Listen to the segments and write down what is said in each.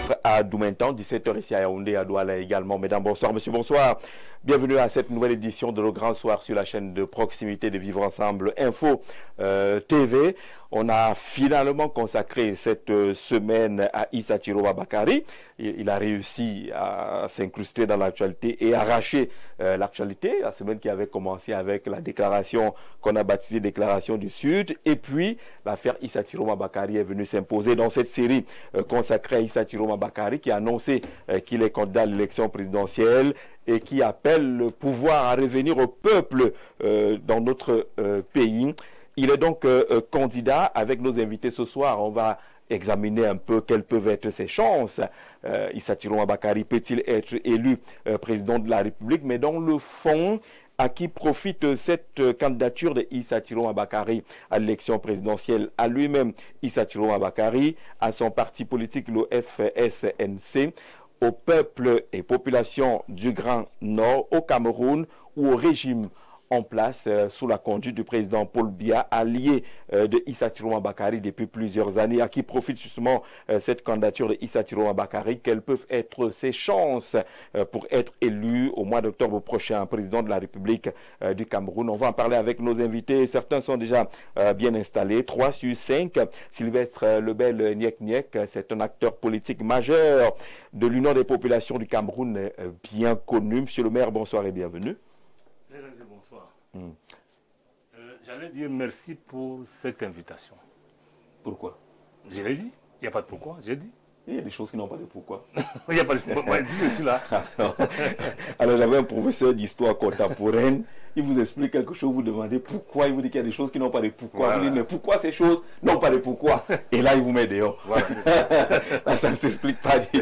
être à Doumentan, 17h ici à Yaoundé, à Douala également. Mesdames, bonsoir. Monsieur, bonsoir. Bienvenue à cette nouvelle édition de Le Grand Soir sur la chaîne de proximité de Vivre Ensemble Info TV. On a finalement consacré cette semaine à Issa Thiro Bakary. Il a réussi à s'incruster dans l'actualité et arracher l'actualité. La semaine qui avait commencé avec la déclaration qu'on a baptisée Déclaration du Sud. Et puis, l'affaire Issa Thiro Bakary est venue s'imposer dans cette série consacrée à Issa Thiro Bakary qui a annoncé qu'il est candidat à l'élection présidentielle et qui appelle le pouvoir à revenir au peuple dans notre pays. Il est donc candidat. Avec nos invités ce soir, on va examiner un peu quelles peuvent être ses chances. Issa Thiro Bakary peut-il être élu président de la République? Mais dans le fond, à qui profite cette candidature de Issa Thiro Bakary à l'élection présidentielle? À lui-même, Issa Thiro Bakary, à son parti politique, le FSNC, au peuple et population du Grand Nord, au Cameroun ou au régime en place sous la conduite du président Paul Biya, allié de Issa Thiro Bakary depuis plusieurs années. À qui profite justement cette candidature de Issa Thiro Bakary? Quelles peuvent être ses chances pour être élu au mois d'octobre prochain président de la République du Cameroun? On va en parler avec nos invités. Certains sont déjà bien installés. 3 sur 5. Sylvestre Lebel Niek, c'est un acteur politique majeur de l'Union des populations du Cameroun, bien connu. Monsieur le maire, bonsoir et bienvenue. Bonsoir. J'allais dire merci pour cette invitation. Pourquoi? Je l'ai dit. Il n'y a pas de pourquoi. J'ai dit. Il y a des choses qui n'ont pas de pourquoi. Il n'y a pas de pourquoi. Je suis là. Alors j'avais un professeur d'histoire contemporaine. Il vous explique quelque chose, vous demandez pourquoi. Il vous dit qu'il y a des choses qui n'ont pas de pourquoi. Voilà. Vous dites mais pourquoi ces choses n'ont pas de pourquoi? Et là il vous met dehors. Voilà, ça. Ça ne s'explique pas. Mais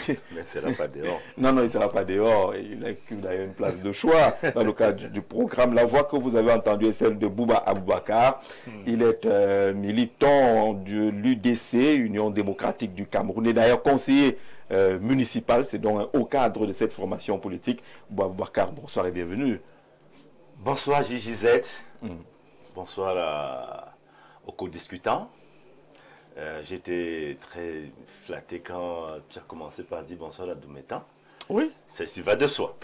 il ne sera pas dehors. Non, il ne sera pas dehors. Il occupe d'ailleurs une place de choix dans le cadre du programme. La voix que vous avez entendue est celle de Bouba Aboubakar. Il est militant de l'UDC, Union démocratique du Cameroun, et d'ailleurs conseiller municipal. C'est donc un haut cadre de cette formation politique. Bouba Aboubakar, bonsoir et bienvenue. Bonsoir JJZ, bonsoir aux co-discutants. J'étais très flatté quand tu as commencé par dire bonsoir à Doumentan. Oui. Ça va de soi.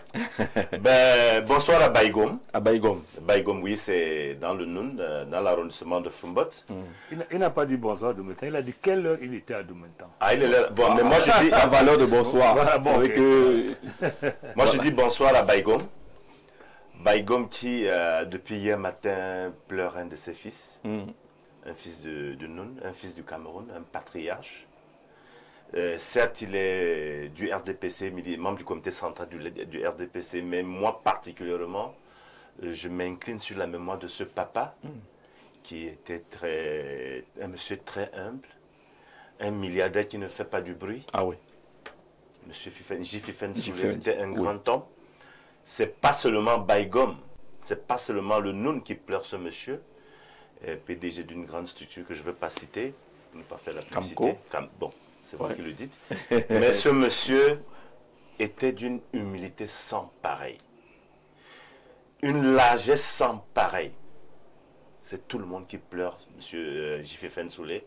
Bonsoir à Baïgom. À Baïgom. Baïgom, oui, c'est dans le Noun, dans l'arrondissement de Fumbot. Il n'a pas dit bonsoir à Doumentan, il a dit quelle heure il était à Doumentan. Ah, il est là. Bon, mais moi je dis sa valeur de bonsoir. Voilà, bon, okay. Moi je dis bonsoir à Baïgom. Baïgom qui, depuis hier matin, pleure un de ses fils, un fils de Noun, un fils du Cameroun, un patriarche. Certes, il est du RDPC, membre du comité central du RDPC, mais moi particulièrement, je m'incline sur la mémoire de ce papa, qui était un monsieur très humble, un milliardaire qui ne fait pas du bruit. Ah oui. Monsieur Jififen Soulé, c'était un grand homme. C'est pas seulement Baïgom, c'est pas seulement le Noun qui pleure ce monsieur, PDG d'une grande structure que je ne veux pas citer, ne pas faire la publicité. Bon, c'est vous qui le dites. Mais ce monsieur était d'une humilité sans pareil, une largesse sans pareil. C'est tout le monde qui pleure, monsieur Jififen Soulé.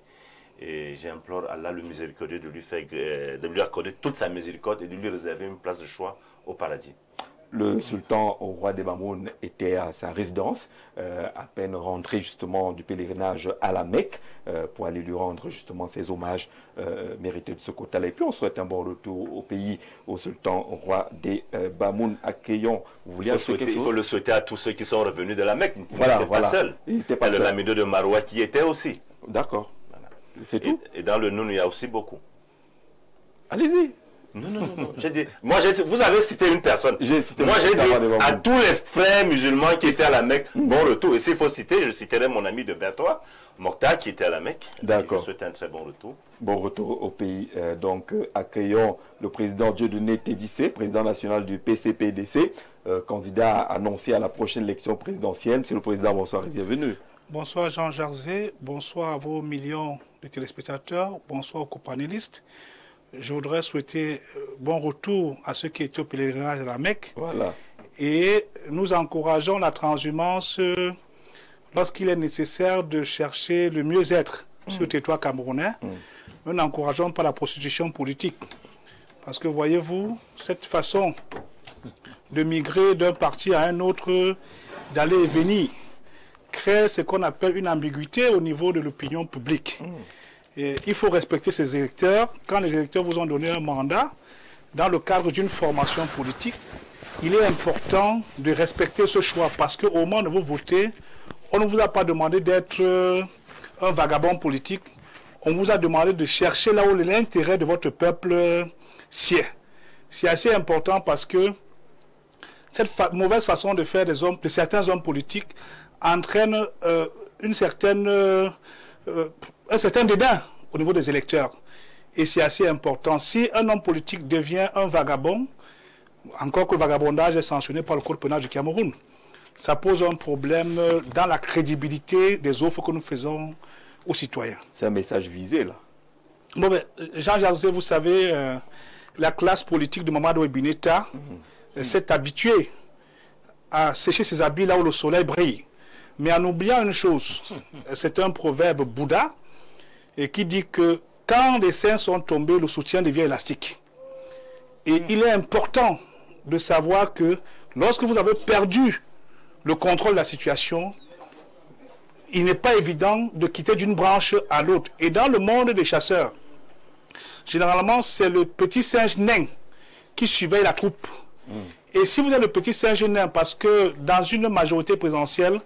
Et j'implore Allah le miséricordieux de lui accorder toute sa miséricorde et de lui réserver une place de choix au paradis. Le sultan au roi des Mamoun était à sa résidence, à peine rentré justement du pèlerinage à la Mecque, pour aller lui rendre justement ses hommages mérités de ce côté-là. Et puis on souhaite un bon retour au pays, au sultan au roi des Mamoun. Accueillons. Vous vouliez il faut le souhaiter à tous ceux qui sont revenus de la Mecque. Voilà, il n'était pas seul. Il n'était pas seul. Le Lamido de Maroua qui était aussi. D'accord. Voilà. C'est tout. Et dans le Noun, il y a aussi beaucoup. Allez-y. Non. Vous avez cité une personne. Moi, j'ai dit à tous les frères musulmans qui étaient à la Mecque, bon retour. Et s'il faut citer, je citerai mon ami de Bertois, Mokhtar, qui était à la Mecque. D'accord. Je souhaite un très bon retour. Bon retour au pays. Donc, accueillons le président Dieudonné Tédissé, président national du PCPDC, candidat annoncé à la prochaine élection présidentielle. Monsieur le Président, bonsoir et bienvenue. Bonsoir Jean Jarzé, bonsoir à vos millions de téléspectateurs, bonsoir aux copanélistes. Je voudrais souhaiter bon retour à ceux qui étaient au pèlerinage de la Mecque. Voilà. Et nous encourageons la transhumance lorsqu'il est nécessaire de chercher le mieux-être sur le territoire camerounais. Nous n'encourageons pas la prostitution politique. Parce que voyez-vous, cette façon de migrer d'un parti à un autre, d'aller et venir, crée ce qu'on appelle une ambiguïté au niveau de l'opinion publique. Et il faut respecter ces électeurs. Quand les électeurs vous ont donné un mandat, dans le cadre d'une formation politique, il est important de respecter ce choix parce qu'au moment de vous voter, on ne vous a pas demandé d'être un vagabond politique. On vous a demandé de chercher là où l'intérêt de votre peuple sied. C'est assez important parce que cette mauvaise façon de faire de certains hommes politiques entraîne un certain dédain au niveau des électeurs. Et c'est assez important. Si un homme politique devient un vagabond, encore que le vagabondage est sanctionné par le Code pénal du Cameroun, ça pose un problème dans la crédibilité des offres que nous faisons aux citoyens. C'est un message visé, là. Bon, ben, Jean Jarzé, vous savez, la classe politique de Mamadou Ebineta s'est habituée à sécher ses habits là où le soleil brille. Mais en oubliant une chose, c'est un proverbe Bouddha et qui dit que quand les seins sont tombés, le soutien devient élastique. Et il est important de savoir que lorsque vous avez perdu le contrôle de la situation, il n'est pas évident de quitter d'une branche à l'autre. Et dans le monde des chasseurs, généralement, c'est le petit singe nain qui surveille la troupe. Et si vous êtes le petit singe nain, parce que dans une majorité présidentielle,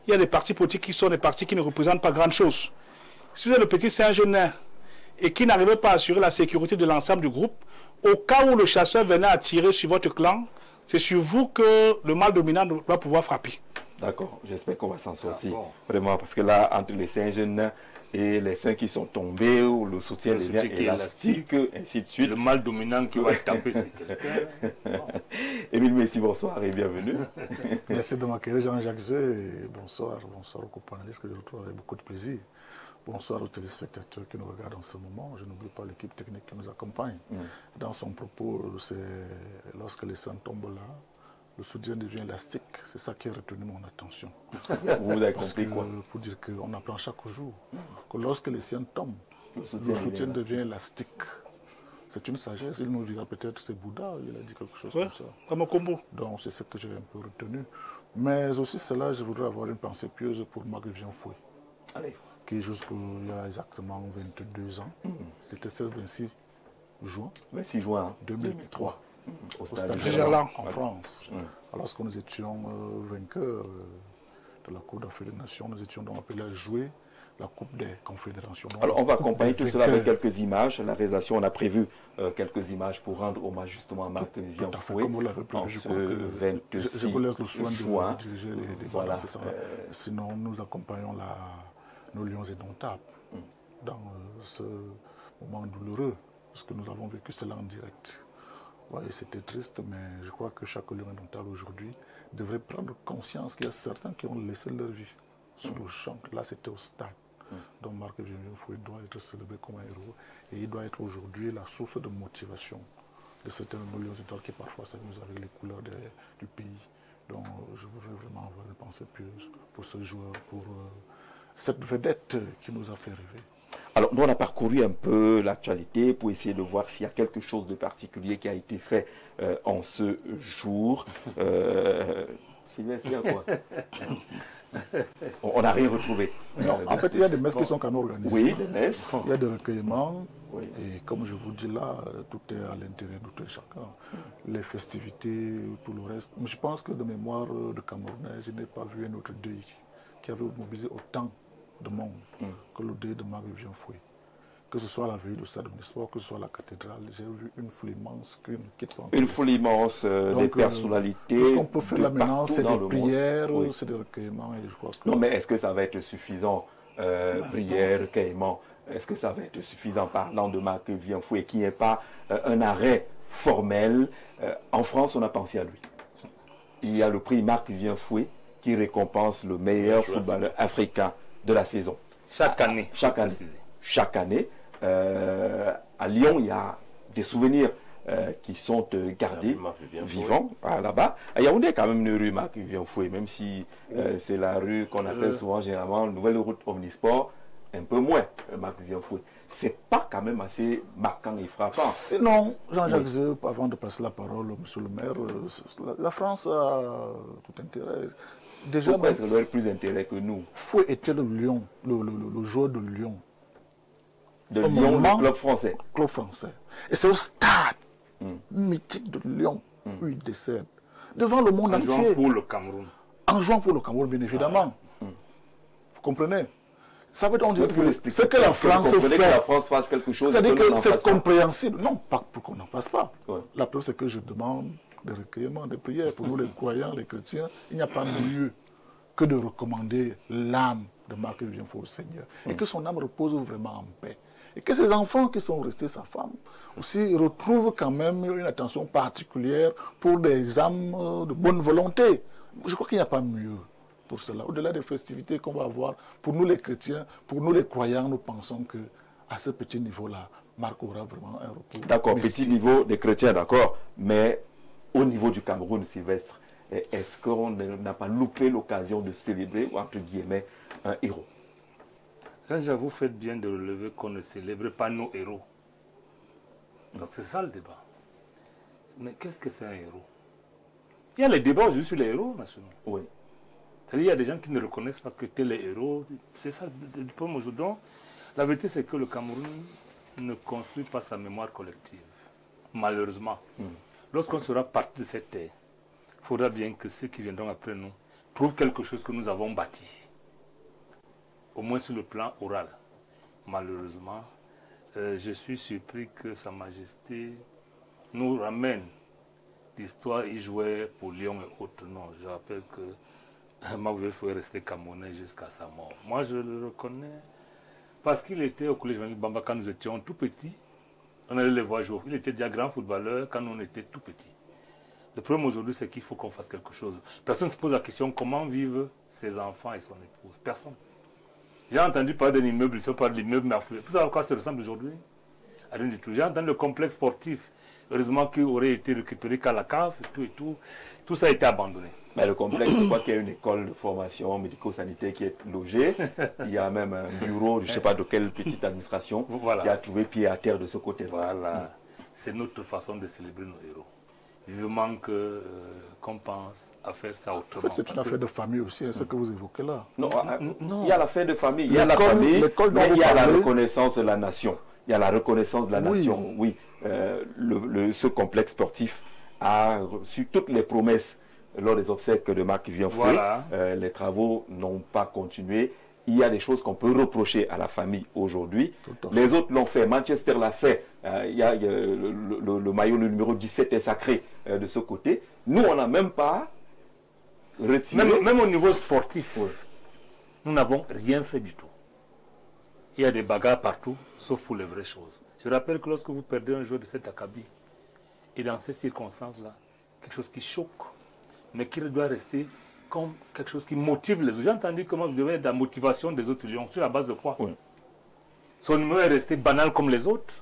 il y a des partis politiques qui sont des partis qui ne représentent pas grand-chose. Si vous êtes le petit singe nain et qui n'arrivez pas à assurer la sécurité de l'ensemble du groupe, au cas où le chasseur venait à tirer sur votre clan, c'est sur vous que le mâle dominant va pouvoir frapper. D'accord, j'espère qu'on va s'en sortir. Vraiment, parce que là, entre les singes nains et les seins qui sont tombés, où le soutien devient élastique, ainsi de suite. Le mâle dominant qui va taper sur quelqu'un. Émile Messi, bonsoir et bienvenue. Merci de m'accueillir, Jean-Jacques Zé. Bonsoir aux copanélistes que je retrouve avec beaucoup de plaisir. Bonsoir aux téléspectateurs qui nous regardent en ce moment. Je n'oublie pas l'équipe technique qui nous accompagne. Dans son propos, c'est lorsque les seins tombent là, le soutien devient élastique. C'est ça qui a retenu mon attention. Vous avez compris quoi? Pour dire qu'on apprend chaque jour que lorsque les siens tombent, le soutien devient élastique. C'est une sagesse. Il nous dira peut-être c'est Bouddha, il a dit quelque chose comme ça. Donc c'est ce que j'ai un peu retenu. Mais aussi cela, je voudrais avoir une pensée pieuse pour Marc-Vivien Fouet, qui jusqu'il y a exactement 22 ans, c'était 16-26 juin 26 juin 2003. Au Stade Gerland en France. Alors que nous étions vainqueurs de la Coupe d'Afrique des Nations, nous étions donc appelés à jouer la Coupe des Confédérations. Donc, alors on va accompagner tout cela avec quelques images. La réalisation, on a prévu quelques images pour rendre hommage justement à Marc-Vivien Fouet. Comme vous l'avez prévu, je crois que je vous laisse le soin de diriger les débats. Voilà. Sinon, nous accompagnons nos lions indomptables dans ce moment douloureux, parce que nous avons vécu cela en direct. Ouais, c'était triste, mais je crois que chaque lion indomptable aujourd'hui devrait prendre conscience qu'il y a certains qui ont laissé leur vie sur le champ. Là, c'était au stade. Donc Marc-Vivien Fouet doit être célébré comme un héros et il doit être aujourd'hui la source de motivation de certains lions indomptables qui parfois s'amusent avec les couleurs du pays. Donc je voudrais vraiment avoir une pensée pieuse pour ce joueur, pour cette vedette qui nous a fait rêver. Alors, nous, on a parcouru un peu l'actualité pour essayer de voir s'il y a quelque chose de particulier qui a été fait en ce jour. Sylvestre, quoi. On n'a rien retrouvé. Non, en fait, il y a des messes qui sont quand même organisées. Oui, des messes. Il y a des recueillements. Oui. Et comme je vous dis là, tout est à l'intérêt de tout et chacun. Les festivités, tout le reste. Mais je pense que de mémoire de Camerounais, je n'ai pas vu un autre deuil qui avait mobilisé autant de monde que le deuil de Marc-Vivien Fouet. Que ce soit la veille de Stade Omnisport, que ce soit la cathédrale, j'ai vu une foule immense. Une foule immense des personnalités. Ce qu'on peut faire là maintenant, c'est des prières, c'est des recueillements. Et je crois que... Non, mais est-ce que ça va être suffisant, prières, recueillements? Est-ce que ça va être suffisant parlant de Marc-Vivien Fouet, qui n'est pas un arrêt formel? En France, on a pensé à lui. Il y a le prix Marc-Vivien Fouet qui récompense le meilleur footballeur africain de la saison. Chaque année. Chaque année. À Lyon, il y a des souvenirs qui sont gardés vivants là-bas. À Yaoundé, quand même une rue Marc-Vivien Fouet, même si c'est la rue qu'on appelle souvent généralement Nouvelle Route Omnisport. un peu moins Marc-Vivien Foué. C'est pas quand même assez marquant et frappant. Sinon, Jean-Jacques Zeu, avant de passer la parole, monsieur le maire, la France a tout intérêt. Déjà, pourquoi est-ce qu'elle a plus intérêt que nous? Foué était le Lyon, le joueur de Lyon. De Lyon, le club français. Club français. Et c'est au stade mythique de Lyon où il décède. Devant le monde entier. En jouant pour le Cameroun. En jouant pour le Cameroun, bien évidemment. Vous comprenez? Ça veut donc dire que ce que la France fait, que la France fasse quelque chose. C'est-à-dire que c'est compréhensible. Non, pas pour qu'on n'en fasse pas. Ouais. La preuve, c'est que je demande des recueillements, des prières. Pour nous, les croyants, les chrétiens, il n'y a pas mieux que de recommander l'âme de Marc-Vivien Foué au Seigneur. Et que son âme repose vraiment en paix. Et que ses enfants qui sont restés sa femme aussi retrouvent quand même une attention particulière pour des âmes de bonne volonté. Je crois qu'il n'y a pas mieux pour cela. Au-delà des festivités qu'on va avoir, pour nous les chrétiens, pour nous les croyants, nous pensons que à ce petit niveau-là, Marc aura vraiment un repos. D'accord, petit niveau des chrétiens, d'accord. Mais au niveau du Cameroun, Sylvestre, est-ce qu'on n'a pas loupé l'occasion de célébrer, ou entre guillemets, un héros? Jean-Jacques, vous faites bien de relever qu'on ne célèbre pas nos héros. Donc c'est ça le débat. Mais qu'est-ce que c'est un héros? Il y a les débats aujourd'hui sur les héros nationaux. Oui. C'est-à-dire qu'il y a des gens qui ne reconnaissent pas que tel est héros. C'est ça le problème aujourd'hui. La vérité, c'est que le Cameroun ne construit pas sa mémoire collective. Malheureusement. Lorsqu'on sera parti de cette terre, il faudra bien que ceux qui viendront après nous trouvent quelque chose que nous avons bâti. Au moins sur le plan oral. Malheureusement, je suis surpris que Sa Majesté nous ramène l'histoire. Il jouait pour Lyon et autres. Non, je rappelle que Marc-Vivien Foué est resté camerounais jusqu'à sa mort. Moi, je le reconnais parce qu'il était au collège Bamba quand nous étions tout petits. On allait les voir jouer. Il était déjà grand footballeur quand on était tout petits. Le problème aujourd'hui, c'est qu'il faut qu'on fasse quelque chose. Personne ne se pose la question comment vivent ses enfants et son épouse. Personne. J'ai entendu parler d'un immeuble, ils parlent de l'immeuble, mais vous savez à quoi ça ressemble aujourd'hui? À rien du tout. J'ai entendu le complexe sportif, heureusement qu'il aurait été récupéré qu'à la cave, et tout et tout. Tout ça a été abandonné. Mais le complexe, je crois qu'il y a une école de formation médico-sanitaire qui est logée. Il y a même un bureau, je ne sais pas de quelle petite administration, qui a trouvé pied à terre de ce côté. Voilà. C'est notre façon de célébrer nos héros. Vivement qu'on pense à faire ça autrement. En fait, c'est une affaire de famille aussi, ce que vous évoquez là. Non, il y a l'affaire de famille, il y a la famille, mais il y a la reconnaissance de la nation. Il y a la reconnaissance de la nation, oui. Ce complexe sportif a reçu toutes les promesses lors des obsèques de Marc-Vivien Foué. Voilà. Les travaux n'ont pas continué. Il y a des choses qu'on peut reprocher à la famille aujourd'hui. Les autres l'ont fait. Manchester l'a fait. Il y a le maillot, le numéro 17 est sacré de ce côté. Nous, on n'a même pas retiré. Même au niveau sportif, nous n'avons rien fait du tout. Il y a des bagarres partout, sauf pour les vraies choses. Je rappelle que lorsque vous perdez un joueur de cet acabit, et dans ces circonstances-là, quelque chose qui choque, mais qui doit rester comme quelque chose qui motive les autres. J'ai entendu comment vous devez être la motivation des autres lions. Sur la base de quoi? Son numéro est resté banal comme les autres.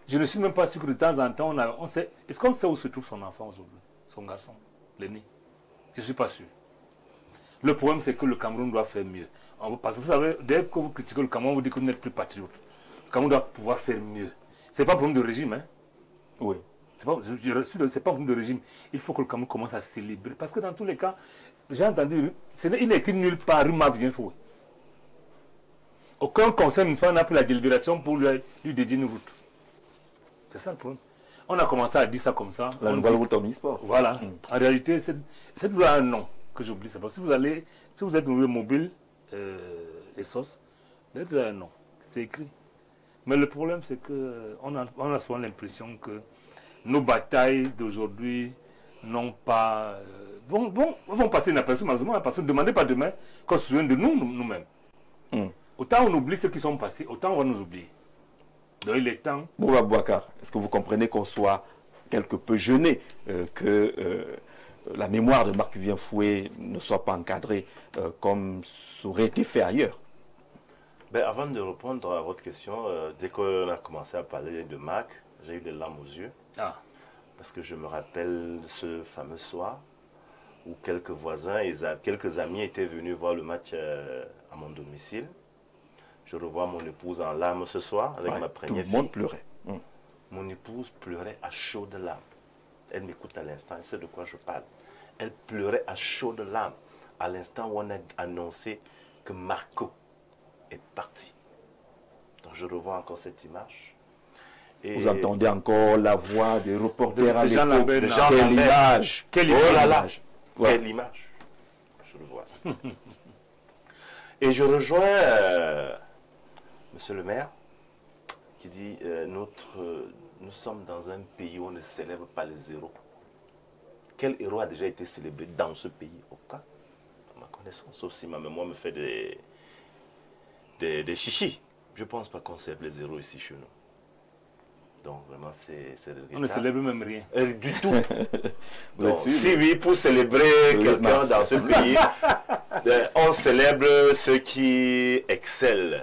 Je ne suis même pas sûr que de temps en temps, on sait. Est-ce qu'on sait où se trouve son enfant aujourd'hui? Son garçon, l'aîné? Je ne suis pas sûr. Le problème, c'est que le Cameroun doit faire mieux. Parce que vous savez, dès que vous critiquez le Cameroun, vous dites que vous n'êtes plus patriote. Le Cameroun doit pouvoir faire mieux. Ce n'est pas un problème de régime, hein? Oui. Ce n'est pas un problème de régime. Il faut que le Cameroun commence à célébrer. Parce que dans tous les cas, j'ai entendu, il n'est écrit nulle part, rue Marc-Vivien Foué. Aucun conseil municipal n'a pris la délibération pour lui dédier une route. C'est ça le problème. On a commencé à dire ça comme ça. La nouvelle route omnisport. Voilà. En réalité, c'est toujours un nom que j'oublie. C'est parce que si vous êtes mobile et sauce, vous avez un nom. C'est écrit. Mais le problème, c'est qu'on a souvent l'impression que nos batailles d'aujourd'hui n'ont pas... vont passer inaperçues, malheureusement, parce que ne demandez pas demain qu'on se souvienne de nous-mêmes. Autant on oublie ceux qui sont passés, autant on va nous oublier. Donc il est temps... Bouba Bouakar, est-ce que vous comprenez qu'on soit quelque peu gêné que la mémoire de Marc-Vivien Foué ne soit pas encadrée comme ça aurait été fait ailleurs? Avant de répondre à votre question, dès qu'on a commencé à parler de Marc, j'ai eu des larmes aux yeux. Parce que je me rappelle ce fameux soir où quelques voisins et quelques amis étaient venus voir le match à mon domicile. Je revois mon épouse en larmes ce soir avec ma première fille. Tout le monde pleurait. Mon épouse pleurait à chaudes larmes. Elle m'écoute à l'instant, elle sait de quoi je parle. Elle pleurait à chaudes larmes à l'instant où on a annoncé que Marco est parti. Donc je revois encore cette image. Et vous entendez encore la voix des reporters à l'époque. Quelle image! Quelle image! Oh là là! Ouais. Quelle image! Je le vois. Et je rejoins Monsieur le maire qui dit nous sommes dans un pays où on ne célèbre pas les héros. Quel héros a déjà été célébré dans ce pays? Aucun. À ma connaissance, sauf si ma mémoire me fait des chichis. Je ne pense pas qu'on célèbre les héros ici chez nous. Donc vraiment, c'est on ne célèbre même rien. Du tout. Donc, si oui, pour célébrer quelqu'un dans ce pays, on célèbre ceux qui excellent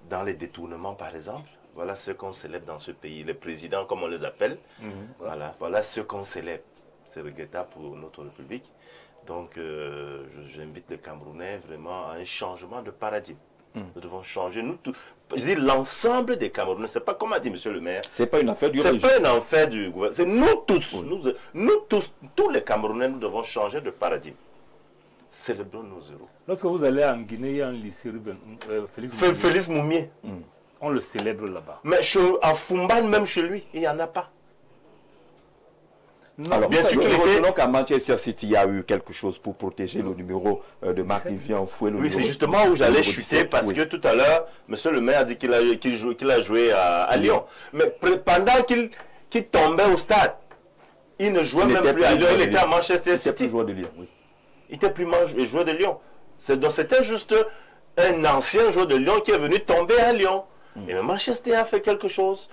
dans les détournements, par exemple. Voilà ceux qu'on célèbre dans ce pays. Les présidents, comme on les appelle. Voilà ceux qu'on célèbre. C'est regrettable pour notre République. Donc, j'invite les Camerounais vraiment à un changement de paradigme. Nous devons changer. Nous, je dis l'ensemble des Camerounais. C'est pas comme a dit Monsieur le maire. C'est pas une affaire du régime. C'est pas une affaire du gouvernement. C'est nous tous. Oui. Nous tous, tous les Camerounais, nous devons changer de paradigme. Célébrons nos héros. Lorsque vous allez en Guinée, il y a un lycée Félix Moumié. On le célèbre là-bas. Mais à Fumban, même chez lui, il n'y en a pas. Non, alors, bien sûr qu'à Manchester City, il y a eu quelque chose pour protéger le numéro de Marc-Vivien Foué. Oui, c'est justement où j'allais chuter parce que tout à l'heure, Monsieur le maire a dit qu'il a joué à Lyon. Mais pendant qu'il tombait au stade, il ne jouait même plus à Lyon, il était à Manchester City. Il était plus joueur de Lyon, oui. Il était plus joueur de Lyon. Donc c'était juste un ancien joueur de Lyon qui est venu tomber à Lyon. Et Manchester a fait quelque chose.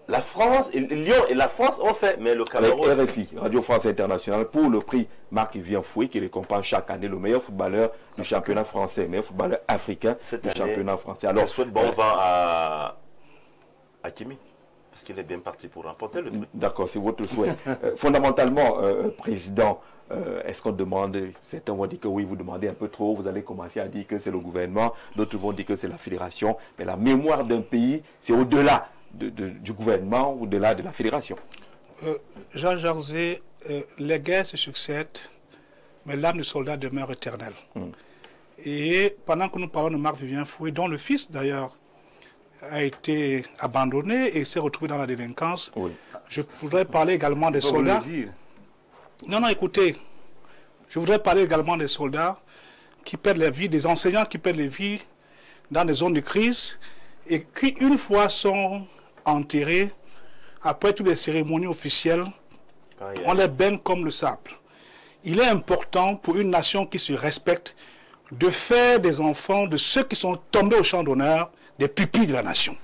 La France, Lyon et la France ont fait, mais le Cameroun... Avec RFI, Radio France Internationale, pour le prix Marc-Vivien Foué, qui récompense chaque année le meilleur footballeur du championnat français, le meilleur footballeur africain du championnat français. Alors, je souhaite bon vent à Kimi, parce qu'il est bien parti pour remporter le truc. D'accord, c'est votre souhait. Fondamentalement, Président, est-ce qu'on demande, certains vont dire que oui, vous demandez un peu trop, vous allez commencer à dire que c'est le gouvernement, d'autres vont dire que c'est la fédération, mais la mémoire d'un pays, c'est au-delà du gouvernement, au-delà de la fédération. Jean Jarzé, les guerres se succèdent, mais l'âme du soldat demeure éternelle. Et pendant que nous parlons de Marc-Vivien Foué, dont le fils d'ailleurs a été abandonné et s'est retrouvé dans la délinquance, je voudrais parler également des soldats. Non, écoutez, je voudrais parler également des soldats qui perdent la vie, des enseignants qui perdent les vies dans des zones de crise et qui, une fois sont enterrés, après toutes les cérémonies officielles, on les baigne comme le sable. Il est important pour une nation qui se respecte de faire des enfants, de ceux qui sont tombés au champ d'honneur, des pupilles de la nation.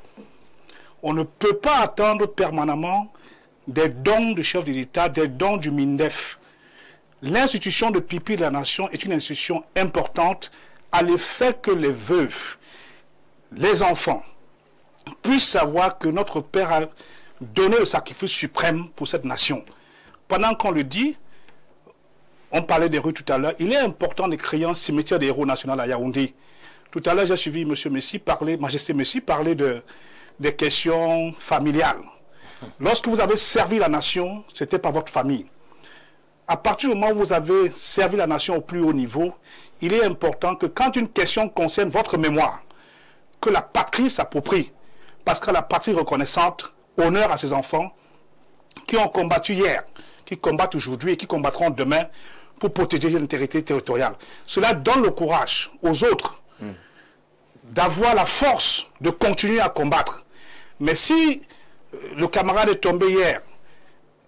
On ne peut pas attendre permanemment des dons du chef de l'État, des dons du MINDEF. L'institution de pupille de la nation est une institution importante à l'effet que les veuves, les enfants, puissent savoir que notre Père a donné le sacrifice suprême pour cette nation. Pendant qu'on le dit, on parlait des rues tout à l'heure, il est important de créer un cimetière des héros national à Yaoundé. Tout à l'heure, j'ai suivi M. Messi parler, Majesté Messi parler des questions familiales. Lorsque vous avez servi la nation, c'était par votre famille. À partir du moment où vous avez servi la nation au plus haut niveau, il est important que quand une question concerne votre mémoire, que la patrie s'approprie. Parce que la patrie reconnaissante, honneur à ses enfants qui ont combattu hier, qui combattent aujourd'hui et qui combattront demain pour protéger l'intégrité territoriale. Cela donne le courage aux autres d'avoir la force de continuer à combattre. Mais si le camarade est tombé hier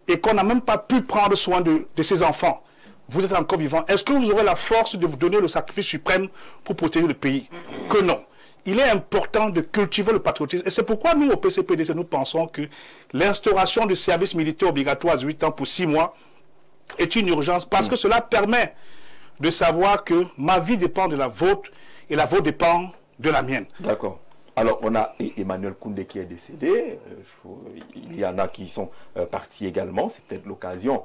et qu'on n'a même pas pu prendre soin de ses enfants, vous êtes encore vivant, est-ce que vous aurez la force de vous donner le sacrifice suprême pour protéger le pays? Que non. Il est important de cultiver le patriotisme. Et c'est pourquoi nous, au PCPDC, nous pensons que l'instauration du service militaire obligatoire à 18 ans pour 6 mois est une urgence parce que cela permet de savoir que ma vie dépend de la vôtre et la vôtre dépend de la mienne. D'accord. Alors, on a Emmanuel Koundé qui est décédé. Il y en a qui sont partis également. C'est peut-être l'occasion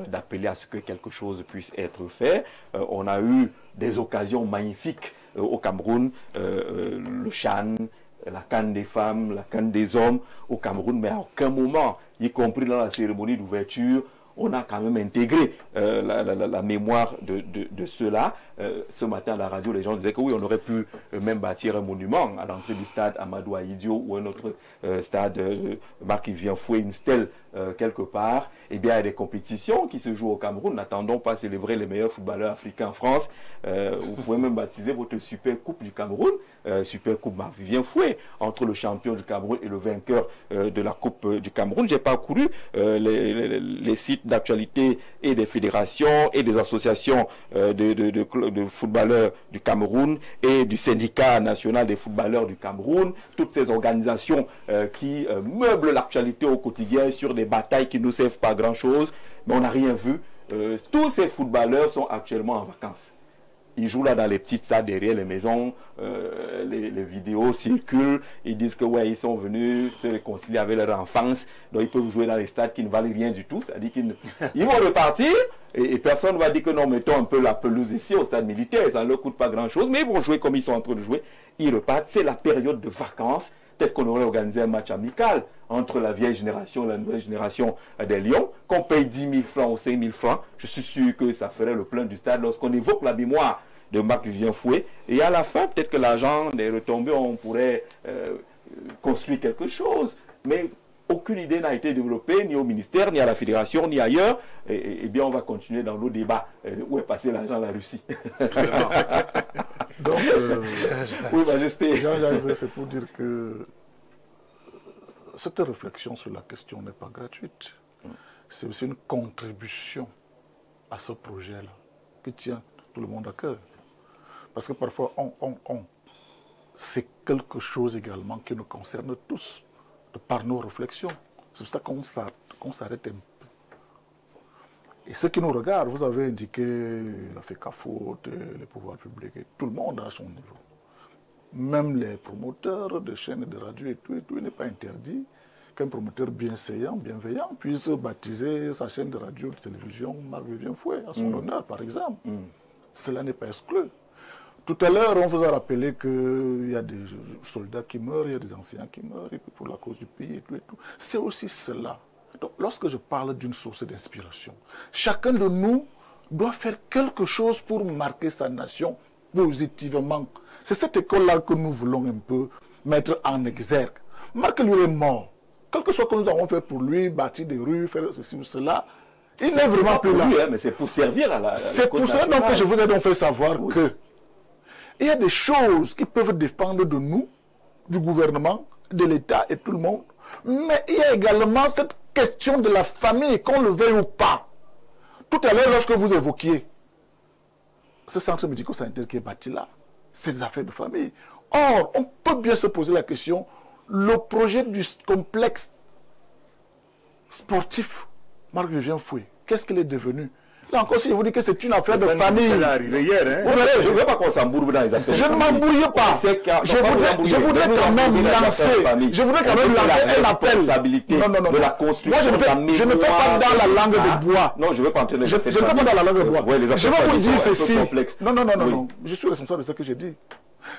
d'appeler à ce que quelque chose puisse être fait. On a eu des occasions magnifiques au Cameroun, le CHAN, la CAN des femmes, la CAN des hommes au Cameroun, mais à aucun moment, y compris dans la cérémonie d'ouverture, on a quand même intégré la mémoire de ceux-là. Ce matin à la radio, les gens disaient que oui, on aurait pu même bâtir un monument à l'entrée du stade Amadou Ahidjo ou un autre stade Marc-Vivien Foué, une stèle quelque part. Eh bien, il y a des compétitions qui se jouent au Cameroun. N'attendons pas à célébrer les meilleurs footballeurs africains en France. Vous pouvez même baptiser votre Super Coupe du Cameroun, Super Coupe Marc-Vivien Foué, entre le champion du Cameroun et le vainqueur de la Coupe du Cameroun. J'ai parcouru les sites d'actualité et des fédérations et des associations de footballeurs du Cameroun et du syndicat national des footballeurs du Cameroun, toutes ces organisations qui meublent l'actualité au quotidien sur des batailles qui ne nous servent pas grand-chose, mais on n'a rien vu. Tous ces footballeurs sont actuellement en vacances. Ils jouent là dans les petites salles derrière les maisons, les vidéos circulent, ils disent que ouais, ils sont venus se réconcilier avec leur enfance, donc ils peuvent jouer dans les stades qui ne valent rien du tout, c'est-à-dire qu'ils vont repartir et personne ne va dire que non, mettons un peu la pelouse ici au stade militaire, ça ne leur coûte pas grand-chose, mais ils vont jouer comme ils sont en train de jouer, ils repartent, c'est la période de vacances. Peut-être qu'on aurait organisé un match amical entre la vieille génération et la nouvelle génération des Lions, qu'on paye 10 000 francs ou 5 000 francs. Je suis sûr que ça ferait le plein du stade lorsqu'on évoque la mémoire de Marc-Vivien Foué. Et à la fin, peut-être que l'argent des retombées, on pourrait construire quelque chose. Mais aucune idée n'a été développée, ni au ministère, ni à la fédération, ni ailleurs. Et bien, on va continuer dans nos débats. Où est passé l'argent à la Russie? Donc, oui, Majesté. C'est pour dire que cette réflexion sur la question n'est pas gratuite. C'est aussi une contribution à ce projet-là qui tient tout le monde à cœur. Parce que parfois, c'est quelque chose également qui nous concerne tous, de par nos réflexions. C'est pour ça qu'on s'arrête un peu. Et ceux qui nous regardent, vous avez indiqué la FECAFOOT, les pouvoirs publics, et tout le monde à son niveau. Même les promoteurs de chaînes de radio et tout, il n'est pas interdit qu'un promoteur bienveillant puisse baptiser sa chaîne de radio, de télévision, Marc-Vivien Foué, à son honneur, par exemple. Cela n'est pas exclu. Tout à l'heure, on vous a rappelé qu'il y a des soldats qui meurent, il y a des anciens qui meurent, et puis pour la cause du pays et tout et tout. C'est aussi cela. Donc, lorsque je parle d'une source d'inspiration, chacun de nous doit faire quelque chose pour marquer sa nation positivement. C'est cette école-là que nous voulons un peu mettre en exergue. Marc-lui est mort. Quel que soit ce que nous avons fait pour lui, bâtir des rues, faire ceci ou cela, il n'est vraiment plus là. Lui, hein, mais c'est pour servir à la c'est pour ça que je vous ai donc fait savoir que il y a des choses qui peuvent dépendre de nous, du gouvernement, de l'État et tout le monde. Mais il y a également cette question de la famille, qu'on le veuille ou pas. Tout à l'heure, lorsque vous évoquiez ce centre médico-sanitaire qui est bâti là, c'est des affaires de famille. Or, on peut bien se poser la question, le projet du complexe sportif Marc-Vivien Foué, qu'est-ce qu'il est devenu? Là encore, si je vous dis que c'est une affaire de famille. C'est arrivé hier, hein? Vous verrez, je ne veux pas qu'on s'embourbe dans les affaires. Je ne m'embrouille pas. Je voudrais quand même lancer un appel. Non, de la construction. Moi, je ne fais pas dans la langue de bois. Non, je ne veux pas entrer Je ne fais pas dans la langue de bois. Je vais vous dire ceci. Non. Je suis responsable de ce que j'ai dit.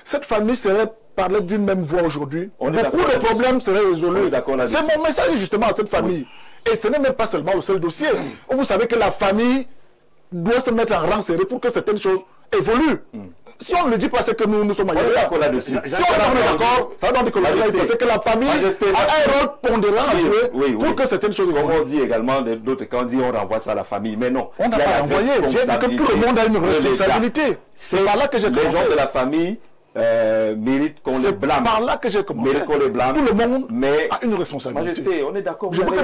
Cette famille serait parler d'une même voix aujourd'hui. Beaucoup de problèmes seraient résolus. C'est mon message justement à cette famille. Et ce n'est même pas seulement le seul dossier. Vous savez que la famille doit se mettre en rang serré pour que certaines choses évoluent. Si on ne le dit pas, c'est que nous sommes ailleurs. Si on est d'accord, ça veut dire que la famille a un rôle pondérant à jouer pour que certaines choses évoluent. Comme on dit également, d'autres quand on dit on renvoie ça à la famille, mais non. On n'a pas renvoyé. J'ai dit que tout le monde a une responsabilité. C'est par là que j'ai commencé. Les gens de la famille méritent qu'on les blâme. C'est par là que j'ai commencé. Méritent qu'on les blâme. Tout le monde a une responsabilité. Majesté, on est d'accord. Je veux que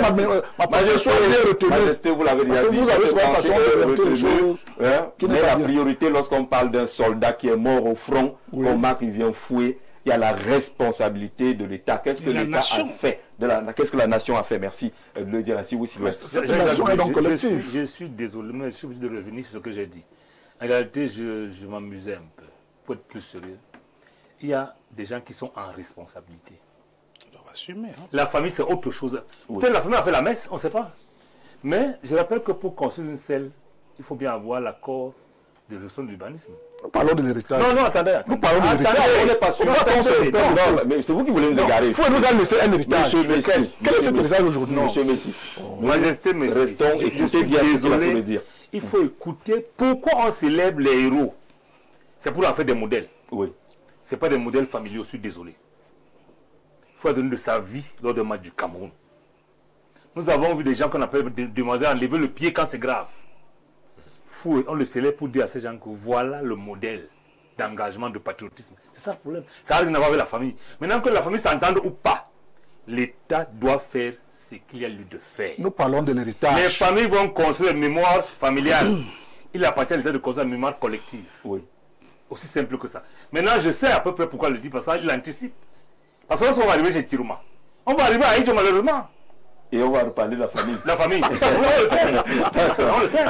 ma pensée soit bien retenue. Majesté, vous l'avez déjà dit. Vous avez une façon de retenir les choses. Mais la priorité, lorsqu'on parle d'un soldat qui est mort au front, comme Marc-Vivien Foué, il y a la responsabilité de l'État. Qu'est-ce que l'État a fait? Qu'est-ce que la nation a fait? Merci de le dire ainsi. Oui, Sylvestre. Cette nation est donc collective. Je suis désolé, mais je suis obligé de revenir sur ce que j'ai dit. En réalité, je m'amusais un peu. Pour être plus sérieux, il y a des gens qui sont en responsabilité. On doit assumer. Hein. La famille, c'est autre chose. Peut-être la famille a fait la messe, on ne sait pas. Mais je rappelle que pour construire une selle, il faut bien avoir l'accord de gestion de l'urbanisme. Nous parlons de l'héritage. Non, attendez. Nous parlons de l'héritage. On n'est pas sûr. Mais c'est vous qui voulez nous égarer. Il faut nous en laisser un héritage. Quel est cet héritage aujourd'hui? Monsieur Messi. Majesté Messi. Restons, écoutez bien ce qu'il a pour dire. Il faut écouter pourquoi on célèbre les héros. C'est pour en faire des modèles. Oui. Ce n'est pas des modèles familiaux, je suis désolé. Il faut donner de sa vie lors d'un match du Cameroun. Nous avons vu des gens qu'on appelle demoiselles enlever le pied quand c'est grave. On le célèbre pour dire à ces gens que voilà le modèle d'engagement, de patriotisme. C'est ça le problème. Ça n'a rien à voir avec la famille. Maintenant que la famille s'entende ou pas, l'État doit faire ce qu'il y a lieu de faire. Nous parlons de l'héritage. Les familles vont construire une mémoire familiale. Il appartient à l'État de construire une mémoire collective. Oui. Aussi simple que ça. Maintenant, je sais à peu près pourquoi il le dit, parce qu'il anticipe. Parce que lorsqu'on va arriver chez Tirouma, on va arriver à Aïdjo malheureusement. Et on va reparler de la famille. La famille, c'est ça, on le sait. On le sait.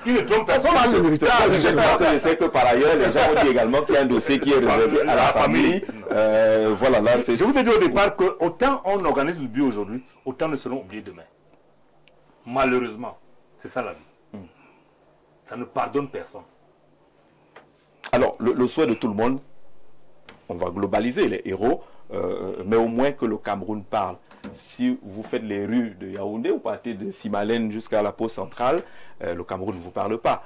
Il ne trompe personne. Je sais que par ailleurs, les gens ont dit également qu'il y a un dossier qui est réservé à la famille. Voilà, là, je vous ai dit au départ que autant on organise le but aujourd'hui, autant nous serons oubliés demain. Malheureusement, c'est ça la vie. Ça ne pardonne personne. Alors, le souhait de tout le monde, on va globaliser les héros, mais au moins que le Cameroun parle. Si vous faites les rues de Yaoundé, vous partez de Simalène jusqu'à la pause centrale, le Cameroun ne vous parle pas.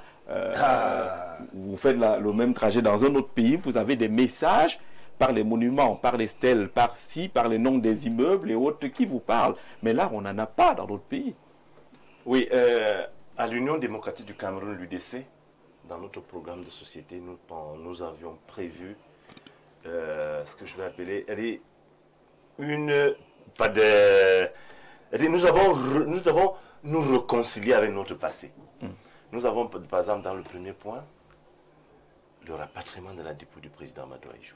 Vous faites le même trajet dans un autre pays, vous avez des messages par les monuments, par les stèles, par les noms des immeubles et autres qui vous parlent. Mais là, on n'en a pas dans d'autres pays. Oui, à l'Union démocratique du Cameroun, l'UDC, dans notre programme de société, nous avions prévu ce que je vais appeler nous avons nous réconcilier avec notre passé. Nous avons, par exemple, dans le premier point, le rapatriement de la dépouille du président Amadou Ahidjo.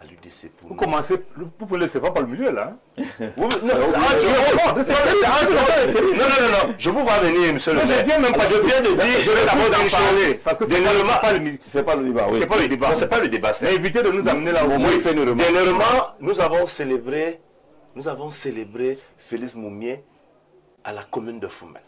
À l'UDC pour vous commencez, vous ne laissez pas par le milieu là. Non, je vous vois venir, monsieur le maire. Je viens même pas, je viens de dire, je vais d'abord en parler. Parce que c'est pas le débat. C'est pas le débat. C'est pas le débat. Mais évitez de nous amener là où il fait une remarque. Dernièrement, nous avons célébré Félix Moumié à la commune de Foumel.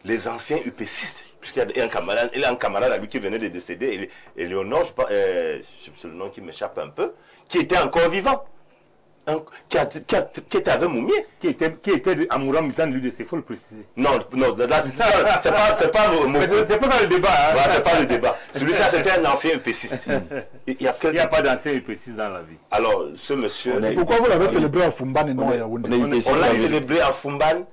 Les anciens UPCistes, puisqu'il y a un camarade à lui qui venait de décéder, Éléonore, c'est le nom qui m'échappe un peu, qui était encore vivant, qui était avec Moumié. Qui était amoureux militant de l'UDC, il faut le préciser. Non, c'est pas ça le débat. Hein. Voilà, c'est pas le débat. Celui-là, c'était un ancien UPCiste. Il n'y a pas d'ancien UPCiste dans la vie. Alors, ce monsieur... Pourquoi vous l'avez célébré à Fumban et non à Yaoundé? On l'a célébré à Fumban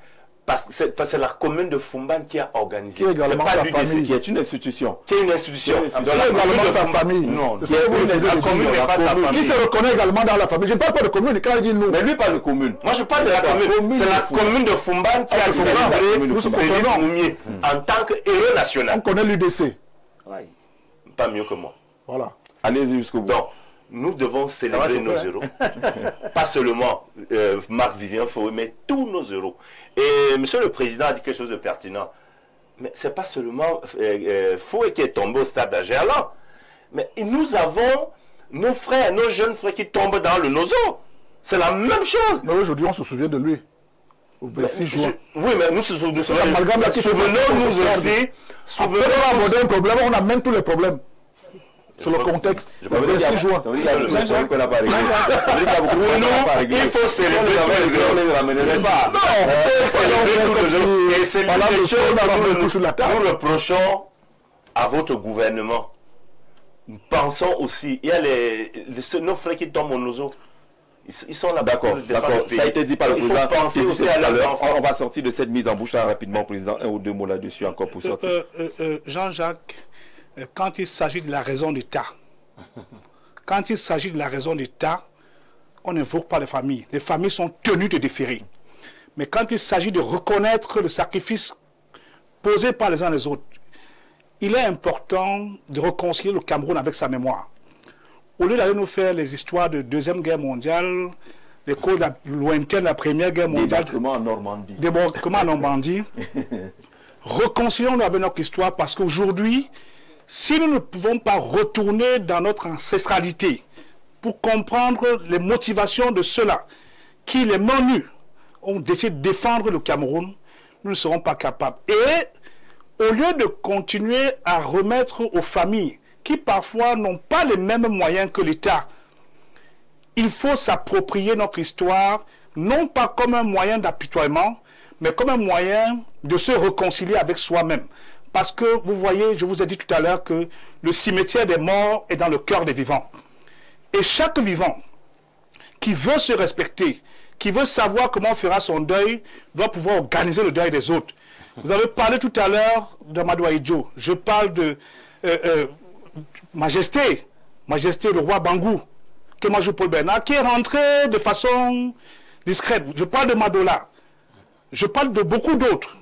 parce que c'est la commune de Fumban qui a organisé. Qui est également sa famille. Qui est une institution. Qui est une institution. Qui est également sa famille. Non, c'est ça que vous disiez. La commune n'est pas sa famille. Qui se reconnaît également dans la famille. Je ne parle pas de commune, quand il dit nous. Mais lui parle de commune. Moi je parle de la commune. C'est la commune de Fumban qui a célébré Félix Moumié en tant que héros national. On connaît l'UDC. Pas mieux que moi. Voilà. Allez-y jusqu'au bout. Donc, nous devons célébrer nos héros. Pas seulement Marc-Vivien Foué, mais tous nos héros. Et monsieur le président a dit quelque chose de pertinent. Mais ce n'est pas seulement Foué qui est tombé au stade à Gerland. Mais nous avons nos frères, nos jeunes frères qui tombent dans le Nozo. C'est la même chose. Mais aujourd'hui, on se souvient de lui. Au 26 juin. Oui, mais nous nous souvenons aussi. Souvenons-nous aborder un problème, on amène tous les problèmes. Sur le contexte, le 26 juin. Il faut célébrer nous reprochons à votre gouvernement. Pensons aussi, il y a nos frères qui tombent au Nozo. Ils sont là. D'accord. Ça a été dit par le président. Aussi à on va sortir de cette mise en bouche rapidement, président. Un ou deux mots là-dessus encore pour sortir. Jean-Jacques, quand il s'agit de la raison d'État, on n'invoque pas les familles. Les familles sont tenues de déférer. Mais quand il s'agit de reconnaître le sacrifice posé par les uns et les autres, il est important de réconcilier le Cameroun avec sa mémoire. Au lieu d'aller nous faire les histoires de Deuxième Guerre mondiale, les causes lointaines de la Première Guerre mondiale, débarquement en Normandie, réconcilions-nous avec notre histoire, parce qu'aujourd'hui, si nous ne pouvons pas retourner dans notre ancestralité pour comprendre les motivations de ceux-là qui, les mains nues, ont décidé de défendre le Cameroun, nous ne serons pas capables. Et au lieu de continuer à remettre aux familles qui parfois n'ont pas les mêmes moyens que l'État, il faut s'approprier notre histoire, non pas comme un moyen d'apitoiement, mais comme un moyen de se réconcilier avec soi-même. Parce que, vous voyez, je vous ai dit tout à l'heure que le cimetière des morts est dans le cœur des vivants. Et chaque vivant qui veut se respecter, qui veut savoir comment fera son deuil, doit pouvoir organiser le deuil des autres. Vous avez parlé tout à l'heure de Amadou Ahidjo. Je parle de Majesté, le roi Bangou, Kémajou Paul Bernard, qui est rentré de façon discrète. Je parle de Madola. Je parle de beaucoup d'autres.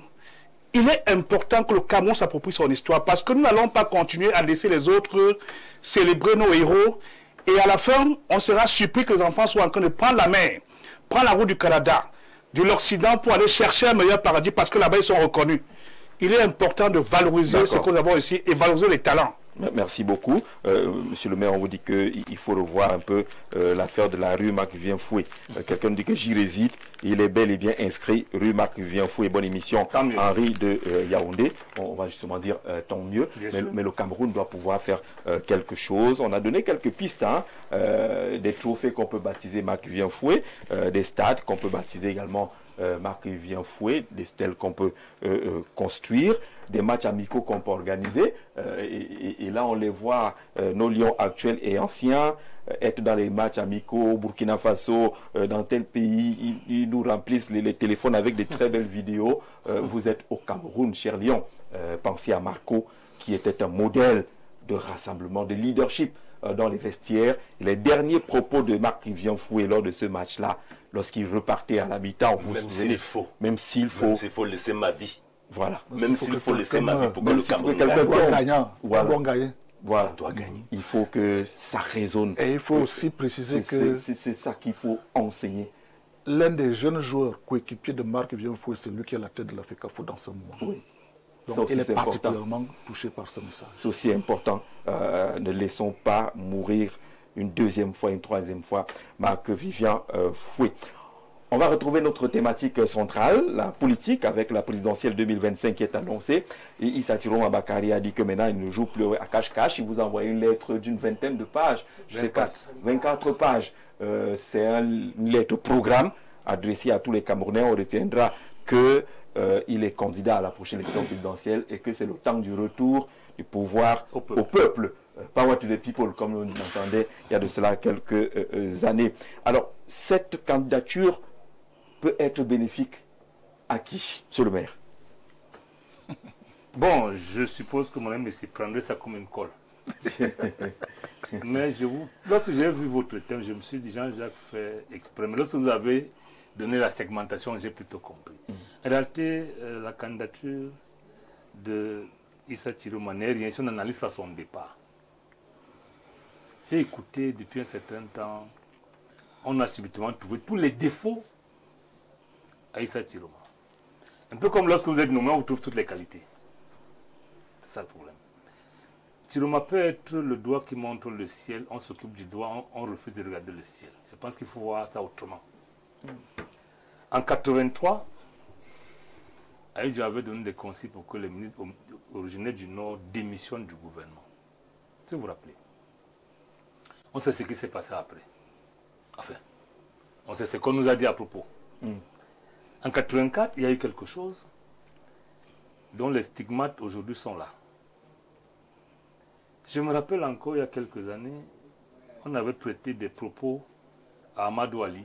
Il est important que le Cameroun s'approprie son histoire parce que nous n'allons pas continuer à laisser les autres célébrer nos héros. Et à la fin, on sera surpris que les enfants soient en train de prendre la mer, prendre la route du Canada, de l'Occident pour aller chercher un meilleur paradis parce que là-bas, ils sont reconnus. Il est important de valoriser ce que nous avons ici et valoriser les talents. Merci beaucoup. Monsieur le maire, on vous dit qu'il faut revoir un peu l'affaire de la rue Marc-Vivien-Foué. Quelqu'un dit que j'y réside. Il est bel et bien inscrit rue Marc-Vivien-Foué. Bonne émission. Henri de Yaoundé. On va justement dire tant mieux. Mais le Cameroun doit pouvoir faire quelque chose. On a donné quelques pistes. Hein, des trophées qu'on peut baptiser Marc-Vivien-Foué. Des stades qu'on peut baptiser également Marc-Vivien-Foué. Des stèles qu'on peut construire. Des matchs amicaux qu'on peut organiser. Et là, on les voit, nos lions actuels et anciens, être dans les matchs amicaux au Burkina Faso, dans tel pays. Ils nous remplissent les téléphones avec des très belles vidéos. Vous êtes au Cameroun, cher lion. Pensez à Marco, qui était un modèle de rassemblement, de leadership dans les vestiaires. Et les derniers propos de Marc-Vivien-Foué lors de ce match-là, lorsqu'il repartait à la mi-temps, même s'il faut. Même s'il faut laisser ma vie. Voilà. Même s'il faut laisser ma vie pour que le Cameroun gagne. Voilà. On doit gagner. Il faut que ça résonne. Et il faut aussi préciser que c'est ça qu'il faut enseigner. L'un des jeunes joueurs coéquipiers de Marc-Vivien-Foué, c'est lui qui est à la tête de la FECAFO dans ce moment. Oui. Donc il est particulièrement touché par ce message. C'est aussi important. Ne laissons pas mourir une deuxième fois, une troisième fois Marc-Vivien-Foué. On va retrouver notre thématique centrale, la politique, avec la présidentielle 2025 qui est annoncée. Et Issa Tiroma Abakari a dit que maintenant, il ne joue plus à cache-cache. Il vous envoie une lettre d'une vingtaine de pages. 24 pages. C'est une lettre programme adressée à tous les Camerounais. On retiendra qu'il est candidat à la prochaine élection présidentielle et que c'est le temps du retour du pouvoir au peuple. Power to the people, comme on entendait il y a de cela quelques années. Alors, cette candidature peut être bénéfique à qui, monsieur le maire? Bon, je suppose que moi-même, je prendrais ça comme une colle. Mais lorsque j'ai vu votre thème, je me suis dit, Jean-Jacques fait exprès. Mais lorsque vous avez donné la segmentation, j'ai plutôt compris. En réalité, la candidature de Issa Tiroma n'est rien si on n'analyse pas son départ. J'ai écouté depuis un certain temps, on a subitement trouvé tous les défauts à Issa Tiroma. Un peu comme lorsque vous êtes nommé, on vous trouve toutes les qualités. C'est ça le problème. Tiroma peut être le doigt qui montre le ciel, on s'occupe du doigt, on refuse de regarder le ciel. Je pense qu'il faut voir ça autrement. En 83, Ahidjo avait donné des consignes pour que les ministres originaires du Nord démissionnent du gouvernement. Si vous vous rappelez. On sait ce qui s'est passé après. Enfin, on sait ce qu'on nous a dit à propos. En 84, il y a eu quelque chose dont les stigmates aujourd'hui sont là. Je me rappelle encore, il y a quelques années, on avait prêté des propos à Amadou Ali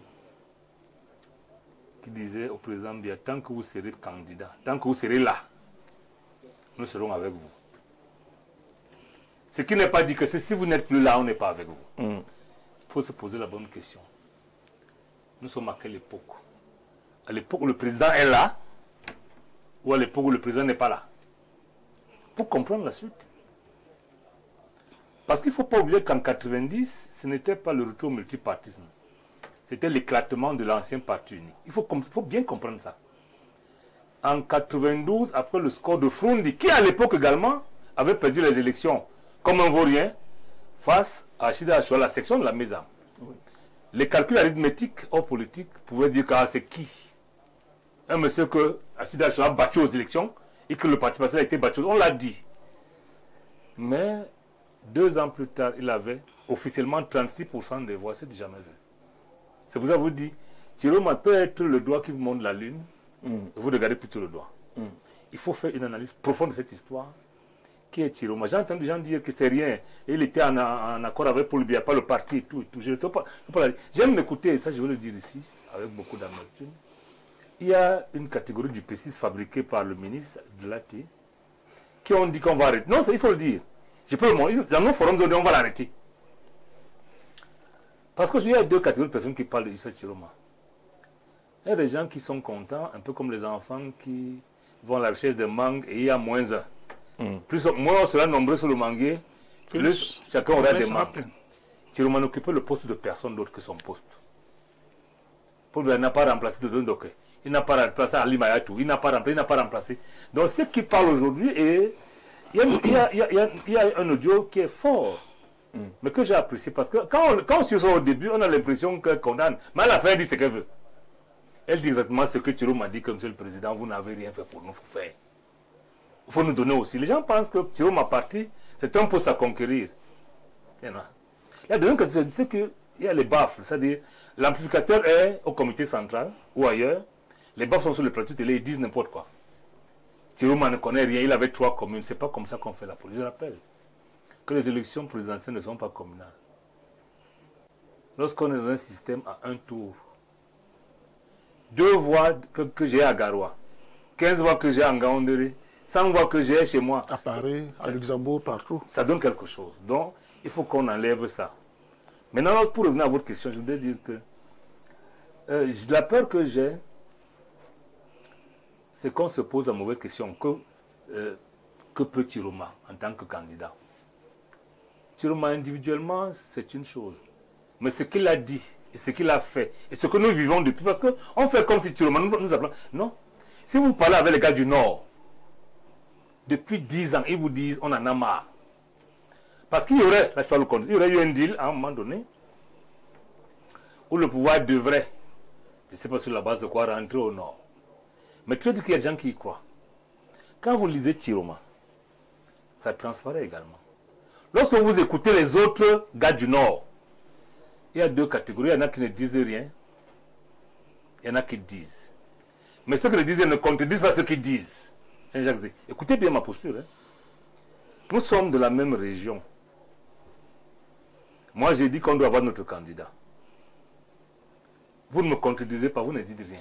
qui disait au président Biya, tant que vous serez candidat, tant que vous serez là, nous serons avec vous. Ce qui n'est pas dit que si vous n'êtes plus là, on n'est pas avec vous. Il faut se poser la bonne question. Nous sommes à quelle époque? À l'époque où le président est là, ou à l'époque où le président n'est pas là? Pour comprendre la suite. Parce qu'il ne faut pas oublier qu'en 90, ce n'était pas le retour au multipartisme. C'était l'éclatement de l'ancien parti unique. Il faut bien comprendre ça. En 92, après le score de Froundi, qui à l'époque également avait perdu les élections comme un vaurien, face à Achida Achoua, la section de la Mésa. Les calculs arithmétiques hors politique pouvaient dire que c'est qui? Un monsieur que Achida Achoua a battu aux élections et que le parti passé a été battu. On l'a dit. Mais 2 ans plus tard, il avait officiellement 36% des voix. C'est du jamais vu. C'est pour ça que vous dites, Chiroma peut être le doigt qui vous montre la lune. Vous regardez plutôt le doigt. Il faut faire une analyse profonde de cette histoire. Qui est Chiroma? J'ai entendu des gens dire que c'est rien. Il était en accord avec Paul Biya, pas le parti et tout. Et tout. J'aime m'écouter, et ça je veux le dire ici, avec beaucoup d'amertume. Il y a une catégorie du P6 fabriquée par le ministre de l'AT qui ont dit qu'on va arrêter. Non, il faut le dire. Je peux le montrer. Dans nos forums, on va l'arrêter. Parce qu'il y a 2 catégories de personnes qui parlent de Issa Chiroma. Il y a des gens qui sont contents, un peu comme les enfants qui vont à la recherche de mangue et il y a moins 1. Moins on sera nombreux sur le manguier, plus chacun aura des mangues. Chiroma n'occupait le poste de personne d'autre que son poste. Paul Biya n'a pas remplacé de Dondoke. Il n'a pas remplacé Ali Mayatou. Il n'a pas remplacé. Donc ce qui parle aujourd'hui, il y a un audio qui est fort. Mais que j'ai apprécié parce que quand on se sort au début, on a l'impression qu'elle condamne. Mais à la fin, elle dit ce qu'elle veut. Elle dit exactement ce que Chiroma m'a dit, comme Monsieur le Président, vous n'avez rien fait pour nous, il faut faire. Il faut nous donner aussi. Les gens pensent que Chiroma parti, c'est un poste à conquérir. Il y a d'autres qui disent qu'il y a les baffles, c'est-à-dire l'amplificateur est au comité central ou ailleurs, les baffles sont sur le plateau télé, ils disent n'importe quoi. Chiroma ne connaît rien, il avait 3 communes, c'est pas comme ça qu'on fait la politique. Je rappelle que les élections présidentielles ne sont pas communales. Lorsqu'on est dans un système à un tour, 2 voix que j'ai à Garoua, 15 voix que j'ai à Ngaoundéré, 100 voix que j'ai chez moi. À Paris, à Luxembourg, partout. Ça donne quelque chose. Donc, il faut qu'on enlève ça. Maintenant, pour revenir à votre question, je voudrais dire que la peur que j'ai, c'est qu'on se pose la mauvaise question. Que peut Chiroma en tant que candidat? Chiroma individuellement, c'est une chose. Mais ce qu'il a dit, et ce qu'il a fait, et ce que nous vivons depuis, parce qu'on fait comme si Chiroma nous appelons. Non. Si vous parlez avec les gars du Nord, depuis 10 ans, ils vous disent on en a marre. Parce qu'il y aurait, là je parle au compte, il y aurait eu un deal à un moment donné où le pouvoir devrait, je ne sais pas sur la base de quoi, rentrer au Nord. Mais tu veux dire qu'il y a des gens qui y croient. Quand vous lisez Chiroma, ça transparaît également. Lorsque vous écoutez les autres gars du Nord, il y a 2 catégories. Il y en a qui ne disent rien. Il y en a qui disent. Mais ceux qui le disent ne contredisent pas ceux qui disent. Écoutez bien ma posture. Hein. Nous sommes de la même région. Moi, j'ai dit qu'on doit avoir notre candidat. Vous ne me contredisez pas, vous ne dites rien.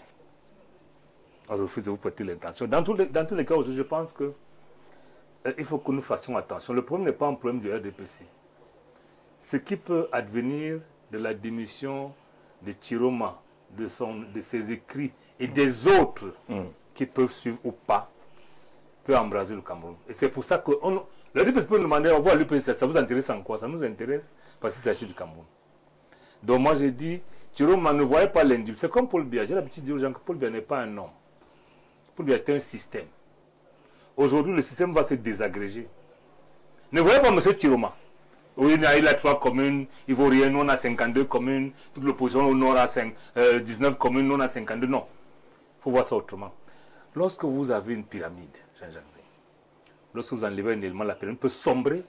On refuse de vous prêter l'intention. Dans tous les cas, je pense que il faut que nous fassions attention. Le problème n'est pas un problème du RDPC. Ce qui peut advenir de la démission de Chiroma, de ses écrits et des autres qui peuvent suivre ou pas, peut embraser le Cameroun. Et c'est pour ça que le RDPC peut nous demander, on voit l'UPC, ça vous intéresse en quoi? Ça nous intéresse parce qu'il s'agit du Cameroun. Donc moi j'ai dit, Chiroma ne voyait pas l'individu. C'est comme Paul Biya. J'ai l'habitude de dire aux gens que Paul Biya n'est pas un homme. Paul Biya est un système. Aujourd'hui, le système va se désagréger. Ne voyez pas M. Chiroma. Oui, il a 3 communes, il ne vaut rien, nous on a 52 communes, toute l'opposition au nord a 19 communes, nous on a 52. Non, il faut voir ça autrement. Lorsque vous avez une pyramide, Jean-Jacques Zé, lorsque vous enlevez un élément, la pyramide peut sombrer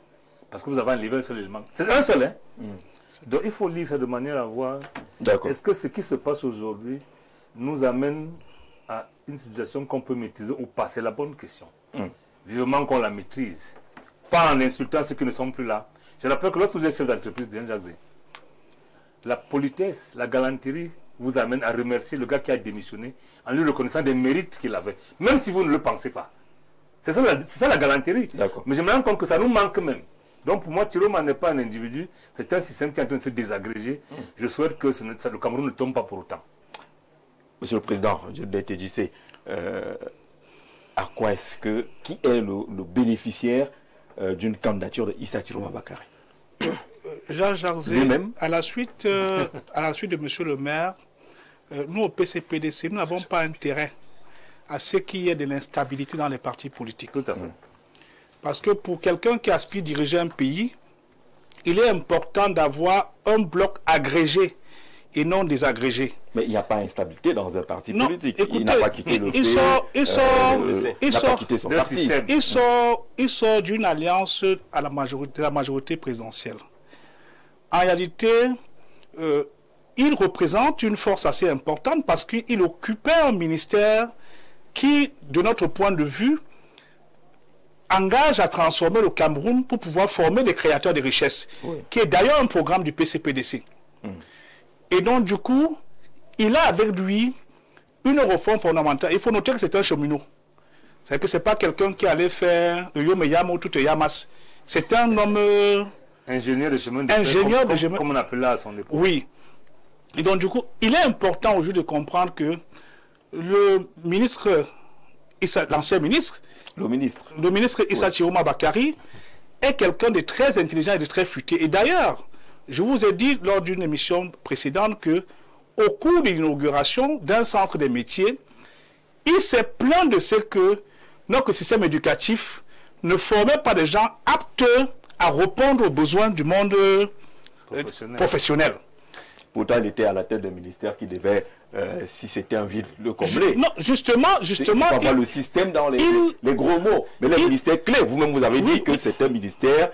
parce que vous avez enlevé un seul élément. C'est un seul, hein? Donc il faut lire ça de manière à voir est-ce que ce qui se passe aujourd'hui nous amène à une situation qu'on peut maîtriser ou pas. C'est la bonne question. Vivement qu'on la maîtrise. Pas en insultant ceux qui ne sont plus là. Je rappelle que lorsque vous êtes chef d'entreprise, la politesse, la galanterie vous amène à remercier le gars qui a démissionné en lui reconnaissant des mérites qu'il avait, même si vous ne le pensez pas. C'est ça la galanterie. Mais je me rends compte que ça nous manque même. Donc pour moi, Chiroma n'est pas un individu, c'est un système qui est en train de se désagréger. Je souhaite que le Cameroun ne tombe pas pour autant. Monsieur le Président, je l'ai dit, c'est à quoi est-ce que, qui est le bénéficiaire d'une candidature de Issa Chiroma Bakary? Jean-Jacques Zé, à la suite de Monsieur le maire, nous au PCPDC, nous n'avons pas intérêt à ce qu'il y ait de l'instabilité dans les partis politiques. Tout à fait. Parce que pour quelqu'un qui aspire à diriger un pays, il est important d'avoir un bloc agrégé. et non désagrégés. Mais il n'y a pas instabilité dans un parti politique. Écoutez, il n'a pas quitté le il sort d'une alliance à la majorité présidentielle. En réalité, il représente une force assez importante parce qu'il occupait un ministère qui, de notre point de vue, engage à transformer le Cameroun pour pouvoir former des créateurs de richesses, qui est d'ailleurs un programme du PCPDC. Et donc, du coup, il a avec lui une réforme fondamentale. Il faut noter que c'est un cheminot. C'est-à-dire que ce n'est pas quelqu'un qui allait faire le Yomeyama ou tout Yamas. C'est un homme... ingénieur de chemin de fer, comme on appelait à son époque. Oui. Et donc, du coup, il est important aujourd'hui de comprendre que le ministre, l'ancien ministre, le ministre Issa Chiroma Bakari est quelqu'un de très intelligent et de très futé. Et d'ailleurs, je vous ai dit lors d'une émission précédente que au cours de l'inauguration d'un centre des métiers, il s'est plaint de ce que notre système éducatif ne formait pas des gens aptes à répondre aux besoins du monde professionnel. Pourtant, il était à la tête d'un ministère qui devait, si c'était un vide, le combler. Non, justement... Il faut avoir le système dans les gros mots. Mais le ministère clé, vous-même, vous avez dit que c'est un ministère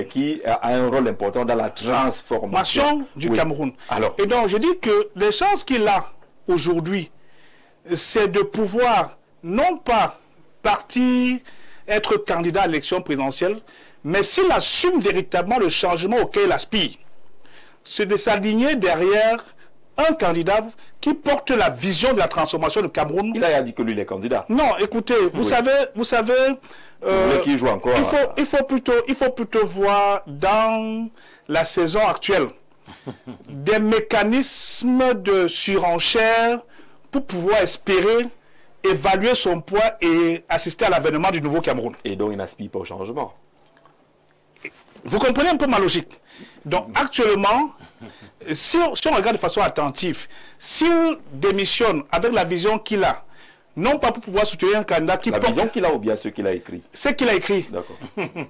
qui a un rôle important dans la transformation du Cameroun. Alors, et donc, je dis que les chances qu'il a aujourd'hui, c'est de pouvoir, non pas être candidat à l'élection présidentielle, mais s'il assume véritablement le changement auquel il aspire, c'est de s'aligner derrière un candidat qui porte la vision de la transformation du Cameroun. Il a dit que lui, il est candidat. Non, écoutez, vous savez, qui joue encore il faut plutôt voir dans la saison actuelle des mécanismes de surenchère pour pouvoir espérer évaluer son poids et assister à l'avènement du nouveau Cameroun. Et donc, il n'aspire pas au changement. Vous comprenez un peu ma logique. Donc, actuellement, si on regarde de façon attentive, s'il démissionne avec la vision qu'il a, non pas pour pouvoir soutenir un candidat qui porte... La vision qu'il a ou bien ce qu'il a écrit? Ce qu'il a écrit. D'accord.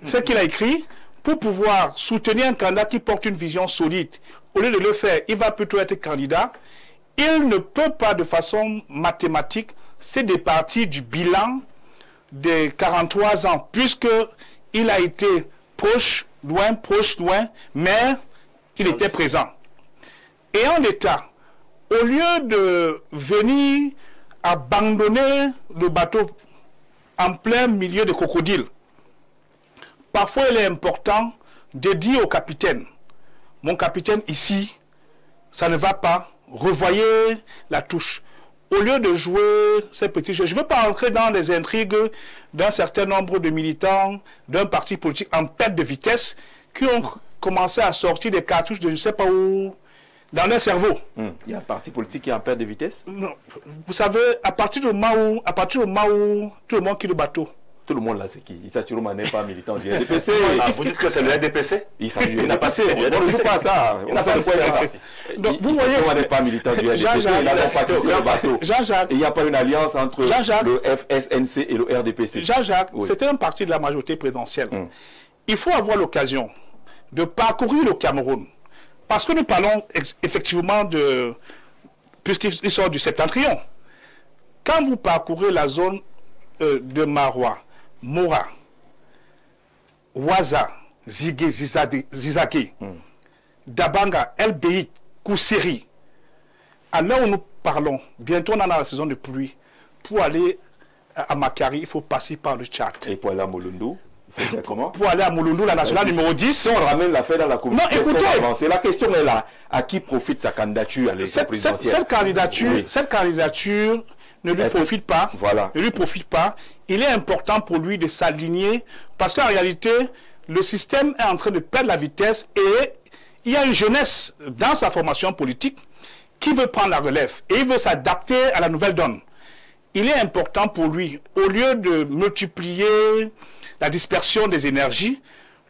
Ce qu'il a écrit, pour pouvoir soutenir un candidat qui porte une vision solide, au lieu de le faire, il va plutôt être candidat. Il ne peut pas de façon mathématique se départir du bilan des 43 ans, puisqu'il a été proche, loin, mais il était présent. Et en l'état, au lieu de venir abandonner le bateau en plein milieu de crocodiles, parfois il est important de dire au capitaine, mon capitaine ici, ça ne va pas, revoyez la touche. Au lieu de jouer ces petits jeux, je ne veux pas entrer dans les intrigues d'un certain nombre de militants d'un parti politique en perte de vitesse qui ont commencé à sortir des cartouches de je ne sais pas où, dans leur cerveau. Il y a un parti politique qui est en perte de vitesse? Non. Vous savez, à partir du moment où tout le monde quitte le bateau. Tout le monde là, c'est qui? Issa Chiroma n'est pas militant du RDPC. Vous dites que c'est le RDPC? Il n'a pas passé. On ne joue pas à ça. Il n'a pas passé. Donc vous voyez, on n'est pas militant du RDPC. Il n'a pas quitté le bateau. Jean-Jacques. Il n'y a pas une alliance entre le FSNC et le RDPC. Jean-Jacques, c'était un parti de la majorité présidentielle. Il faut avoir l'occasion de parcourir le Cameroun. Parce que nous parlons effectivement de... puisqu'il sort du septentrion. Quand vous parcourez la zone de Marois, Mora, Ouaza, Zigué, Zizaki, Dabanga, El Beït, Koussiri, à l'heure où nous parlons, bientôt on en a la saison de pluie, pour aller à Makari, il faut passer par le Tchad. Et pour aller à Molundou? Pour aller à Molundou, la nationale numéro 10. Si on ramène l'affaire dans la commission, non, écoutez, la question est là. À qui profite sa candidature à l'élection présidentielle? Cette candidature ne lui profite pas. Voilà. Ne lui profite pas. Il est important pour lui de s'aligner parce qu'en réalité, le système est en train de perdre la vitesse et il y a une jeunesse dans sa formation politique qui veut prendre la relève et il veut s'adapter à la nouvelle donne. Il est important pour lui, au lieu de multiplier la dispersion des énergies,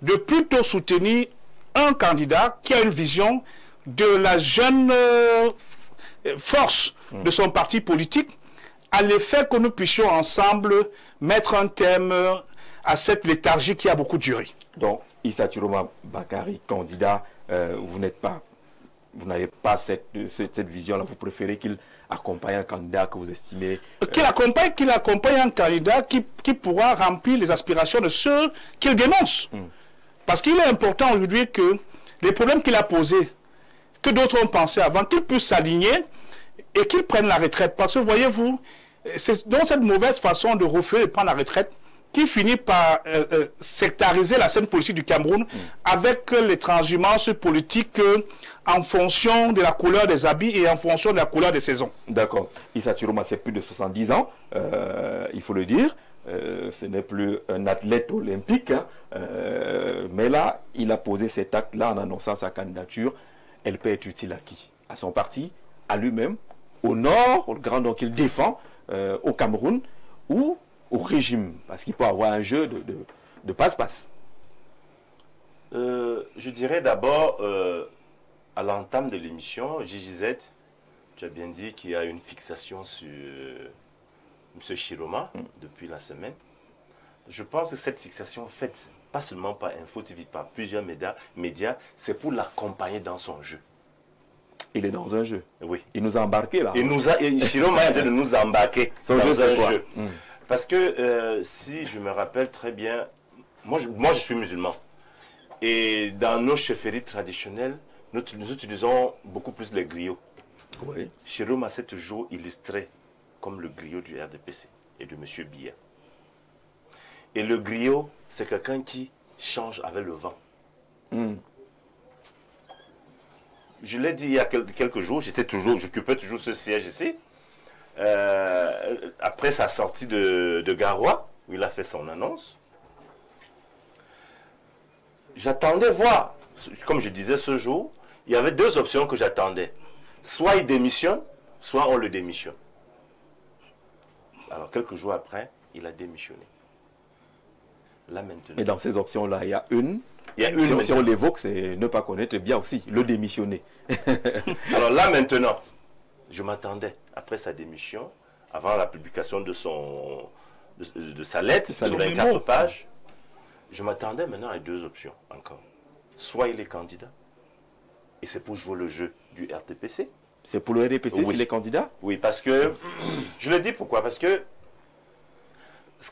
de plutôt soutenir un candidat qui a une vision de la jeune force de son parti politique, à l'effet que nous puissions ensemble mettre un thème à cette léthargie qui a beaucoup duré. Donc, Issa Chiroma Bakari, candidat, vous n'êtes pas Vous n'avez pas cette vision-là. Vous préférez qu'il accompagne un candidat que vous estimez... Qu'il accompagne un candidat qui pourra remplir les aspirations de ceux qu'il dénonce. Parce qu'il est important aujourd'hui que les problèmes qu'il a posés, que d'autres ont pensé avant, qu'ils puissent s'aligner et qu'ils prennent la retraite. Parce que voyez-vous, c'est dans cette mauvaise façon de refuser de prendre la retraite qui finit par sectariser la scène politique du Cameroun avec les transhumances politiques en fonction de la couleur des habits et en fonction de la couleur des saisons. D'accord. Issa Chiroma, c'est plus de 70 ans, il faut le dire. Ce n'est plus un athlète olympique, hein. Mais là, il a posé cet acte-là en annonçant sa candidature. Elle peut être utile à qui? À son parti, à lui-même, au Nord, au Grand Nord qu'il défend, au Cameroun, ou au régime, parce qu'il peut avoir un jeu de passe-passe. Je dirais d'abord, à l'entame de l'émission, JJZ, tu as bien dit qu'il y a une fixation sur M. Chiroma depuis la semaine. Je pense que cette fixation faite, pas seulement par Info TV, par plusieurs médias, c'est pour l'accompagner dans son jeu. Il est dans un jeu. Oui. Il nous a embarqués là. Chiroma est en train de nous embarquer son dans jeu, un jeu. Parce que si je me rappelle très bien, moi je suis musulman. Et dans nos chefferies traditionnelles, nous utilisons beaucoup plus les griots. Oui. Chiroma s'est toujours illustré comme le griot du RDPC et de M. Biya. Et le griot, c'est quelqu'un qui change avec le vent. Je l'ai dit il y a quelques jours, j'occupais toujours ce siège ici. Après sa sortie de Garoua, où il a fait son annonce, j'attendais voir, comme je disais ce jour, il y avait deux options que j'attendais. Soit il démissionne, soit on le démissionne. Alors quelques jours après, il a démissionné. Là maintenant. Et dans ces options-là, il y a une. Si on l'évoque, c'est ne pas connaître bien aussi, le démissionner. Alors là maintenant, je m'attendais, après sa démission, avant la publication de sa lettre, sur 24 pages, je m'attendais maintenant à deux options encore. Soit il est candidat, et c'est pour jouer le jeu du RDPC. C'est pour le RDPC s'il est candidat? Oui, parce que, je le dis pourquoi, parce que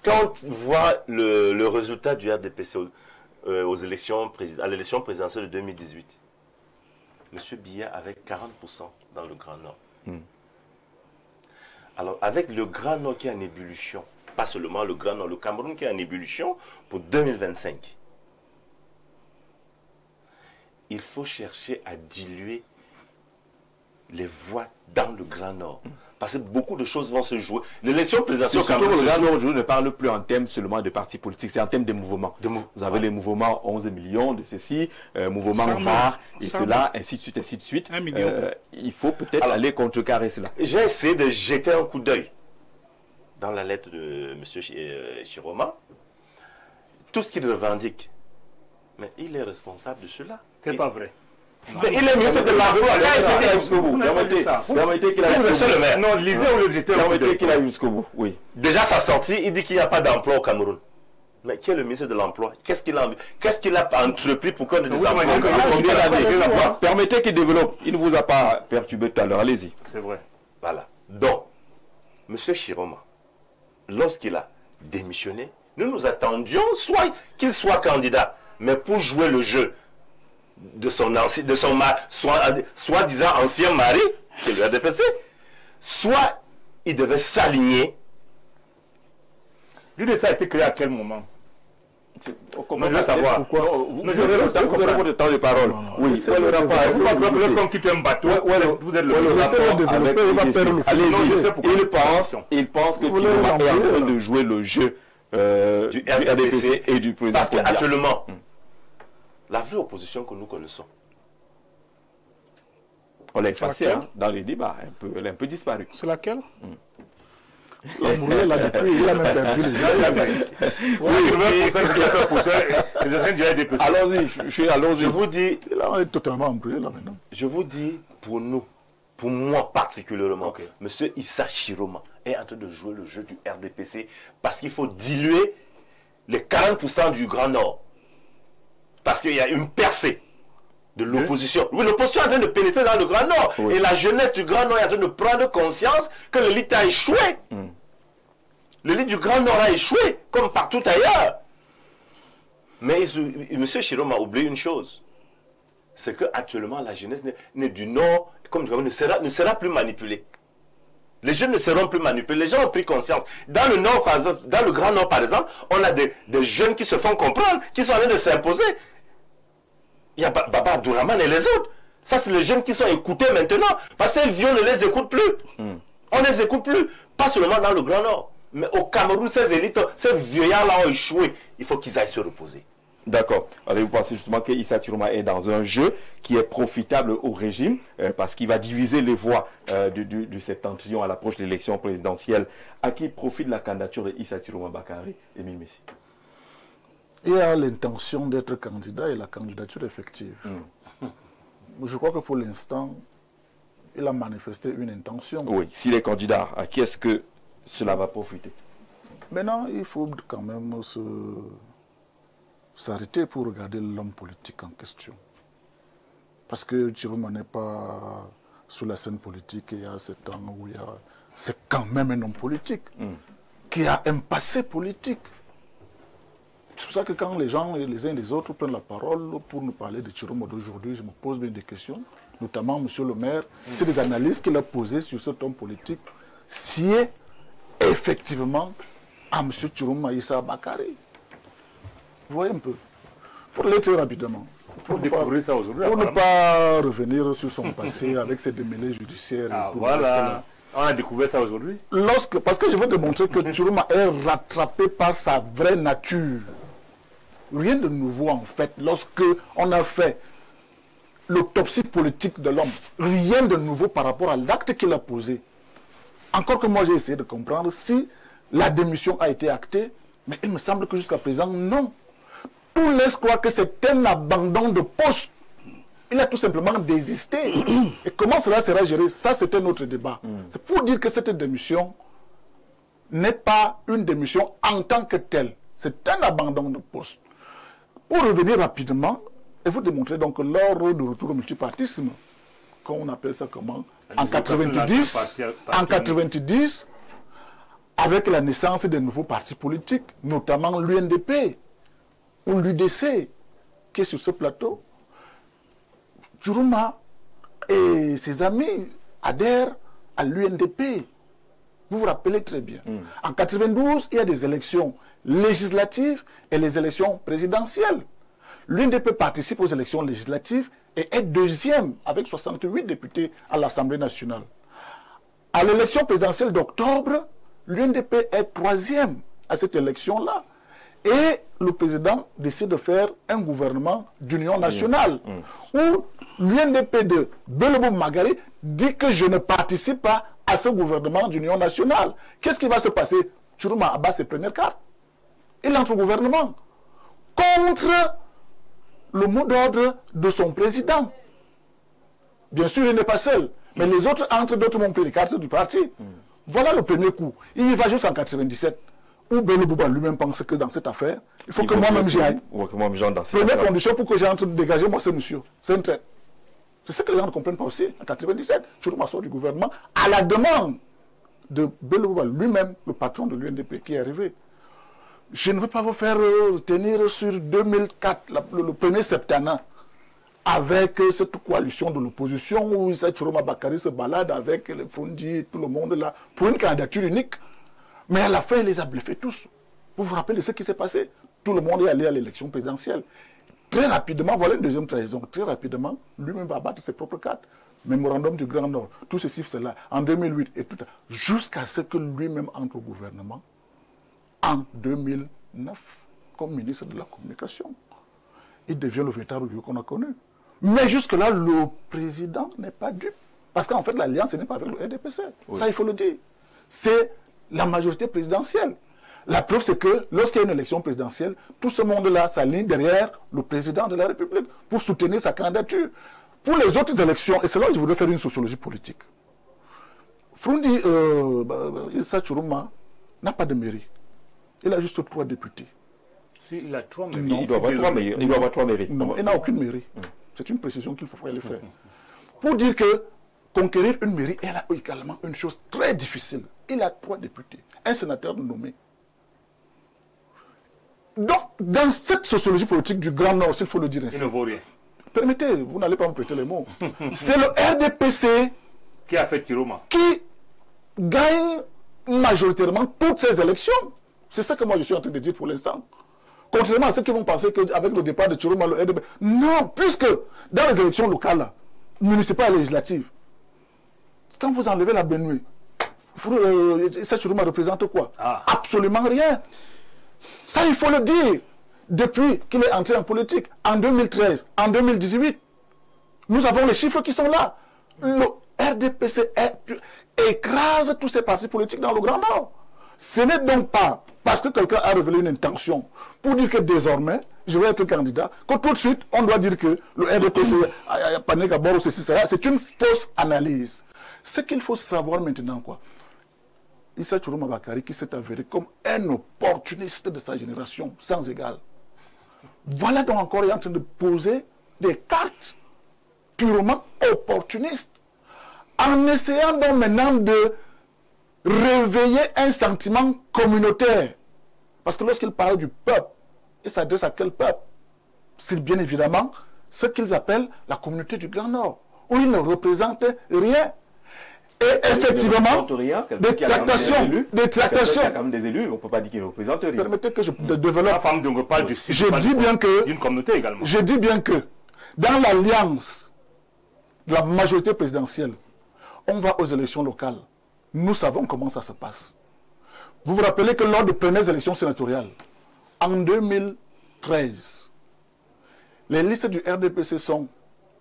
quand on voit le résultat du RDPC à l'élection présidentielle de 2018, M. Biya avait 40% dans le Grand Nord. Alors, avec le Grand Nord qui est en ébullition, pas seulement le Grand Nord, le Cameroun qui est en ébullition pour 2025, il faut chercher à diluer les voix dans le Grand Nord. Parce que beaucoup de choses vont se jouer. L'élection présidentielle au Cameroun, le Grand Nord ne parle plus en termes seulement de partis politiques, c'est en termes de mouvements. Vous avez les mouvements 11 millions de ceci, mouvement VAR, et cela, ainsi de suite, ainsi de suite. Il faut peut-être aller contrecarrer cela. J'ai essayé de jeter un coup d'œil dans la lettre de M. Chiroma. Tout ce qu'il revendique, mais il est responsable de cela. C'est pas vrai. Mais il est ministre de l'Emploi. Permettez qu'il aille jusqu'au bout. Non, lisez ou le jeter. Permettez qu'il aille jusqu'au bout. Oui. Déjà, sa sortie, il dit qu'il n'y a pas d'emploi au Cameroun. Mais qui est le ministre de l'Emploi? Qu'est-ce qu'il a entrepris pour qu'on ait des emplois? Combien d'années? Permettez qu'il développe. Il ne vous a pas perturbé tout à l'heure. Allez-y. C'est vrai. Voilà. Donc, M. Chiroma, lorsqu'il a démissionné, nous attendions soit qu'il soit candidat, mais pour jouer le jeu de son soi-disant ancien mari, qui est le RDPC, soit il devait s'aligner. L'UDC a été créé à quel moment? Mais je veux savoir. Pourquoi vous aurez votre temps de parole. Oui, c'est le rapport. Lorsqu'on quitte un bateau, vous êtes le Il pense que Chiroma est en train de jouer le jeu du RDPC et du président. Parce qu'actuellement, la vraie opposition que nous connaissons, on l'a effacée dans les débats, elle a un peu disparu. C'est laquelle? L'amoureux l'a depuis, il a même perdu les gens. Allons-y, je vous dis, là, on est totalement embrouillé là maintenant. Je vous dis, pour nous, pour moi particulièrement, M. Issa Chiroma est en train de jouer le jeu du RDPC parce qu'il faut diluer les 40% du Grand Nord. Parce qu'il y a une percée de l'opposition. Oui, l'opposition est en train de pénétrer dans le Grand Nord. Oui. Et la jeunesse du Grand Nord est en train de prendre conscience que l'élite a échoué. L'élite du Grand Nord a échoué, comme partout ailleurs. Mais M. Chiroma a oublié une chose. C'est qu'actuellement, la jeunesse du Nord, comme je dis, ne sera plus manipulée. Les jeunes ne seront plus manipulés. Les gens ont pris conscience. Dans le Nord, par exemple, dans le Grand Nord, par exemple, on a des jeunes qui se font comprendre, qui sont en train de s'imposer. Il y a Baba Abdourahmane et les autres. Ça, c'est les jeunes qui sont écoutés maintenant. Parce que les vieux ne les écoute plus. On ne les écoute plus. Pas seulement dans le Grand Nord. Mais au Cameroun, ces élites, ces vieillards-là ont échoué. Il faut qu'ils aillent se reposer. D'accord. Avez-vous pensé justement que Issa Chiroma est dans un jeu qui est profitable au régime parce qu'il va diviser les voix du septentrion à l'approche de l'élection présidentielle? À qui profite la candidature de Issa Chiroma Bakary et Emile Messi? Il y a l'intention d'être candidat et la candidature effective. Je crois que pour l'instant, il a manifesté une intention. Oui, s'il est candidat, à qui est-ce que cela va profiter? Maintenant, il faut quand même s'arrêter pour regarder l'homme politique en question. Parce que Chiroma n'est pas sur la scène politique il y a 7 ans où c'est quand même un homme politique qui a un passé politique. C'est pour ça que quand les gens, les uns et les autres, prennent la parole pour nous parler de Chiroma d'aujourd'hui, je me pose bien des questions, notamment M. le maire. C'est des analyses qu'il a posées sur cet homme politique, si effectivement à M. Chiroma Issa Bakary. Vous voyez un peu. Pour aller très rapidement. Pour ne pas revenir sur son passé avec ses démêlés judiciaires. Ah, voilà. On a découvert ça aujourd'hui. Parce que je veux démontrer que Chiroma est rattrapé par sa vraie nature. Rien de nouveau en fait. Lorsque on a fait l'autopsie politique de l'homme, rien de nouveau par rapport à l'acte qu'il a posé. Encore que moi j'ai essayé de comprendre si la démission a été actée, mais il me semble que jusqu'à présent, non. Tout laisse croire que c'est un abandon de poste. Il a tout simplement désisté. Et comment cela sera géré? Ça, c'est un autre débat. C'est pour dire que cette démission n'est pas une démission en tant que telle. C'est un abandon de poste. Pour revenir rapidement, et vous démontrer donc lors de retour au multipartisme, qu'on appelle ça comment? En 90, avec la naissance des nouveaux partis politiques, notamment l'UNDP ou l'UDC, qui est sur ce plateau, Chiroma et ses amis adhèrent à l'UNDP. Vous vous rappelez très bien. En 92, il y a des élections législatives et les élections présidentielles. L'UNDP participe aux élections législatives et est deuxième avec 68 députés à l'Assemblée nationale. À l'élection présidentielle d'octobre, l'UNDP est troisième à cette élection-là. Et le président décide de faire un gouvernement d'union nationale où l'UNDP de Belobou Magari dit que je ne participe pas à ce gouvernement d'union nationale. Qu'est-ce qui va se passer? Chiroma abat ses premières cartes. Il entre au gouvernement contre le mot d'ordre de son président. Bien sûr, il n'est pas seul, mais les autres entrent d'autres montent les cartes du parti. Voilà le premier coup. Il y va jusqu'en 97. Où Belobouba lui-même pense que dans cette affaire, il faut que moi-même j'y aille. Première condition pour que j'entre dégager, moi c'est monsieur. C'est un trait. C'est ce que les gens ne comprennent pas aussi. En 97, Chiroma sort du gouvernement à la demande de Belobouba lui-même, le patron de l'UNDP qui est arrivé. Je ne veux pas vous faire tenir sur 2004, le premier septennat, avec cette coalition de l'opposition où Chiroma Bakary se balade avec les Frondi et tout le monde là, pour une candidature unique. Mais à la fin, il les a bluffés tous. Vous vous rappelez de ce qui s'est passé? Tout le monde est allé à l'élection présidentielle. Très rapidement, voilà une deuxième trahison. Très rapidement, lui-même va battre ses propres cartes. Mémorandum du Grand Nord, tout ceci, cela, en 2008, et tout, jusqu'à ce que lui-même entre au gouvernement en 2009 comme ministre de la Communication. Il devient le véritable lieu qu'on a connu. Mais jusque-là, le président n'est pas dupe. Parce qu'en fait, l'alliance n'est pas avec le RDPC. Oui. Ça, il faut le dire. C'est la majorité présidentielle. La preuve, c'est que lorsqu'il y a une élection présidentielle, tout ce monde-là s'aligne derrière le président de la République pour soutenir sa candidature. Pour les autres élections, et c'est là où je voudrais faire une sociologie politique. Frondi Issa Chiroma n'a pas de mairie. Il a juste 3 députés. Si, il a 3 mairies. Non, il doit avoir 3 mairies. Non, il n'a aucune mairie. C'est une précision qu'il faut le faire. Pour dire que conquérir une mairie est également une chose très difficile. Il a 3 députés, un sénateur nommé. Donc, dans cette sociologie politique du Grand Nord, s'il faut le dire ainsi. Il ne vaut rien. Permettez, vous n'allez pas me prêter les mots. C'est le RDPC qui a fait Tiroma, qui gagne majoritairement toutes ces élections. C'est ça que moi je suis en train de dire pour l'instant. Contrairement à ceux qui vont penser qu'avec le départ de Tiroma, le RDPC... Non, puisque dans les élections locales, municipales et législatives, quand vous enlevez la Benue, ça Tiroma représente quoi? Absolument rien. Ça, il faut le dire. Depuis qu'il est entré en politique, en 2013, en 2018, nous avons les chiffres qui sont là. Le RDPC écrase tous ces partis politiques dans le Grand Nord. Ce n'est donc pas parce que quelqu'un a révélé une intention pour dire que désormais, je vais être candidat, que tout de suite, on doit dire que le RDPC, c'est une fausse analyse. Ce qu'il faut savoir maintenant, quoi. Issa Tchourouma Bakary qui s'est avéré comme un opportuniste de sa génération, sans égal. Voilà donc encore il est en train de poser des cartes purement opportunistes, en essayant donc maintenant de réveiller un sentiment communautaire. Parce que lorsqu'il parle du peuple, il s'adresse à quel peuple? C'est bien évidemment ce qu'ils appellent la communauté du Grand Nord, où il ne représente rien. Et effectivement, des tractations. Il y a quand même des élus, on ne peut pas dire qu'ils représentent rien. Permettez que je développe. Je dis bien que, d'une communauté également. Je dis bien que, dans l'alliance de la majorité présidentielle, on va aux élections locales. Nous savons comment ça se passe. Vous vous rappelez que lors des premières élections sénatoriales, en 2013, les listes du RDPC sont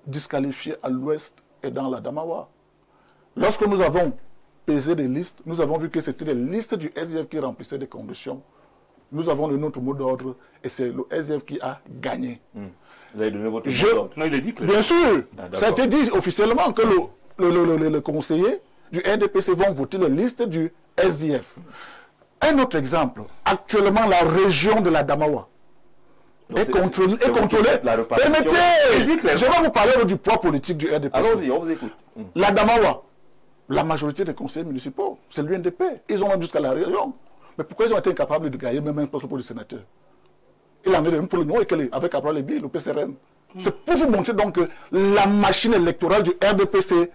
disqualifiées à l'ouest et dans la Damawa. Lorsque nous avons pesé des listes, nous avons vu que c'était les listes du SDF qui remplissaient des conditions. Nous avons le notre mot d'ordre et c'est le SDF qui a gagné. Vous avez donné votre mot d'ordre? Non, il est dit que... Bien sûr, ça a été dit officiellement que les conseillers du RDPC vont voter les listes du SDF. Un autre exemple, actuellement la région de la Damawa est contrôlée. Permettez, je vais vous parler du poids politique du RDPC. Allons-y, on vous écoute. La Damawa, la majorité des conseillers municipaux, c'est l'UNDP. Ils ont même jusqu'à la région. Mais pourquoi ils ont été incapables de gagner même un poste pour le sénateur? Il en est de même pour le nom avec Abraham Léby, le PCRN. C'est pour vous montrer donc que la machine électorale du RDPC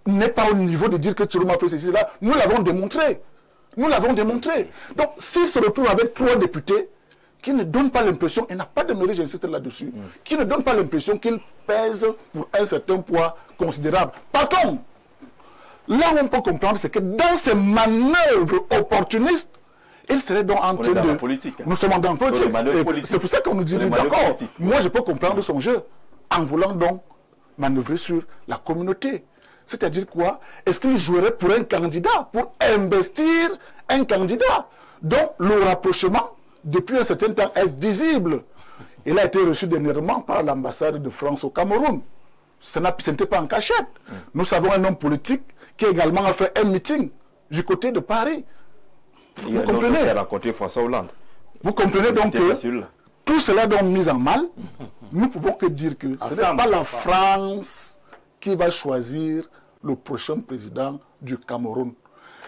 n'est pas au niveau de dire que Tchourouma fait ceci, là. Nous l'avons démontré. Nous l'avons démontré. Donc, s'il se retrouve avec 3 députés qui ne donnent pas l'impression, et n'a pas de mérite, j'insiste là-dessus, qui ne donnent pas l'impression qu'ils pèsent pour un certain poids considérable. Par contre, là où on peut comprendre, c'est que dans ces manœuvres opportunistes, il serait donc en train de... politique. Nous sommes dans la politique. C'est pour ça qu'on nous dit, d'accord, moi je peux comprendre son jeu, en voulant donc manœuvrer sur la communauté. C'est-à-dire quoi? Est-ce qu'il jouerait pour un candidat, pour investir un candidat dont le rapprochement, depuis un certain temps, est visible? Il a été reçu dernièrement par l'ambassade de France au Cameroun. Ce n'était pas en cachette. Nous savons un homme politique qui également a fait un meeting du côté de Paris. Vous comprenez? Il a rencontré François Hollande. Vous comprenez donc que tout cela donc mis en mal, nous pouvons que dire que ce n'est pas la France qui va choisir le prochain président du Cameroun.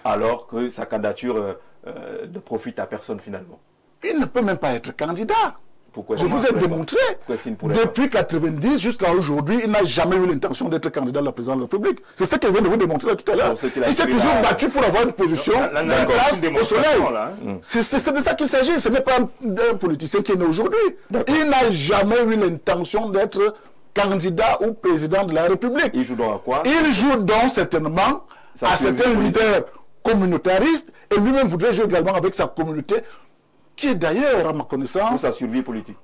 Alors que sa candidature ne profite à personne finalement. Il ne peut même pas être candidat. Pourquoi? Je vous ai démontré, depuis 1990 jusqu'à aujourd'hui, il n'a jamais eu l'intention d'être candidat à la présidence de la République. C'est ce qu'il vient de vous démontrer tout à l'heure. Il s'est toujours battu pour avoir une position d'un place au soleil. C'est de ça qu'il s'agit. Ce n'est pas un politicien qui est né aujourd'hui. Il n'a jamais eu l'intention d'être candidat ou président de la République. Il joue donc à quoi? Il joue donc certainement à certains leaders communautaristes et lui-même voudrait jouer également avec sa communauté, qui est d'ailleurs, à ma connaissance... Pour sa survie politique.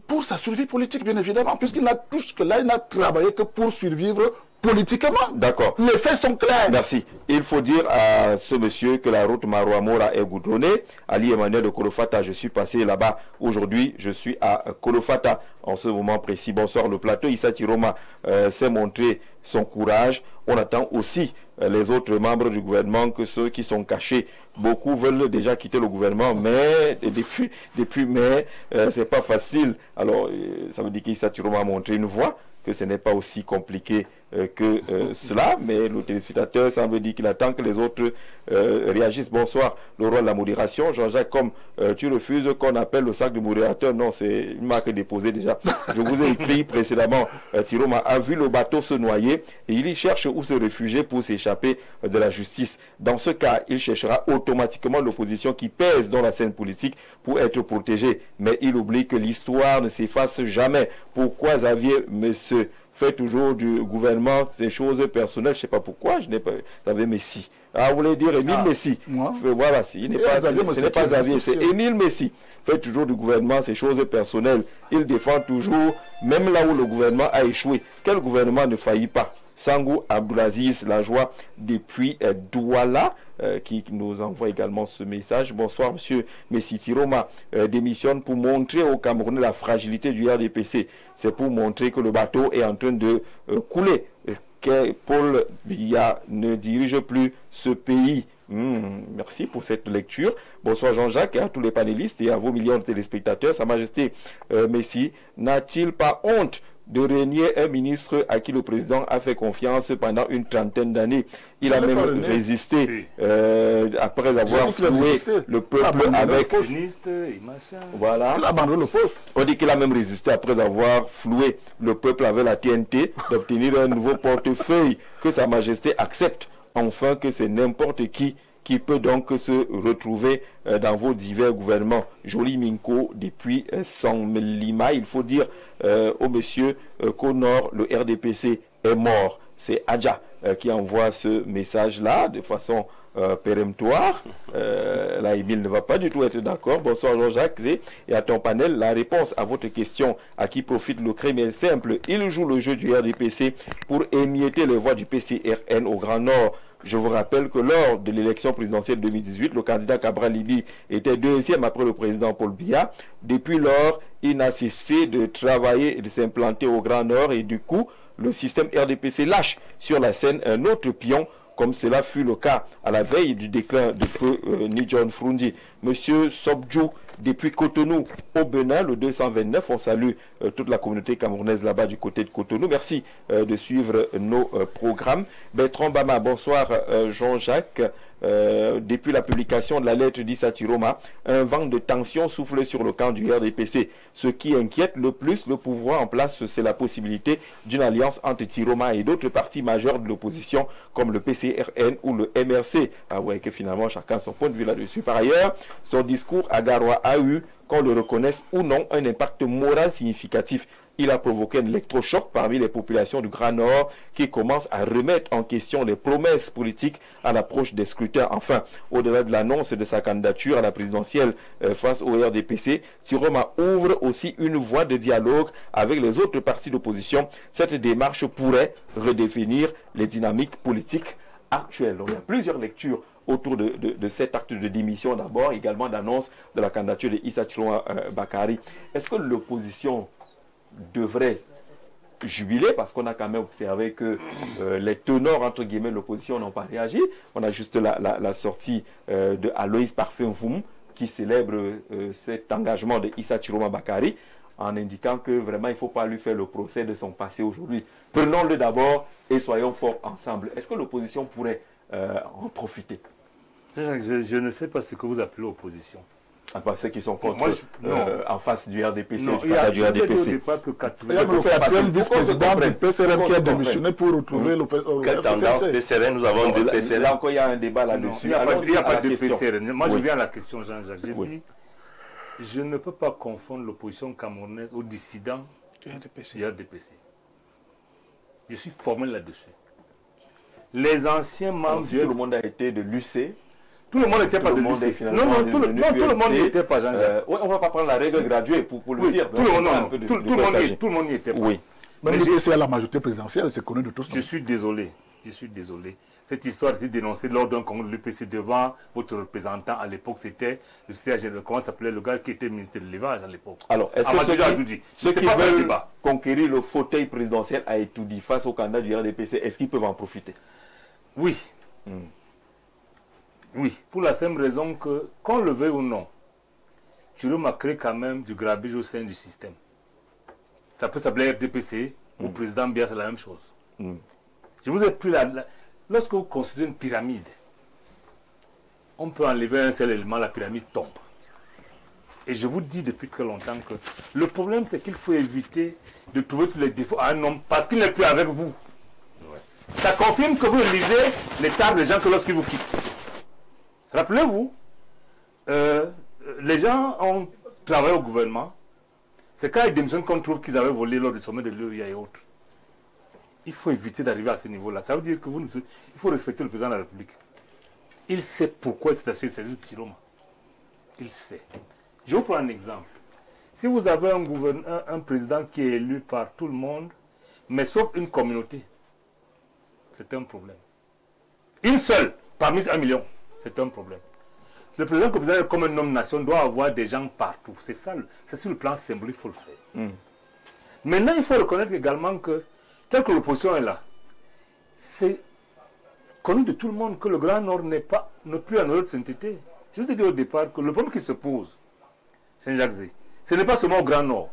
Pour sa survie politique, bien évidemment, puisqu'il n'a jusque-là, il n'a travaillé que pour survivre politiquement. D'accord. Les faits sont clairs. Merci. Il faut dire à ce monsieur que la route Maroua-Mora est goudronnée. Ali Emmanuel de Kolofata, je suis passé là-bas. Aujourd'hui, je suis à Kolofata en ce moment précis. Bonsoir le plateau. Issa Tchourouma s'est montré son courage. On attend aussi les autres membres du gouvernement que ceux qui sont cachés. Beaucoup veulent déjà quitter le gouvernement, mais depuis mai, c'est pas facile. Alors, ça veut dire qu'Issa Tchourouma a montré une voie. que ce n'est pas aussi compliqué que cela, mais le téléspectateur semble dire qu'il attend que les autres réagissent. Bonsoir, le roi de la modération. Jean-Jacques, comme tu refuses qu'on appelle le sac de modérateur, non, c'est une marque déposée déjà. Je vous ai écrit précédemment, Tiroma a vu le bateau se noyer et il y cherche où se réfugier pour s'échapper de la justice. Dans ce cas, il cherchera automatiquement l'opposition qui pèse dans la scène politique pour être protégé. Mais il oublie que l'histoire ne s'efface jamais. Pourquoi Xavier Monsieur fait toujours du gouvernement ces choses personnelles? Je ne sais pas pourquoi, je n'ai pas... Xavier Messi. Ah, vous voulez dire Émile Messi? Voilà, ce n'est pas Xavier, c'est Émile Messi. Fait toujours du gouvernement ces choses personnelles. Il défend toujours, même là où le gouvernement a échoué. Quel gouvernement ne faillit pas? Sangou Abdulaziz Lajoie depuis Douala qui nous envoie également ce message. Bonsoir monsieur Messi. Tiroma démissionne pour montrer aux Camerounais la fragilité du RDPC. C'est pour montrer que le bateau est en train de couler. Que Paul Biya ne dirige plus ce pays. Merci pour cette lecture. Bonsoir Jean-Jacques et à tous les panélistes et à vos millions de téléspectateurs. Sa Majesté Messi n'a-t-il pas honte de régner un ministre à qui le président a fait confiance pendant une trentaine d'années? Il a même résisté après avoir floué le peuple avec... Voilà. On dit qu'il a même résisté après avoir floué le peuple avec la TNT d'obtenir un nouveau portefeuille que Sa Majesté accepte. Enfin que c'est n'importe qui peut donc se retrouver dans vos divers gouvernements. Joli Minko depuis Lima. Il faut dire au monsieur qu'au nord, le RDPC est mort. C'est Adja qui envoie ce message-là de façon péremptoire. Là, Emile ne va pas du tout être d'accord. Bonsoir Jean-Jacques et à ton panel. La réponse à votre question, à qui profite le crime, est simple. Il joue le jeu du RDPC pour émietter les voix du PCRN au Grand Nord. Je vous rappelle que lors de l'élection présidentielle 2018, le candidat Cabral Libi était deuxième après le président Paul Biya. Depuis lors, il n'a cessé de travailler et de s'implanter au Grand Nord et du coup, le système RDPC lâche sur la scène un autre pion, comme cela fut le cas à la veille du déclin de feu Nidjon Frundi. Monsieur Sobdjou, depuis Cotonou au Bénin, le 229, on salue toute la communauté camerounaise là-bas du côté de Cotonou. Merci de suivre nos programmes. Bertrand Bama, bonsoir Jean-Jacques. Depuis la publication de la lettre d'Issa Tiroma, un vent de tension souffle sur le camp du RDPC. Ce qui inquiète le plus le pouvoir en place, c'est la possibilité d'une alliance entre Tiroma et d'autres partis majeurs de l'opposition, comme le PCRN ou le MRC. Ah ouais, que finalement chacun son point de vue là-dessus. Par ailleurs, son discours à Garoua a eu, qu'on le reconnaisse ou non, un impact moral significatif. Il a provoqué un électrochoc parmi les populations du Grand Nord qui commencent à remettre en question les promesses politiques à l'approche des scrutins. Enfin, au-delà de l'annonce de sa candidature à la présidentielle face au RDPC, Tiroma ouvre aussi une voie de dialogue avec les autres partis d'opposition. Cette démarche pourrait redéfinir les dynamiques politiques actuelles. Donc, il y a plusieurs lectures autour de cet acte de démission d'abord, également d'annonce de la candidature de Issa Tiroma Bakari. Est-ce que l'opposition devrait jubiler, parce qu'on a quand même observé que les tenors, entre guillemets, de l'opposition n'ont pas réagi? On a juste la sortie de Aloïs Parfum-Voum qui célèbre cet engagement de Issa Tiroma Bakari en indiquant que vraiment il ne faut pas lui faire le procès de son passé aujourd'hui. Prenons-le d'abord et soyons forts ensemble. Est-ce que l'opposition pourrait en profiter? Je ne sais pas ce que vous appelez opposition. Enfin, ceux qui sont contre, en face du RDPC, non, il y a du RDPC. Pas que il y a le quatrième vice-président du PCRN qui a démissionné pour retrouver le Quelle tendance PCRN? Nous avons deux PCRN. Là encore, il y a un débat là-dessus. Il n'y a pas de PCRN. Moi, je viens à la question, Jean-Jacques. J'ai dit, je ne peux pas confondre l'opposition camerounaise aux dissidents du RDPC. Je suis formel là-dessus. Les anciens membres... Tout le monde a été de l'UC. Tout le monde n'était pas de l'UC. Non, tout le monde n'y était pas, Jean-Jacques. On ne va pas prendre la règle graduée pour le dire. Tout le monde n'y était pas. Oui. Même l'UC à la majorité présidentielle, c'est connu de tous. Je suis désolé. Cette histoire a été dénoncée lors d'un congrès de l'UPC devant votre représentant à l'époque. C'était le secrétaire, comment s'appelait le gars qui était ministre de l'élevage à l'époque. Alors, est-ce que ceux qui veulent conquérir le fauteuil présidentiel à Etoudi face au candidat du RDPC, est-ce qu'ils peuvent en profiter? Oui. Oui, pour la simple raison que, qu'on le veuille ou non, Tiroma crée quand même du grabuge au sein du système. Ça peut s'appeler RDPC, au président Biya, c'est la même chose. Je vous ai pris lorsque vous construisez une pyramide, on peut enlever un seul élément, la pyramide tombe. Et je vous dis depuis très longtemps que le problème, c'est qu'il faut éviter de trouver tous les défauts à un homme parce qu'il n'est plus avec vous. Ça confirme que vous lisez les tables des gens que lorsqu'ils vous quittent. Rappelez-vous, les gens ont travaillé au gouvernement. C'est quand ils démissionnent qu'on trouve qu'ils avaient volé lors du sommet de l'UEA et autres. Il faut éviter d'arriver à ce niveau-là. Ça veut dire que il faut respecter le président de la République. Il sait pourquoi c'est assez sérieux de Chiroma. Il sait. Je vous prends un exemple. Si vous avez un président qui est élu par tout le monde, mais sauf une communauté, c'est un problème. Une seule, parmi 1 million, c'est un problème. Le président comme un homme-nation doit avoir des gens partout. C'est ça, c'est sur le plan symbolique qu'il faut le faire. Maintenant, il faut reconnaître également que, tel que l'opposition est là, c'est connu de tout le monde que le Grand Nord n'est plus un autre sainteté. Je vous ai dit au départ que le problème qui se pose, Saint-Jacques, ce n'est pas seulement au Grand Nord.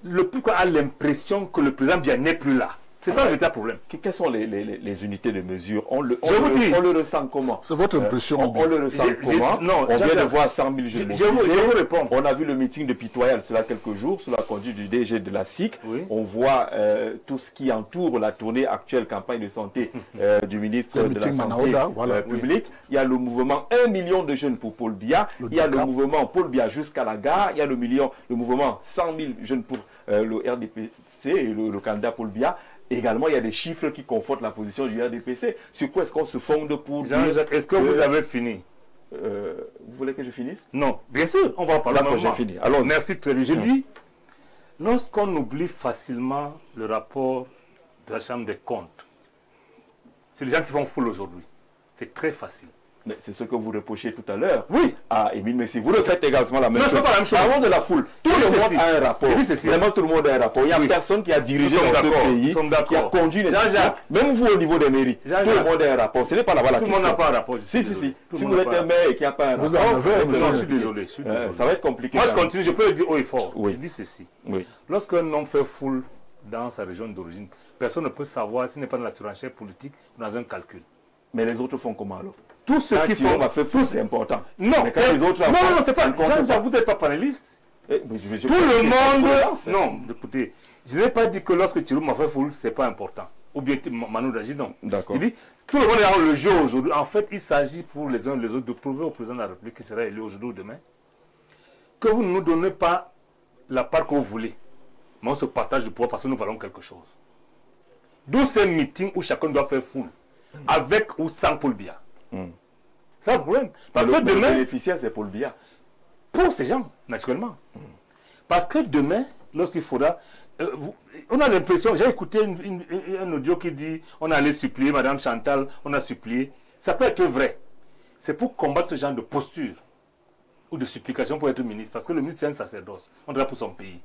Le peuple a l'impression que le président Biya n'est plus là. C'est ça le véritable problème. Quelles sont les unités de mesure? On le ressent comment? C'est votre impression. On le ressent comment? On vient de voir 100 000 jeunes mobilisés. Je vous réponds. On a vu le meeting de Pitoyal cela quelques jours sous la conduite du DG de la SIC. Oui. On voit tout ce qui entoure la tournée actuelle campagne de santé du ministre de la Santé publique. Il y a le mouvement 1 million de jeunes pour Paul Biya. Il y a le mouvement Paul Biya jusqu'à la gare. Il y a le mouvement 100 000 jeunes pour le RDPC et le candidat Paul Biya. Également, il y a des chiffres qui confortent la position du RDPC. Sur quoi est-ce qu'on se fonde pour dire... Est-ce que vous avez fini? Vous voulez que je finisse? Non, bien sûr, on va en parler. D'accord, j'ai fini. Alors, merci très bien. Je dis, lorsqu'on oublie facilement le rapport de la Chambre des comptes, c'est les gens qui font foule aujourd'hui. C'est très facile. Mais c'est ce que vous reprochez tout à l'heure. Oui. À Émile Messi. Vous le faites également la même chose. Non, je fais pas la même chose. Parlons de la foule. Tout le monde a un rapport. Vraiment, tout le monde a un rapport. Il n'y a personne qui a dirigé dans ce pays, qui a conduit les gens. Même vous au niveau des mairies. Tout le monde a un rapport. Ce n'est pas là-bas la question. Tout le monde n'a pas un rapport. Si. Si vous êtes un maire et qu'il n'y a pas un rapport, je suis désolé. Ça va être compliqué. Moi, je continue. Je peux le dire haut et fort. Oui. Je dis ceci. Oui. Lorsqu'un homme fait foule dans sa région d'origine, personne ne peut savoir s'il n'est pas dans la surenchère politique ou dans un calcul. Mais les autres font comment alors? Tout ce qui font... fait fou, c'est important. Non, mais quand les autres non, c'est pas... Vous n'êtes pas panéliste. Tout le monde... Non, écoutez, je n'ai pas dit que lorsque Thierry m'a fait foule, ce n'est pas important. Ou bien Manu Daji, non. D'accord. Il dit, tout le monde est dans le jeu aujourd'hui. En fait, il s'agit pour les uns et les autres de prouver au président de la République qui sera élu aujourd'hui ou demain que vous ne nous donnez pas la part que vous voulez. Mais on se partage le pouvoir parce que nous valons quelque chose. D'où ces meetings où chacun doit faire foule, avec ou sans Paul Biya. C'est un problème. Parce que demain... Le bénéficiaire, c'est Paul Biya. Pour ces gens, naturellement. Parce que demain, lorsqu'il faudra... on a l'impression... J'ai écouté un audio qui dit on allait supplier Madame Chantal, on a supplié. Ça peut être vrai. C'est pour combattre ce genre de posture ou de supplication pour être ministre. Parce que le ministre, c'est un sacerdoce. On doit pour son pays.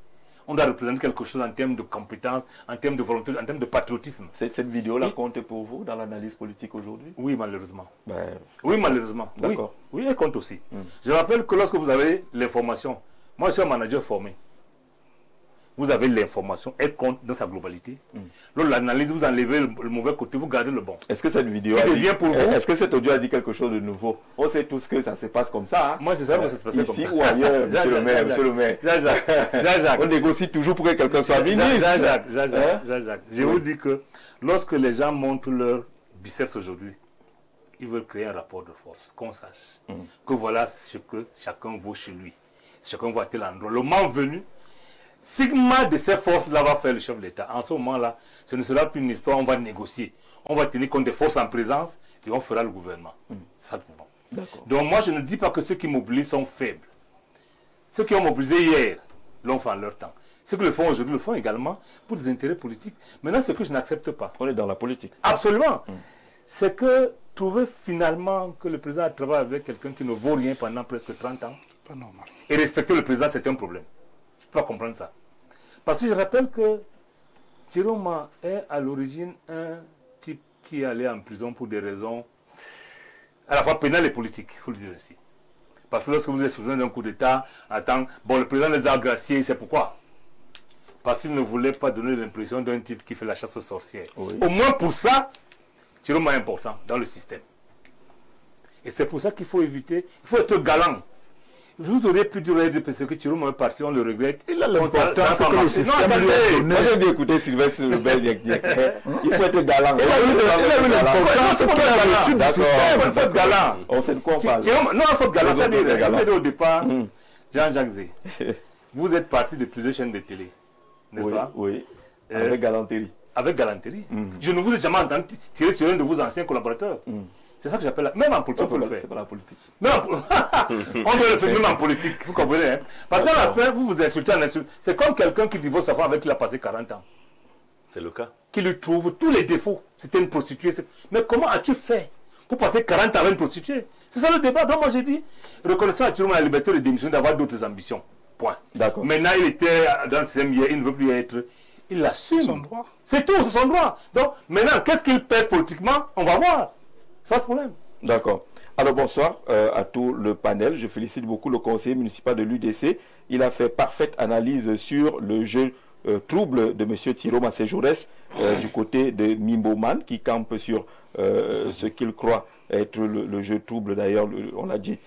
On doit représenter quelque chose en termes de compétences, en termes de volonté, en termes de patriotisme. Cette vidéo-là compte pour vous dans l'analyse politique aujourd'hui? Oui, malheureusement. Ben... Oui, malheureusement. D'accord. Oui, elle compte aussi. Je rappelle que lorsque vous avez l'information, moi je suis un manager formé. Vous avez l'information, elle compte dans sa globalité. Lors de l'analyse, vous enlevez le mauvais côté, vous gardez le bon. Est-ce que cette vidéo est-ce que cet audio a dit quelque chose de nouveau? On sait tous que ça se passe comme ça. Hein? Moi, je sais que ça se passe comme ça. Ici ou ailleurs, monsieur le maire. Jacques. On négocie toujours pour que quelqu'un soit ministre. Jacques. Je vous dis que lorsque les gens montrent leur biceps aujourd'hui, ils veulent créer un rapport de force, qu'on sache que voilà ce que chacun vaut chez lui. Chacun voit à tel endroit. Le moment venu, Sigma de ces forces-là va faire le chef de l'État. En ce moment-là, ce ne sera plus une histoire, on va négocier. On va tenir compte des forces en présence et on fera le gouvernement. Ça, bon. Donc moi, je ne dis pas que ceux qui mobilisent sont faibles. Ceux qui ont mobilisé hier l'ont fait en leur temps. Ceux qui le font aujourd'hui le font également pour des intérêts politiques. Maintenant, ce que je n'accepte pas. On est dans la politique. Absolument. C'est que trouver finalement que le président travaille avec quelqu'un qui ne vaut rien pendant presque 30 ans. Pas normal. Et respecter le président, c'est un problème. Je ne peux pas comprendre ça. Parce que je rappelle que Chiroma est à l'origine un type qui est allé en prison pour des raisons à la fois pénales et politiques, il faut le dire ainsi. Parce que lorsque vous êtes souvenu d'un coup d'État, bon, le président les a graciés, c'est pourquoi. parce qu'il ne voulait pas donner l'impression d'un type qui fait la chasse aux sorcières. Oui. Au moins pour ça, Chiroma est important dans le système. Et c'est pour ça qu'il faut éviter, il faut être galant. Vous auriez pu dire au RDPC que Chiroma est parti, on le regrette. Il a l'importance que le système lui a donné. Moi j'ai bien écouté Sylvestre Lebel. Il faut être galant. Il a eu l'importance qu'il a reçu du système. Il faut être galant. On sait de quoi on parle. Non, il faut être galant. C'est-à-dire au départ, Jean-Jacques Zé, vous êtes parti de plusieurs chaînes de télé, n'est-ce pas? Oui, avec galanterie. Avec galanterie. Je ne vous ai jamais entendu tirer sur un de vos anciens collaborateurs. C'est ça que j'appelle... Même en politique, on peut le faire. C'est pas la politique. On doit le faire même en politique, vous comprenez, hein? Parce qu'à la fin, vous vous insultez en insulte. C'est comme quelqu'un qui divorce sa femme avec qui il a passé 40 ans. C'est le cas. Qui lui trouve tous les défauts. C'était une prostituée. Mais comment as-tu fait pour passer 40 ans avec une prostituée? C'est ça le débat. Donc moi j'ai dit, reconnaissons à Chiroma la liberté de démission d'avoir d'autres ambitions. Point. D'accord. Maintenant il était dans le système, il ne veut plus y être. Il l'assume. Son droit. C'est tout, c'est son droit. Donc maintenant, qu'est-ce qu'il pèse politiquement? On va voir. Sans problème. D'accord. Alors bonsoir à tout le panel. Je félicite beaucoup le conseiller municipal de l'UDC. Il a fait parfaite analyse sur le jeu trouble de M. Chiroma Sejourès du côté de Mimboman qui campe sur ce qu'il croit être le jeu trouble. D'ailleurs, on l'a dit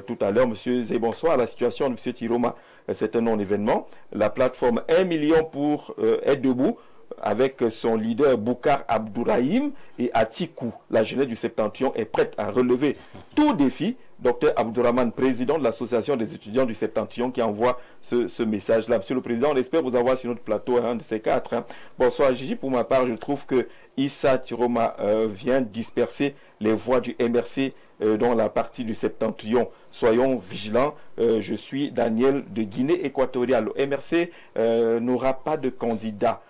tout à l'heure. Monsieur Zé, bonsoir. La situation de M. Chiroma, c'est un non-événement. La plateforme 1 million pour est debout avec son leader Boukar Abdourahim et Atikou. La jeunesse du Septentrion est prête à relever tout défi. Dr Abdourahman, président de l'association des étudiants du Septentrion, qui envoie ce message-là. Monsieur le Président, on espère vous avoir sur notre plateau, un de ces quatre. Bonsoir Gigi, pour ma part, je trouve que Issa Chiroma vient disperser les voix du MRC dans la partie du Septentrion. Soyons vigilants. Je suis Daniel de Guinée équatoriale. Le MRC n'aura pas de candidat.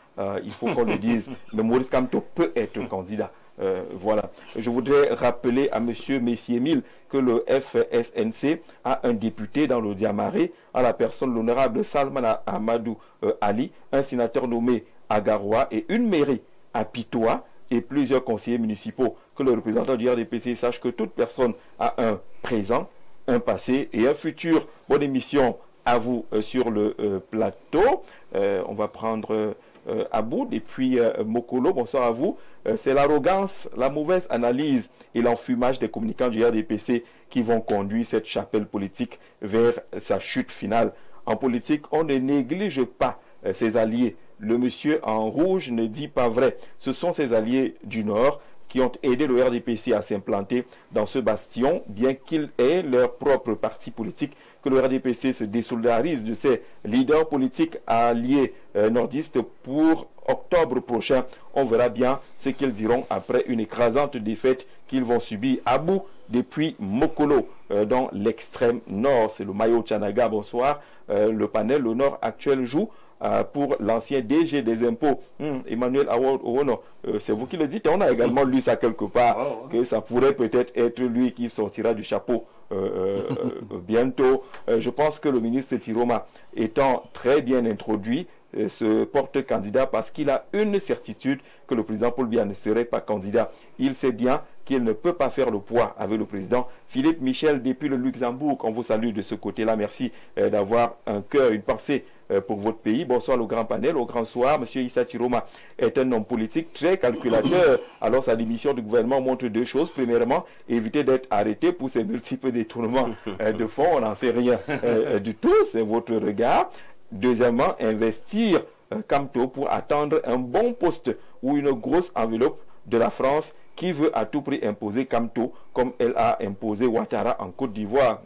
Il faut qu'on le dise. Mais Maurice Kamto peut être candidat. Voilà. Je voudrais rappeler à M. Messier-Mille que le FSNC a un député dans le Diamaré, à la personne l'honorable Salman Amadou Ali, un sénateur nommé Agaroua et une mairie à Pitoa et plusieurs conseillers municipaux. Que le représentant du RDPC sache que toute personne a un présent, un passé et un futur. Bonne émission à vous sur le plateau. On va prendre Abou et puis Mokolo. Bonsoir à vous. C'est l'arrogance, la mauvaise analyse et l'enfumage des communicants du RDPC qui vont conduire cette chapelle politique vers sa chute finale. En politique, on ne néglige pas ses alliés. Le monsieur en rouge ne dit pas vrai. Ce sont ses alliés du Nord qui ont aidé le RDPC à s'implanter dans ce bastion, bien qu'il ait leur propre parti politique, que le RDPC se désolidarise de ses leaders politiques alliés nordistes pour octobre prochain. On verra bien ce qu'ils diront après une écrasante défaite qu'ils vont subir à bout depuis Mokolo, dans l'extrême nord. C'est le Mayo Tchanaga. Bonsoir. Le panel, le Nord actuel joue pour l'ancien DG des impôts, Emmanuel Awono. C'est vous qui le dites. On a également lu ça quelque part, que ça pourrait peut-être être lui qui sortira du chapeau bientôt. Je pense que le ministre Chiroma, étant très bien introduit, se porte candidat parce qu'il a une certitude que le président Paul Biya ne serait pas candidat. Il sait bien qu'il ne peut pas faire le poids avec le président Philippe Michel depuis le Luxembourg. On vous salue de ce côté-là. Merci d'avoir un cœur, une pensée pour votre pays. Bonsoir le grand panel, au grand soir. Monsieur Issa Chiroma est un homme politique très calculateur. Alors sa démission du gouvernement montre deux choses. Premièrement, éviter d'être arrêté pour ses multiples détournements de fonds. On n'en sait rien du tout. C'est votre regard. Deuxièmement, investir Kamto pour attendre un bon poste ou une grosse enveloppe de la France qui veut à tout prix imposer Kamto comme elle a imposé Ouattara en Côte d'Ivoire.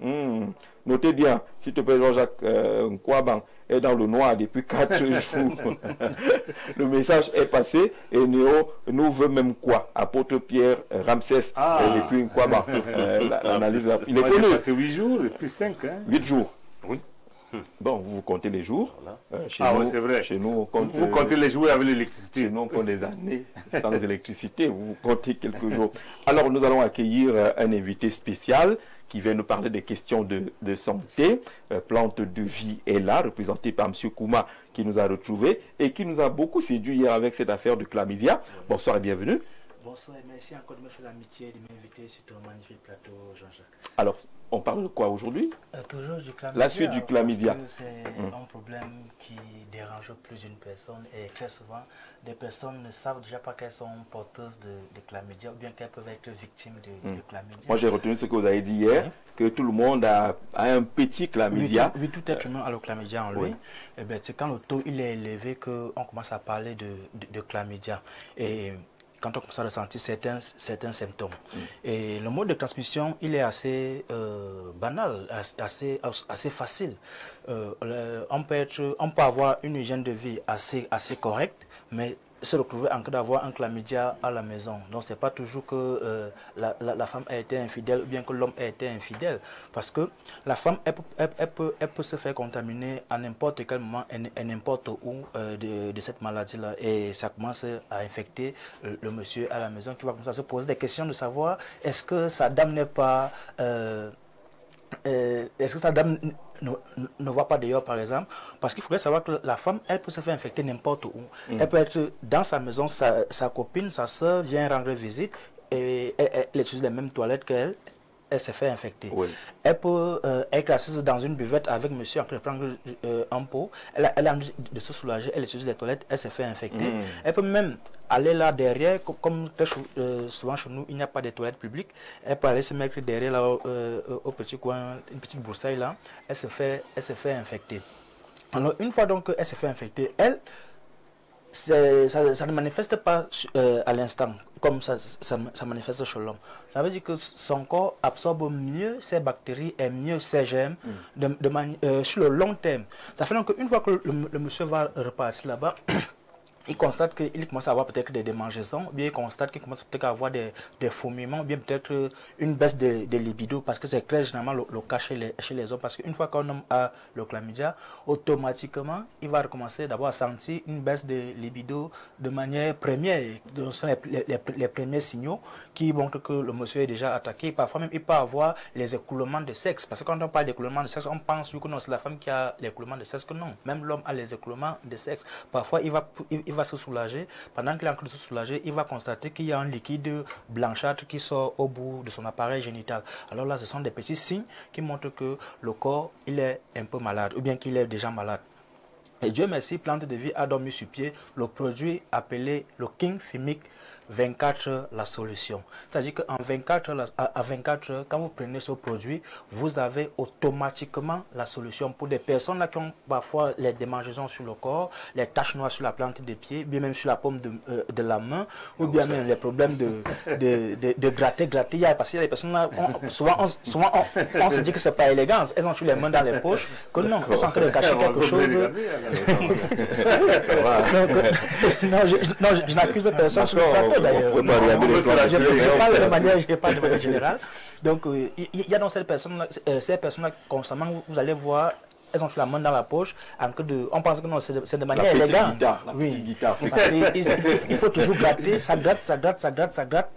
Notez bien, s'il te plaît, Jean-Jacques Nkwaban est dans le noir depuis 4 jours. Le message est passé et Néo nous veut même quoi? Apôtre Pierre Ramsès et puis Nkwaban. L'analyse, il est connu. C'est 8 jours et puis 5. 8 jours. Oui. Bon, vous comptez les jours. Chez nous, oui, c'est vrai. Chez nous, on compte, vous comptez les jours avec l'électricité. Chez nous, on compte des années sans électricité. Vous comptez quelques jours. Alors, nous allons accueillir un invité spécial qui vient nous parler des questions de santé. Plante de vie est là, représentée par M. Kouma, qui nous a retrouvés et qui nous a beaucoup séduit hier avec cette affaire de chlamydia. Bonsoir et bienvenue. Bonsoir et merci encore de me faire l'amitié de m'inviter sur ton magnifique plateau, Jean-Jacques. Alors, on parle de quoi aujourd'hui? Toujours du chlamydia. La suite du chlamydia. C'est un problème qui dérange plus d'une personne et très souvent, des personnes ne savent déjà pas qu'elles sont porteuses de chlamydia ou bien qu'elles peuvent être victimes de chlamydia. Moi, j'ai retenu ce que vous avez dit hier, que tout le monde a un petit chlamydia. Oui, tout être humain a le chlamydia en lui. Et bien, c'est quand le taux il est élevé qu'on commence à parler de chlamydia. Et quand on commence à ressentir certains symptômes. Et le mode de transmission, il est assez banal, assez facile. On peut avoir une hygiène de vie assez correcte, mais se retrouver en cas d'avoir un chlamydia à la maison. Donc, ce n'est pas toujours que la femme a été infidèle ou bien que l'homme a été infidèle. Parce que la femme, elle peut se faire contaminer à n'importe quel moment et n'importe où de cette maladie-là. Et ça commence à infecter le monsieur à la maison qui va commencer à se poser des questions de savoir est-ce que sa dame n'est pas... est-ce que sa dame ne voit pas d'ailleurs, par exemple? Parce qu'il faudrait savoir que la femme, elle peut se faire infecter n'importe où. Elle peut être dans sa maison, sa copine, sa soeur vient rendre visite et elle utilise les mêmes toilettes qu'elle. Elle se fait infecter. Elle peut être assise dans une buvette avec monsieur en train de prendre un pot. Elle a envie de se soulager, elle utilise les toilettes, elle se fait infecter. Elle peut même aller là derrière, comme souvent chez nous, il n'y a pas de toilettes publiques. Elle peut aller se mettre derrière là, au petit coin, une petite broussaille là. Elle se fait infecter. Alors une fois donc qu'elle se fait infecter, elle, ça ne manifeste pas à l'instant, comme ça manifeste chez l'homme. Ça veut dire que son corps absorbe mieux ces bactéries et mieux ces germes sur le long terme. Ça fait donc qu'une fois que le monsieur va repartir là-bas, il constate qu'il commence à avoir peut-être des démangeaisons, bien il constate qu'il commence peut-être à avoir des fourmillements, bien peut-être une baisse de libido, parce que c'est très généralement le cas chez les hommes, parce qu'une fois qu'un homme a le chlamydia, automatiquement, il va recommencer d'abord à sentir une baisse de libido de manière première. Ce sont les premiers signaux qui montrent que le monsieur est déjà attaqué. Parfois même, il peut avoir les écoulements de sexe, parce que quand on parle d'écoulements de sexe, on pense que non, c'est la femme qui a l'écoulement de sexe, que non, même l'homme a les écoulements de sexe. Parfois, il va se soulager. Pendant qu'il est en train de se soulager, il va constater qu'il y a un liquide blanchâtre qui sort au bout de son appareil génital. Alors là, ce sont des petits signes qui montrent que le corps, il est un peu malade, ou bien qu'il est déjà malade. Et Dieu merci, Plante de Vie a donc mis sur pied le produit appelé le King Fimic 24 heures la solution. C'est-à-dire qu'en 24 heures, quand vous prenez ce produit, vous avez automatiquement la solution pour des personnes là qui ont parfois les démangeaisons sur le corps, les taches noires sur la plante des pieds, bien même sur la paume de la main, ou bien même les problèmes de gratter. Parce qu'il y a des personnes là, souvent on se dit que c'est pas élégant, elles ont sur les mains dans les poches, que non, elles sont en train de cacher quelque chose. Non, je n'accuse personne sur le plateau. Je parle de manière générale. Donc, il y a dans ces personnes-là, constamment, vous allez voir, elles ont la main dans la poche. On pense que non, c'est de manière élégante. Il faut toujours gratter, ça gratte.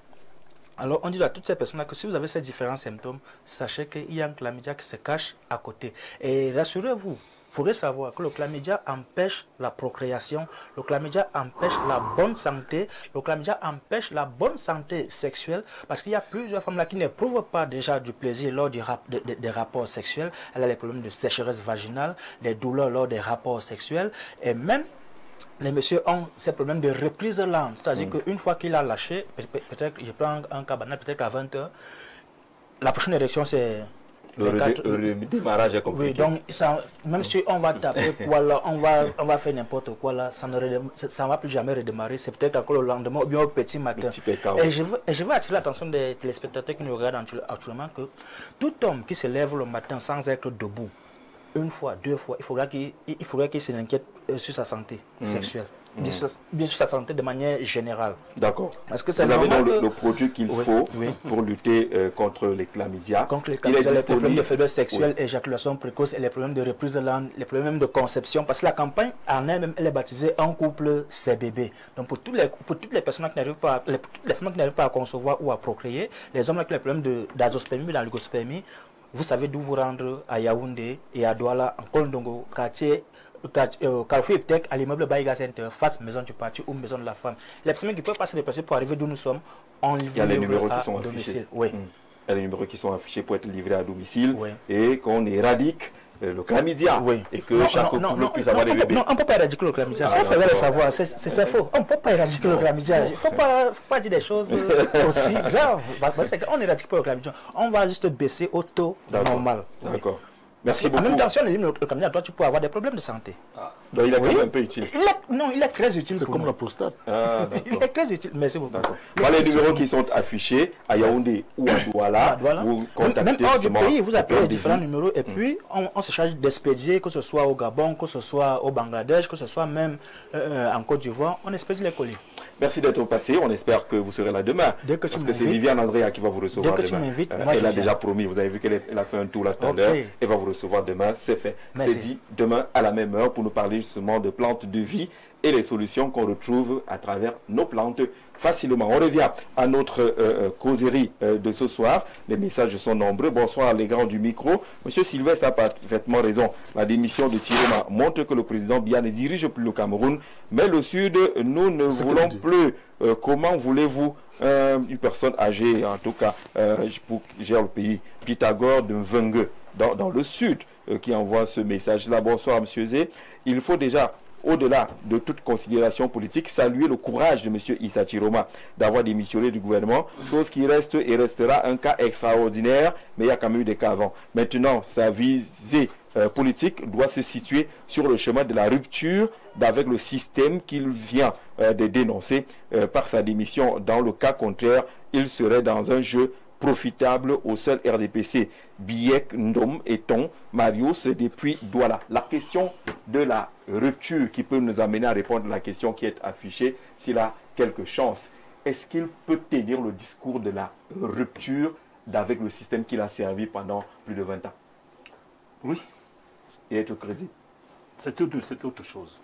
Alors, on dit à toutes ces personnes-là que si vous avez ces différents symptômes, sachez qu'il y a un chlamydia qui se cache à côté. Et rassurez-vous, il faudrait savoir que le chlamydia empêche la procréation, le chlamydia empêche la bonne santé, le chlamydia empêche la bonne santé sexuelle, parce qu'il y a plusieurs femmes là qui n'éprouvent pas déjà du plaisir lors des rapports sexuels. Elle a les problèmes de sécheresse vaginale, des douleurs lors des rapports sexuels, et même les messieurs ont ces problèmes de reprise lente. C'est-à-dire qu'une fois qu'il a lâché, peut-être, je prends un cas banal, peut-être à 20 h, la prochaine érection c'est... Le démarrage est compliqué. Oui, donc même si on va taper quoi là, on va faire n'importe quoi là, ça ne va plus jamais redémarrer. C'est peut-être encore le lendemain ou bien au petit matin. Et je veux attirer l'attention des téléspectateurs qui nous regardent actuellement que tout homme qui se lève le matin sans être debout, une fois, deux fois, il faudra qu'il s'inquiète sur sa santé sexuelle. Bien sûr, sa santé de manière générale. D'accord. Parce que vous avez donc le produit qu'il faut pour lutter contre les chlamydia. Contre les chlamydia, les problèmes de faiblesse sexuelle, éjaculation précoce et les problèmes de reprise lente, les problèmes de conception. Parce que la campagne en elle-même, elle est baptisée Un couple, c'est bébé. Donc pour toutes les personnes qui n'arrivent pas, toutes les femmes qui n'arrivent pas à concevoir ou à procréer, les hommes qui ont les problèmes d'azospermie, d'oligospermie, vous savez d'où vous rendre à Yaoundé et à Douala, en Kolndongo, quartier Carrefour Eptec à l'immeuble Baïga Center, face maison du parti ou maison de la femme. Les personnes qui peuvent pas se déplacer pour arriver d'où nous sommes, on livre il y a les numéros qui sont domicile. affichés. Oui. Il y a les numéros qui sont affichés pour être livrés à domicile Oui. et qu'on éradique le chlamydia Oui. et que chaque couple puisse avoir des bébés. Non, on ne peut pas éradiquer le chlamydia. Ça, il faudrait le savoir. C'est faux. On ne peut pas éradiquer le chlamydia. Il ne faut pas dire des choses aussi graves. On n'éradique pas le chlamydia. On va juste baisser au taux normal. D'accord. Merci beaucoup. En même temps, si on élimine le chlamydia, toi, tu peux avoir des problèmes de santé. Donc il est quand même un peu utile. Non, il est très utile. C'est comme la prostate. Il est très utile. Merci beaucoup. Voilà les numéros qui sont affichés à Yaoundé ou à Douala. Vous contactez même hors du justement pays, vous appelez les des différents numéros et puis on se charge d'expédier, que ce soit au Gabon, que ce soit au Bangladesh, que ce soit même en Côte d'Ivoire, on expédie les colis. Merci d'être passé. On espère que vous serez là demain. Parce que c'est Viviane Andrea qui va vous recevoir demain. Dès que tu m'invites, elle a déjà promis. Vous avez vu qu'elle a fait un tour là tout à l'heure. Elle va vous recevoir demain. C'est fait. C'est dit demain à la même heure pour nous parler justement de plantes de vie et les solutions qu'on retrouve à travers nos plantes facilement. On revient à notre causerie de ce soir. Les messages sont nombreux. Bonsoir les grands du micro. Monsieur Sylvestre a parfaitement raison. La démission de Tiroma montre que le président Biya ne dirige plus le Cameroun, mais le Sud, nous ne voulons plus. Comment voulez-vous une personne âgée, en tout cas, pour gérer le pays, Pythagore de Mvengue, dans le Sud, qui envoie ce message-là. Bonsoir, monsieur Zé. Il faut déjà, au-delà de toute considération politique, saluer le courage de M. Issa Tiroma d'avoir démissionné du gouvernement, chose qui reste et restera un cas extraordinaire, mais il y a quand même eu des cas avant. Maintenant, sa visée politique doit se situer sur le chemin de la rupture avec le système qu'il vient de dénoncer par sa démission. Dans le cas contraire, il serait dans un jeu profitable au seul RDPC. Biek Ndom et Ton, Marius depuis Douala. La question de la rupture qui peut nous amener à répondre à la question qui est affichée, s'il a quelque chance. Est-ce qu'il peut tenir le discours de la rupture avec le système qu'il a servi pendant plus de 20 ans? Oui. Et être crédible? C'est autre chose.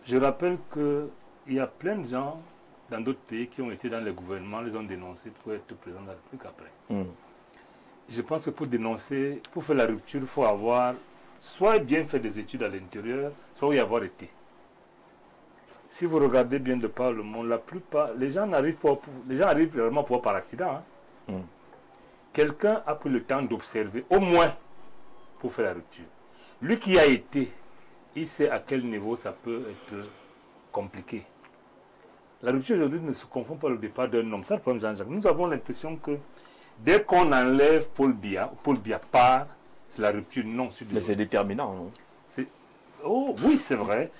Je rappelle qu'il y a plein de gens dans d'autres pays qui ont été dans les gouvernements, les ont dénoncés pour être président de la République après. Je pense que pour dénoncer, pour faire la rupture, il faut avoir soit bien fait des études à l'intérieur, soit y avoir été. Si vous regardez bien de par le monde, la plupart, les gens arrivent vraiment pour par accident. Quelqu'un a pris le temps d'observer, au moins, pour faire la rupture. Lui qui a été, il sait à quel niveau ça peut être compliqué. La rupture aujourd'hui ne se confond pas au départ d'un homme. Ça, le problème Jean-Jacques. Nous avons l'impression que dès qu'on enlève Paul Biya part, c'est la rupture. Non, mais c'est déterminant, non? Oh, oui, c'est vrai.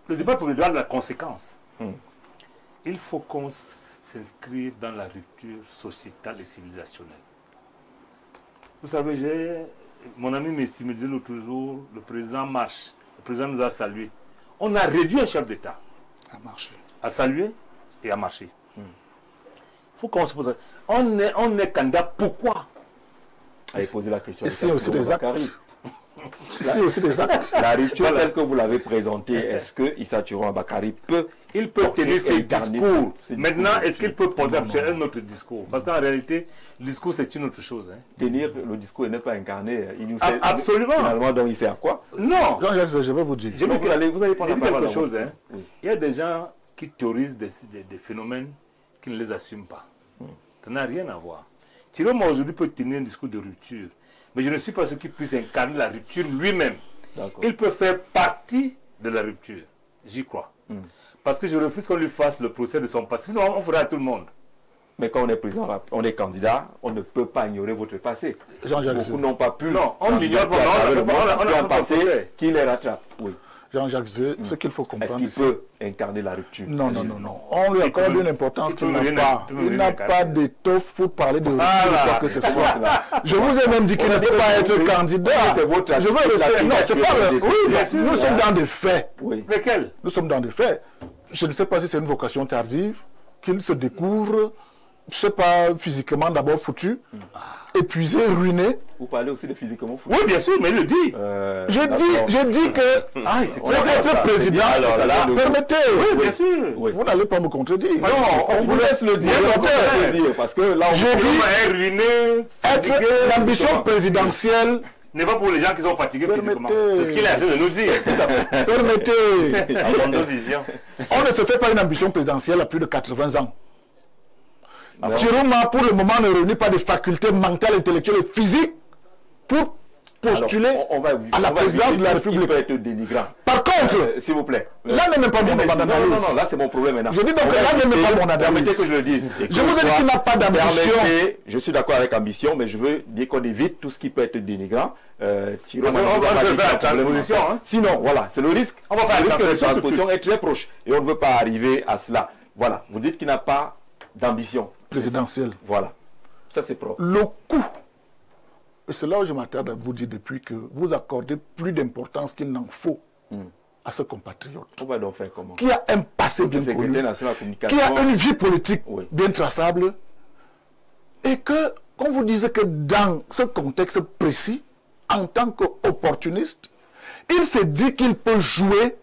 Le débat pour le droit de la conséquence. Il faut qu'on s'inscrive dans la rupture sociétale et civilisationnelle. Vous savez, mon ami Messi me disait l'autre jour, le président marche. Le président nous a salués. On a réduit un chef d'État. À marcher. À saluer et à marcher. Il faut qu'on se pose. On est candidat, pourquoi? Allez poser la question. Ici aussi des actes. Ici aussi des actes. La rupture telle que vous l'avez présentée, est-ce que Issa Tiroma Bakary peut... Il peut tenir ses discours. Maintenant, est-ce qu'il peut porter un autre discours? Parce qu'en réalité, le discours, c'est une autre chose. Tenir le discours et ne pas incarner. Absolument. Finalement, donc il sert à quoi? Non. Jean-Jacques, je vais vous dire. Vous allez prendre quelque chose. Il y a des gens qui théorisent des phénomènes qui ne les assument pas. Ça n'a rien à voir. Tiroma aujourd'hui peut tenir un discours de rupture, mais je ne suis pas sûr qu'il puisse incarner la rupture lui-même. Il peut faire partie de la rupture. J'y crois. Parce que je refuse qu'on lui fasse le procès de son passé. Sinon, on fera à tout le monde. Mais quand on est président, on est candidat, on ne peut pas ignorer votre passé. Beaucoup n'ont pas pu. Non, on l'ignore pas. On a un passé qui les rattrape. Oui. Jean-Jacques Zé, ce qu'il faut comprendre. Est-ce qu'il peut incarner la rupture? Non. On lui accorde une importance qu'il n'a pas. Il n'a pas d'étoffe pour parler de rupture ou quoi que ce soit. Je vous ai même dit qu'il ne peut pas être candidat. Je veux rester. Non, c'est pas vrai. Oui, nous sommes dans des faits. Lesquels? Nous sommes dans des faits. Je ne sais pas si c'est une vocation tardive, qu'il se découvre, je ne sais pas, physiquement d'abord foutu, épuisé, ruiné. Vous parlez aussi de physiquement foutu. Oui, bien sûr, mais il le dit. Je dis que pour être président, permettez. Oui, bien sûr. Vous n'allez pas me contredire. Non, on vous laisse le dire. Parce que là, je dis être l'ambition présidentielle n'est pas pour les gens qui sont fatigués physiquement. C'est ce qu'il a essayé de nous dire. Permettez. À mon vision. On ne se fait pas une ambition présidentielle à plus de 80 ans. Chiroma, pour le moment, ne réunit pas des facultés mentales, intellectuelles et physiques pour postuler à la présidence de la République. Peut être dénigrant. Par contre, s'il vous plaît. Là n'est même pas mon analyse. Non, là c'est mon problème maintenant. Je dis donc que là n'est même pas mon analyse. Permettez que je le dise. Je vous ai dit qu'il n'a pas d'ambition. Je suis d'accord avec ambition, mais je veux dire qu'on évite tout ce qui peut être dénigrant. On va faire la transposition. Sinon, voilà, c'est le risque. On va faire la transposition est très proche. Et on ne veut pas arriver à cela. Voilà, vous dites qu'il n'a pas d'ambition présidentielle. Voilà, ça c'est propre. Le coût, et c'est là où je m'attarde à vous dire depuis que vous accordez plus d'importance qu'il n'en faut à ce compatriote. On va donc faire comment? Qui a un passé bien connu, qui a une vie politique bien traçable, et que, quand vous disiez que dans ce contexte précis, en tant qu'opportuniste, il s'est dit qu'il peut jouer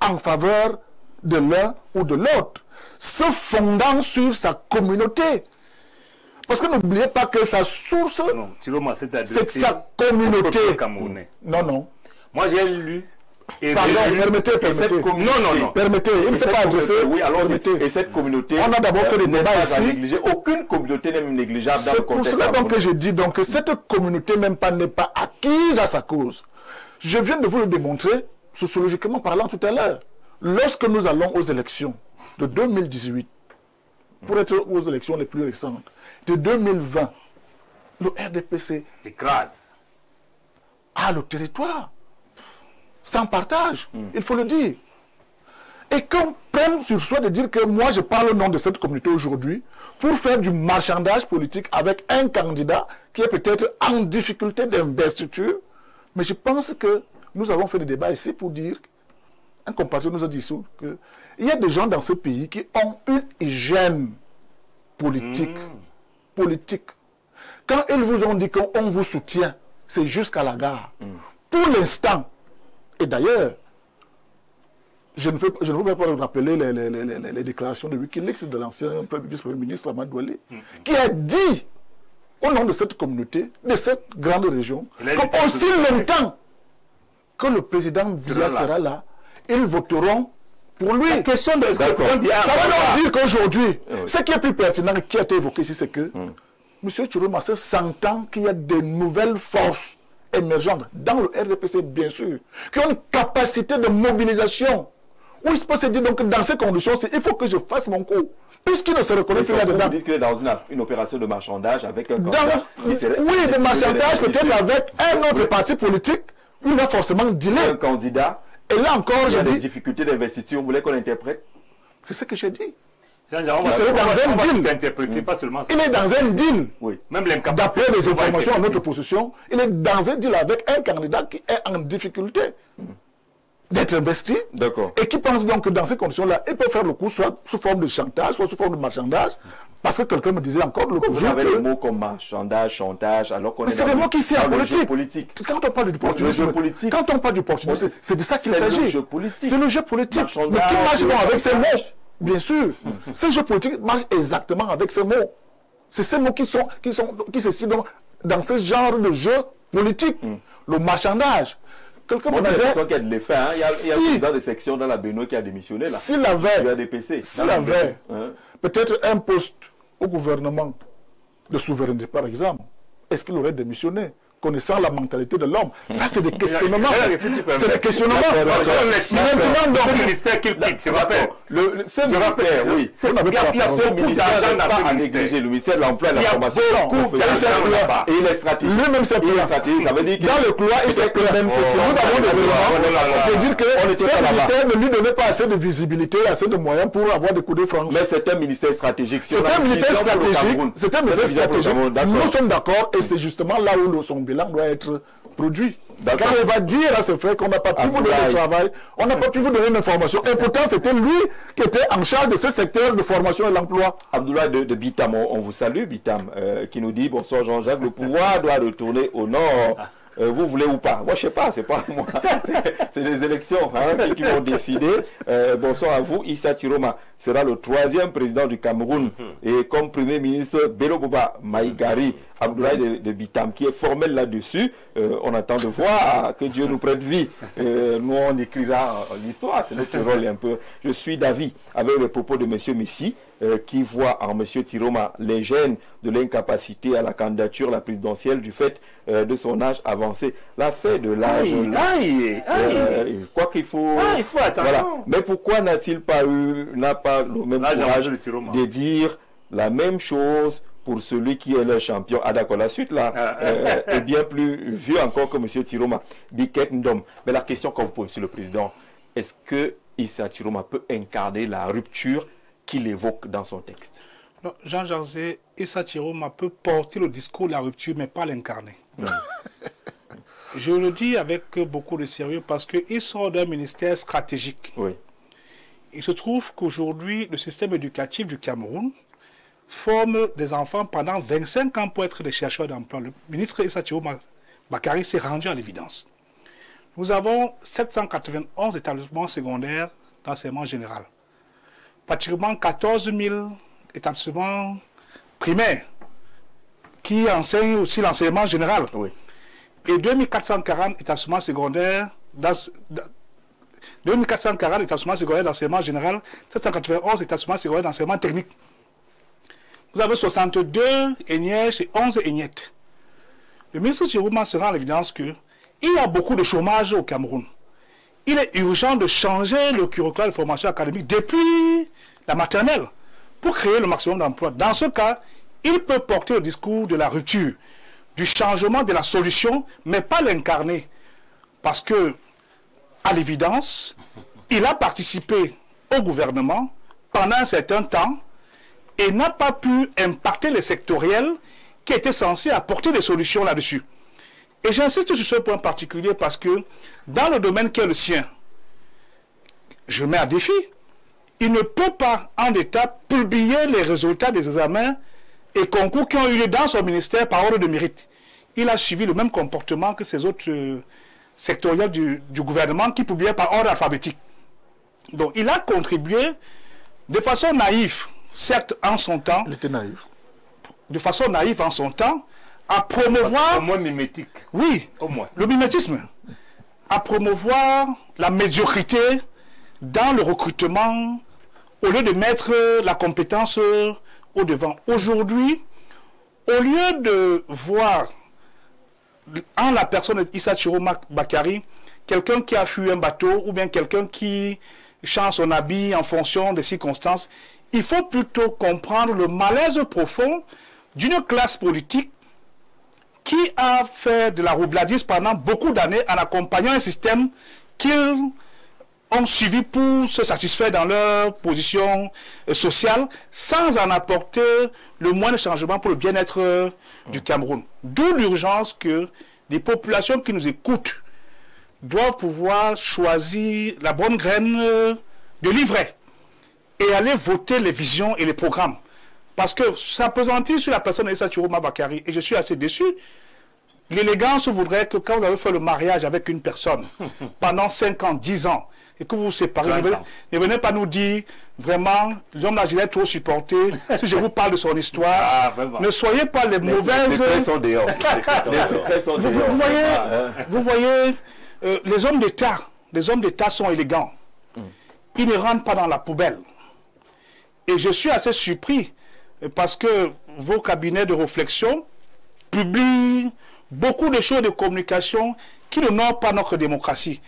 en faveur de l'un ou de l'autre, se fondant sur sa communauté. Parce que n'oubliez pas que sa source, c'est sa communauté. Non, non. Moi, j'ai lu... Pardon, permettez. Non. Permettez, il ne s'est pas adressé. Oui, alors, et cette communauté... On a d'abord fait des débats ici. Aucune communauté n'est négligeable dans le contexte. C'est pour cela donc que je dis donc que cette communauté même pas n'est pas acquise à sa cause. Je viens de vous le démontrer, sociologiquement parlant tout à l'heure. Lorsque nous allons aux élections de 2018, pour être aux élections les plus récentes, de 2020, le RDPC écrase le territoire, sans partage, il faut le dire. Et qu'on prenne sur soi de dire que moi je parle au nom de cette communauté aujourd'hui pour faire du marchandage politique avec un candidat qui est peut-être en difficulté d'investiture. Mais je pense que nous avons fait des débats ici pour dire, un compatriote nous a dit qu'il y a des gens dans ce pays qui ont une hygiène politique. Quand ils vous ont dit qu'on vous soutient, c'est jusqu'à la gare. Pour l'instant, et d'ailleurs, je ne veux pas rappeler les déclarations de Wikileaks de l'ancien vice-premier ministre Ahmad Douali, qui a dit, au nom de cette communauté, de cette grande région, qu'aussi longtemps que le président Biya sera là, ils voteront pour lui. La question de ça veut donc dire qu'aujourd'hui, ce qui est plus pertinent et qui a été évoqué ici, c'est que M. Chiroma s'entend qu'il y a de nouvelles forces émergentes dans le RDPC, bien sûr, qui ont une capacité de mobilisation. Où il peut se dire donc dans ces conditions, il faut que je fasse mon coup. Puisqu'il ne se reconnaît plus là-dedans. Vous dites qu'il est dans une opération de marchandage avec un candidat. Oui, de marchandage peut-être avec un autre parti politique. Il va forcément dealer. Un candidat. Et là encore, j'ai des difficultés d'investiture. Vous voulez qu'on interprète? C'est ce que j'ai dit. Il serait dans un deal. Pas seulement ça. Il est dans un deal. Oui. Même d'après les informations à notre possession, il est dans un deal avec un candidat qui est en difficulté d'être investi. D'accord. Et qui pense donc que dans ces conditions-là, il peut faire le coup soit sous forme de chantage, soit sous forme de marchandage. Parce que quelqu'un me disait encore le vous avez des mots comme marchandage, chantage, alors qu'on est c'est des mots qui sont en politique. Quand on parle du opportunisme, c'est de ça qu'il s'agit. C'est le jeu politique. Mais qui marche donc avec ces mots? Bien sûr. Ce jeu politique marche exactement avec ces mots. C'est ces mots qui se situent dans ce genre de jeu politique. Le marchandage. Quelqu'un me disait... qu'il y a de l'effet. Il y a un président de section dans la Benoît qui a démissionné là. S'il avait peut-être un poste au gouvernement de souveraineté, par exemple, est-ce qu'il aurait démissionné, connaissant la mentalité de l'homme? Ça, c'est des questionnements. C'est des questionnements. Maintenant, donc, le ministère qu'il quitte, je rappelle. Je rappelle, oui. Il y a beaucoup d'argent dans ce ministère. Le ministère de l'Emploi et de la Formation. Et il est stratégique. Lui-même, c'est clair. Ça veut dire que dans le couloir, il s'est clair. Nous avons des éléments pour dire que ce ministère ne lui donnait pas assez de visibilité, assez de moyens pour avoir des coups de franche. Mais c'est un ministère stratégique. C'est un ministère stratégique. C'est un ministère stratégique. Nous sommes d'accord et c'est justement là où son bilan doit être produit. Quand il va dire à ce frère qu'on n'a pas pu vous donner le travail, on n'a pas pu vous donner une information. Et pourtant, c'était lui qui était en charge de ce secteur de formation et l'emploi. Abdoulaye de Bitam, on vous salue, Bitam, qui nous dit, bonsoir Jean-Jacques, le pouvoir doit retourner au nord. Vous voulez ou pas? Moi, je ne sais pas, c'est pas moi. C'est les élections qui vont décider. Bonsoir à vous. Issa Chiroma sera le 3e président du Cameroun. Et comme Premier ministre, Bélo Boba Maïgari Abdoulaye de Bitam, qui est formel là-dessus. On attend de voir, que Dieu nous prête vie. Nous, on écrira l'histoire, c'est notre rôle un peu. Je suis d'avis avec le propos de M. Messi, qui voit en M. Tiroma les gènes de l'incapacité à la candidature, la présidentielle, du fait de son âge avancé. L'affaire de l'âge... quoi qu'il faut... il faut attention. Voilà. Mais pourquoi n'a-t-il pas eu, n'a pas le même courage de dire la même chose pour celui qui est le champion? Ah d'accord, la suite là est bien plus vieux encore que M. Tiroma, Biket Ndom. Mais la question qu'on vous pose, M. le Président, est-ce que Issa Tiroma peut incarner la rupture qu'il évoque dans son texte? Jean Jarzé, Issa Tiroma peut porter le discours de la rupture, mais pas l'incarner. Je le dis avec beaucoup de sérieux parce qu'il sort d'un ministère stratégique. Oui. Il se trouve qu'aujourd'hui, le système éducatif du Cameroun forme des enfants pendant 25 ans pour être des chercheurs d'emploi. Le ministre Issa Tiroma Bakari s'est rendu à l'évidence. Nous avons 791 établissements secondaires d'enseignement général. Pratiquement 14 000 établissements primaires qui enseignent aussi l'enseignement général. Oui. Et 2440 établissements secondaires d'enseignement général, 791 établissements secondaires d'enseignement technique. Vous avez 62 ENIEJ et 11 ENIET. Le ministre Tiroma se rend à l'évidence qu'il y a beaucoup de chômage au Cameroun. Il est urgent de changer le curriculum de formation académique depuis la maternelle pour créer le maximum d'emplois. Dans ce cas, il peut porter le discours de la rupture, du changement, de la solution, mais pas l'incarner. Parce que, à l'évidence, il a participé au gouvernement pendant un certain temps et n'a pas pu impacter les sectoriels qui étaient censés apporter des solutions là-dessus. Et j'insiste sur ce point particulier parce que dans le domaine qui est le sien, je mets à défi, il ne peut pas en état publier les résultats des examens et concours qui ont eu lieu dans son ministère par ordre de mérite. Il a suivi le même comportement que ces autres sectoriels du gouvernement qui publiaient par ordre alphabétique. Donc il a contribué de façon naïve, certes en son temps. Il était naïf. De façon naïve en son temps, à promouvoir... Au moins mimétique. Oui, au moins. Le mimétisme. À promouvoir la médiocrité dans le recrutement au lieu de mettre la compétence au devant. Aujourd'hui, au lieu de voir en la personne d'Issa Tiroma Bakari quelqu'un qui a fui un bateau ou bien quelqu'un qui change son habit en fonction des circonstances, il faut plutôt comprendre le malaise profond d'une classe politique qui a fait de la roubladisme pendant beaucoup d'années en accompagnant un système qu'ils ont suivi pour se satisfaire dans leur position sociale sans en apporter le moindre changement pour le bien-être du Cameroun. D'où l'urgence que les populations qui nous écoutent doivent pouvoir choisir la bonne graine de livret et aller voter les visions et les programmes. Parce que ça pesantit sur la personne d'Issa Tiroma Bakari. Et je suis assez déçu. L'élégance voudrait que quand vous avez fait le mariage avec une personne pendant 5 ans, 10 ans, et que vous vous séparez, ne venez pas nous dire, vraiment, l'homme là, je l'ai trop supporté, si je vous parle de son histoire, ne soyez pas les mauvaises... Les secrets sont dehors. Vous voyez, les hommes d'État sont élégants. Ils ne rentrent pas dans la poubelle. Et je suis assez surpris parce que vos cabinets de réflexion publient beaucoup de choses de communication qui n'honorent pas notre démocratie.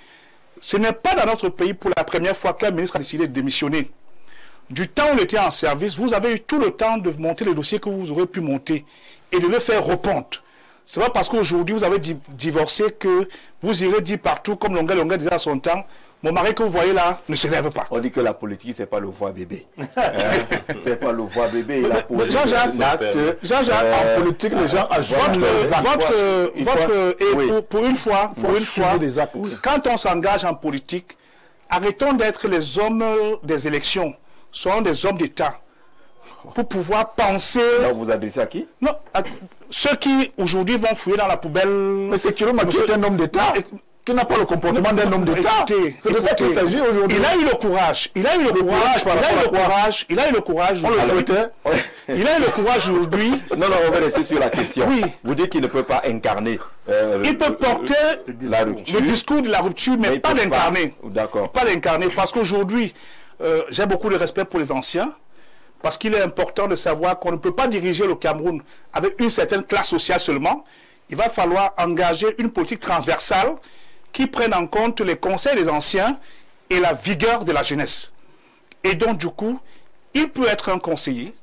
Ce n'est pas dans notre pays pour la première fois qu'un ministre a décidé de démissionner. Du temps où il était en service, vous avez eu tout le temps de monter les dossiers que vous aurez pu monter et de le faire répondre. Ce n'est pas parce qu'aujourd'hui vous avez divorcé que vous irez dire partout, comme Longa disait à son temps, mon mari que vous voyez là ne se lève pas. On dit que la politique, c'est pas le voix bébé. C'est pas le voix bébé. Jean-Jacques, en politique, les gens ajoutent les actes. Pour une fois, quand on s'engage en politique, arrêtons d'être les hommes des élections. Soyons des hommes d'État. Pour pouvoir penser... Alors vous adressez à qui? Non, ceux qui aujourd'hui vont fouiller dans la poubelle... Mais c'est Tiroma qui est un homme d'État. Qui n'a pas le comportement d'un homme d'État. C'est de ça qu'il s'agit aujourd'hui. Il a eu le courage. Il a eu le courage. On le souhaitait. Il a eu le courage aujourd'hui. Non, on va rester sur la question. Oui. Vous dites qu'il ne peut pas incarner. Il peut porter le discours de la rupture, mais pas l'incarner. D'accord. Pas l'incarner, parce qu'aujourd'hui, j'ai beaucoup de respect pour les anciens, parce qu'il est important de savoir qu'on ne peut pas diriger le Cameroun avec une certaine classe sociale seulement. Il va falloir engager une politique transversale qui prenne en compte les conseils des anciens et la vigueur de la jeunesse. Et donc, du coup, il peut être un conseiller,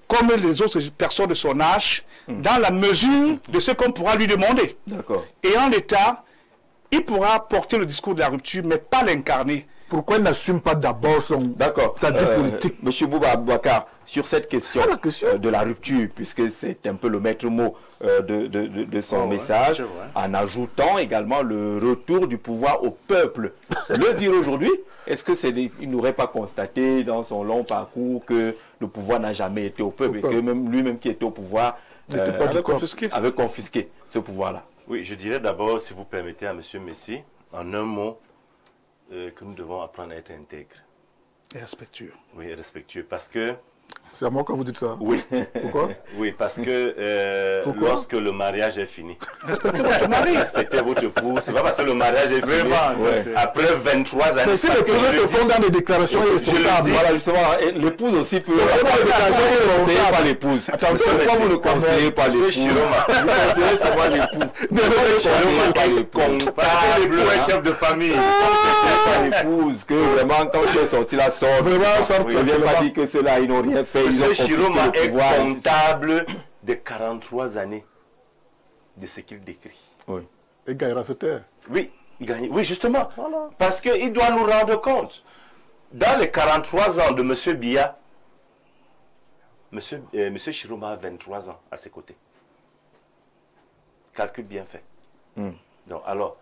comme les autres personnes de son âge, dans la mesure de ce qu'on pourra lui demander. D'accord. Et en l'état, il pourra porter le discours de la rupture, mais pas l'incarner. Pourquoi il n'assume pas d'abord sa vie politique? Monsieur Bouba Abouakar, sur cette question, de la rupture, puisque c'est un peu le maître mot de son message, en ajoutant également le retour du pouvoir au peuple. Le dire aujourd'hui, est-ce que il n'aurait pas constaté dans son long parcours que le pouvoir n'a jamais été au peuple et que même lui-même qui était au pouvoir avait confisqué ce pouvoir-là? Oui, je dirais d'abord, si vous permettez à M. Messi, en un mot, que nous devons apprendre à être intègres. Et respectueux. Oui, respectueux. Parce que... C'est à moi que vous dites ça? Oui. Pourquoi? Oui, parce que lorsque le mariage est fini... Respectez votre mari. Respectez votre épouse. C'est pas parce que le mariage est fini. Après 23 années... Mais si les projets se font dans des déclarations irresponsables... Voilà, justement, l'épouse aussi peut... Vous ne conseillez pas l'épouse. Pourquoi vous ne conseillez pas l'épouse? Vous conseillez seulement l'époux. Comptable, chef de famille. Pas l'épouse, que vraiment, quand tu es sorti là, sort. Il ne vient pas dire que c'est là, ils n'ont rien fait. M. Chiroma est comptable de 43 années de ce qu'il décrit. Oui. Il gagnera cette terre. Oui, il gagne. Oui, justement. Voilà. Parce qu'il doit nous rendre compte. Dans les 43 ans de M. Biya, M. Chiroma a 23 ans à ses côtés. Calcul bien fait. Donc, alors,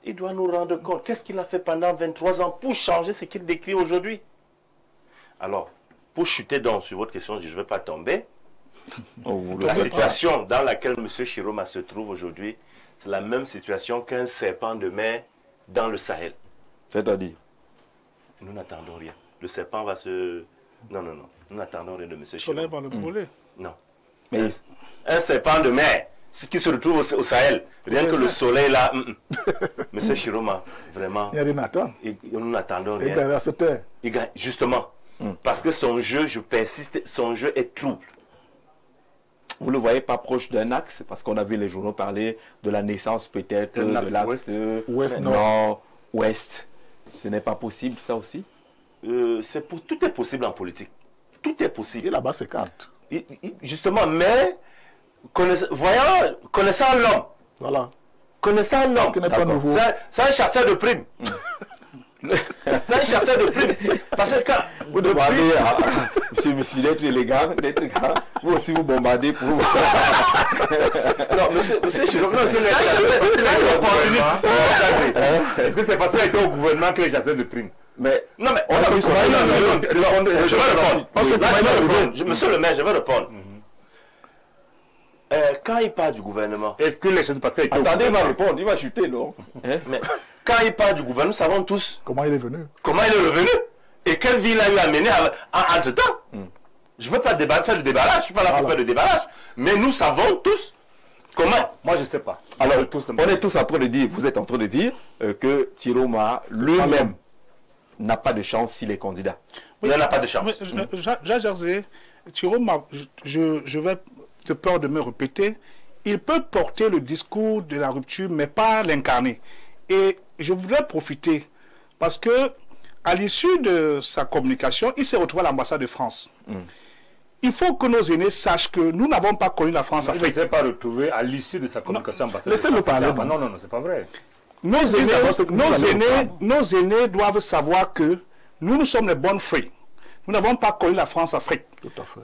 il doit nous rendre compte. Qu'est-ce qu'il a fait pendant 23 ans pour changer ce qu'il décrit aujourd'hui? Alors, pour chuter donc sur votre question, je ne vais pas tomber. La situation dans laquelle M. Chiroma se trouve aujourd'hui, c'est la même situation qu'un serpent de mer dans le Sahel. C'est-à-dire? Nous n'attendons rien. Le serpent va se... Non. Nous n'attendons rien de M. Chiroma. Le soleil va le brûler. Non. Mais un serpent de mer, ce qui se retrouve au Sahel, rien que le soleil là... M. Chiroma, vraiment... Il y a rien à attendre. Nous n'attendons rien. Il gagnera cette terre. Il gagne, justement. Parce que son jeu, je persiste, son jeu est trouble. Vous ne le voyez pas proche d'un axe? Parce qu'on a vu les journaux parler de la naissance peut-être de l'axe ouest-nord-ouest. Ce n'est pas possible, ça aussi? Tout est possible en politique. Tout est possible. Et là-bas, c'est carte. Justement, mais connaissant l'homme. Voilà. Connaissant l'homme. C'est un chasseur de primes. C'est un chasseur de primes. Parce que quand vous demandez à M. Messi d'être élégant, d'être grand, vous aussi vous bombardez pour vous. Non, monsieur Chiroma, c'est un opportuniste. Est-ce que c'est parce qu'il était au gouvernement que les chasseurs de primes? Mais non, mais je vais répondre. Monsieur le maire, je vais répondre. Quand il part du gouvernement... Est-ce que les choses passent? Attendez, il va répondre, il va chuter, non? Mais quand il part du gouvernement, nous savons tous... Comment il est venu? Comment il est revenu? Et quelle vie il a eu à mener entre-temps? Je ne veux pas faire le déballage, je ne suis pas là pour faire le déballage. Mais nous savons tous comment... Moi, je ne sais pas. Alors, on est tous en train de dire, vous êtes en train de dire que Chiroma lui-même n'a pas de chance s'il est candidat. Il n'en a pas de chance. Jerzy, Chiroma, je vais... de peur de me répéter, il peut porter le discours de la rupture, mais pas l'incarner. Et je voudrais profiter, parce que à l'issue de sa communication, il s'est retrouvé à l'ambassade de France. Il faut que nos aînés sachent que nous n'avons pas connu la France-Afrique. Il ne s'est pas retrouvé à l'issue de sa communication à l'ambassade de France. Laissez-le parler. Non, c'est pas vrai. Nos aînés doivent savoir que nous sommes les bonnes fées. Nous n'avons pas connu la France-Afrique.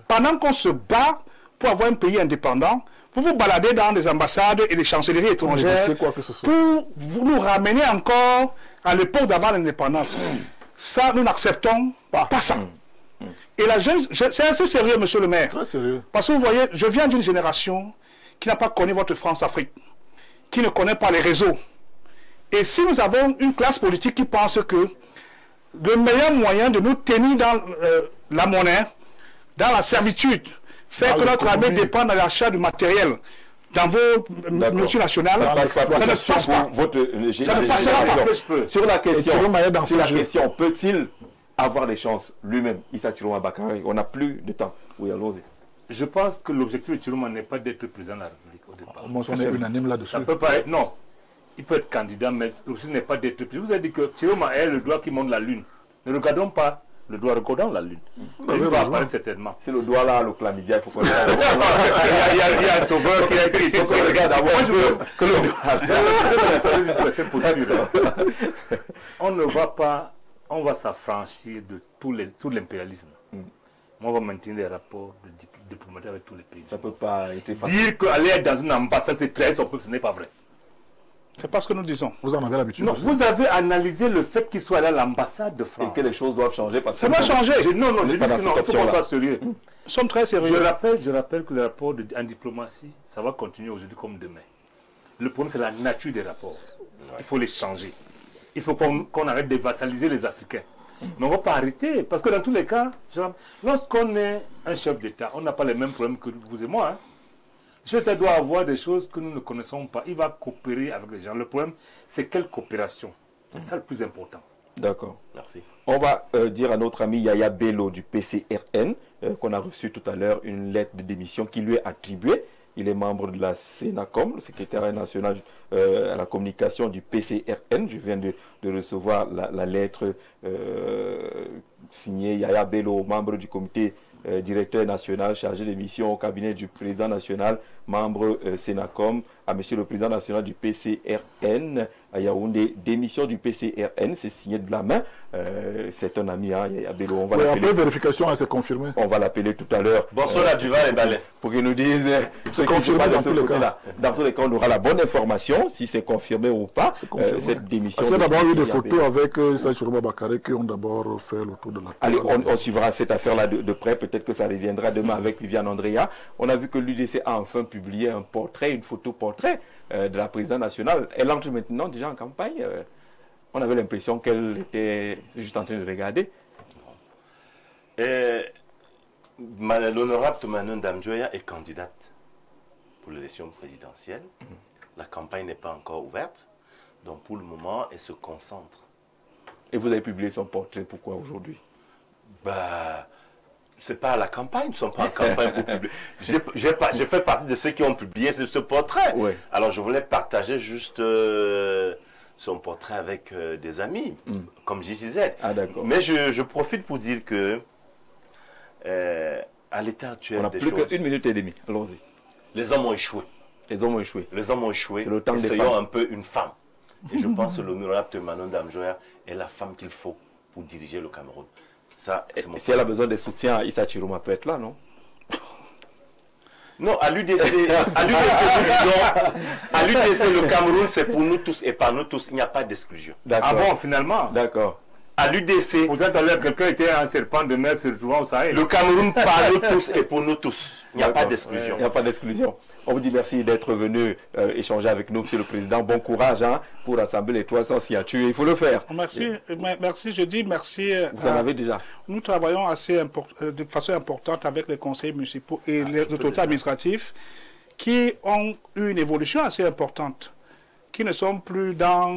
Pendant qu'on se bat pour avoir un pays indépendant, vous vous baladez dans des ambassades et des chancelleries étrangères pour vous nous ramener encore à l'époque d'avant l'indépendance. Ça, nous n'acceptons pas ça. Et la jeune, c'est assez sérieux, monsieur le maire. Très sérieux. Parce que vous voyez, je viens d'une génération qui n'a pas connu votre France-Afrique, qui ne connaît pas les réseaux. Et si nous avons une classe politique qui pense que le meilleur moyen de nous tenir dans la monnaie, dans la servitude, faire que notre armée dépend de l'achat du matériel dans vos multinationales, ça ne passe pas. Ça ne passe pas. Sur la question, peut-il avoir des chances lui-même, Issa Chiroma Bakary? On n'a plus de temps. Oui, allons-y. Je pense que l'objectif de Chiroma n'est pas d'être président de la République au départ. Moi, on est unanime là-dessus. Ça peut pas être, non. Il peut être candidat, mais l'objectif n'est pas d'être président. Je vous ai dit que Chiroma est le doigt qui monte la lune. Ne regardons pas le doigt, regardons la lune. Il va apparaître certainement. C'est le doigt là, le chlamydia, il faut qu'on regarde. Il y a un sauveur qui a écrit. Il faut qu'on regarde d'abord. Moi, je veux que le doigt. On ne va pas, on va s'affranchir de tout l'impérialisme. On va maintenir des rapports diplomatiques avec tous les pays. Ça ne peut pas être facile. Dire qu'aller être dans une ambassade, c'est très son peuple, ce n'est pas vrai. C'est pas ce que nous disons. Vous en avez l'habitude. Non, vous avez analysé le fait qu'il soit allé à l'ambassade de France. Et que les choses doivent changer. Parce ça doit changer. Non, je dis que non, il faut qu'on soit sérieux. Nous sommes très sérieux. Je rappelle que les rapports en diplomatie, ça va continuer aujourd'hui comme demain. Le problème, c'est la nature des rapports. Il faut les changer. Il faut qu'on arrête de vassaliser les Africains. Mais on ne va pas arrêter. Parce que dans tous les cas, lorsqu'on est un chef d'État, on n'a pas les mêmes problèmes que vous et moi. Le chef d'État doit avoir des choses que nous ne connaissons pas. Il va coopérer avec les gens. Le problème, c'est quelle coopération. C'est ça le plus important. D'accord. Merci. On va dire à notre ami Yaya Bello du PCRN, qu'on a reçu tout à l'heure une lettre de démission qui lui est attribuée. Il est membre de la Sénacom, le secrétariat national à la communication du PCRN. Je viens de recevoir la lettre signée Yaya Bello, membre du comité directeur national chargé des missions au cabinet du président national, membre Sénacom, à monsieur le président national du PCRN à Yaoundé. Démission du PCRN, c'est signé de la main. C'est un ami, hein, Yaya Bello. On va après vérification, c'est confirmé. On va l'appeler tout à l'heure. Bonsoir à Duval et Balais. Pour qu'il nous dise c'est confirmé dans tous les cas. Dans tous les cas, on aura la bonne information, si c'est confirmé ou pas, cette démission. Parce qu'il y a d'abord eu des photos avec Issa Chiroma Bakary qui ont d'abord fait le tour de la terre. Allez, on suivra cette affaire-là de près. Peut-être que ça reviendra demain avec Viviane Andrea. On a vu que l'UDC a enfin publié un portrait, une photo-portrait de la présidente nationale. Elle entre maintenant déjà en campagne. On avait l'impression qu'elle était juste en train de regarder. L'honorable Toumani Damjoya est candidate pour l'élection présidentielle. La campagne n'est pas encore ouverte. Donc pour le moment, elle se concentre. Et vous avez publié son portrait, pourquoi aujourd'hui? C'est pas à la campagne, nous ne sommes pas en campagne pour publier. J'ai fait partie de ceux qui ont publié ce portrait. Ouais. Alors je voulais partager juste son portrait avec des amis, comme je disais. Ah, d'accord. Mais je profite pour dire que à l'état actuel on a des plus choses, qu'une minute et demie. Allons-y. les hommes ont échoué. Les hommes ont échoué. Les hommes ont échoué. C'est le temps des Essayons femmes. un peu une femme. Et je pense que l'honorable Toumani Damjoya est la femme qu'il faut pour diriger le Cameroun. Ça, si elle a besoin de soutien, Issa Chiroma peut être là, non? Non, à l'UDC, le Cameroun, c'est pour nous tous et par nous tous. Il n'y a pas d'exclusion. Ah bon, finalement? D'accord. À l'UDC, vous êtes allé, quelqu'un était un serpent de mer se retrouvant au Sahel. Le Cameroun par nous tous et pour nous tous. Il n'y a pas d'exclusion. Il n'y a pas d'exclusion. On vous dit merci d'être venu échanger avec nous, Monsieur le Président. Bon courage pour rassembler les 300 signatures. Il faut le faire. Merci, merci. Je dis merci. Vous en avez déjà. Nous travaillons de façon importante avec les conseils municipaux et les autorités administratives qui ont eu une évolution assez importante, qui ne sont plus dans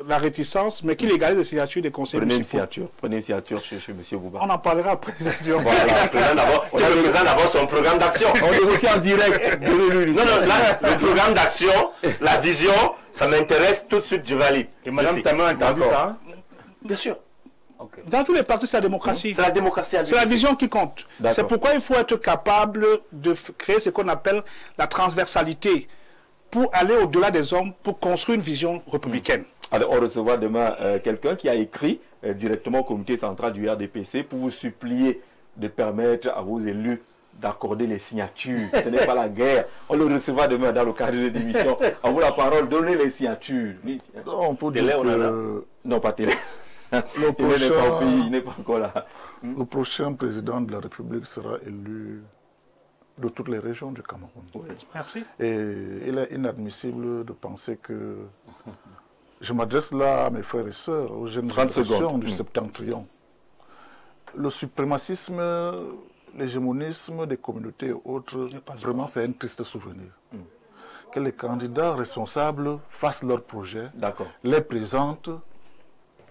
la réticence, mais qui légalisent les signatures des conseils municipaux. Prenez une signature chez M. Bouba. On en parlera après. Voilà, le président d'abord son programme d'action. On est aussi en direct. Non, là, le programme d'action, la vision, ça m'intéresse tout de suite, je valide. Et madame, tu as même entendu ça, hein? Bien sûr. Okay. Dans tous les partis, c'est la démocratie. C'est la démocratie. C'est la vision qui compte. C'est pourquoi il faut être capable de créer ce qu'on appelle la transversalité pour aller au-delà des hommes, pour construire une vision républicaine. Alors, on recevra demain quelqu'un qui a écrit directement au comité central du RDPC pour vous supplier de permettre à vos élus d'accorder les signatures. Ce n'est pas la guerre. On le recevra demain dans le cadre de l'émission. À vous la parole, donnez les signatures. Non, on peut dire que... Non, pas télé. Il n'est pas encore là. Le prochain président de la République sera élu de toutes les régions du Cameroun. Oui. Merci. Et il est inadmissible de penser que... Je m'adresse là à mes frères et sœurs, aux jeunes générations du septentrion. Le suprémacisme l'hégémonisme des communautés et autres, vraiment, c'est un triste souvenir. Que les candidats responsables fassent leurs projets, les présentent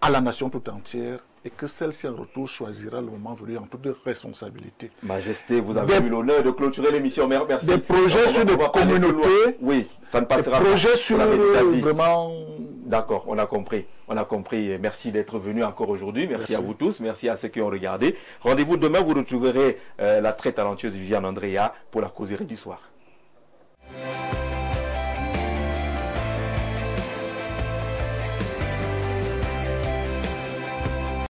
à la nation tout entière, et que celle-ci en retour choisira le moment venu en toute responsabilité. Majesté, vous avez eu l'honneur de clôturer l'émission. Merci. Des projets sur des communautés. Oui, ça ne passera pas. Des projets sur vraiment... D'accord, on a compris. On a compris. Merci d'être venu encore aujourd'hui. Merci à vous tous. Merci à ceux qui ont regardé. Rendez-vous demain. Vous retrouverez la très talentueuse Viviane Andrea pour la causerie du soir.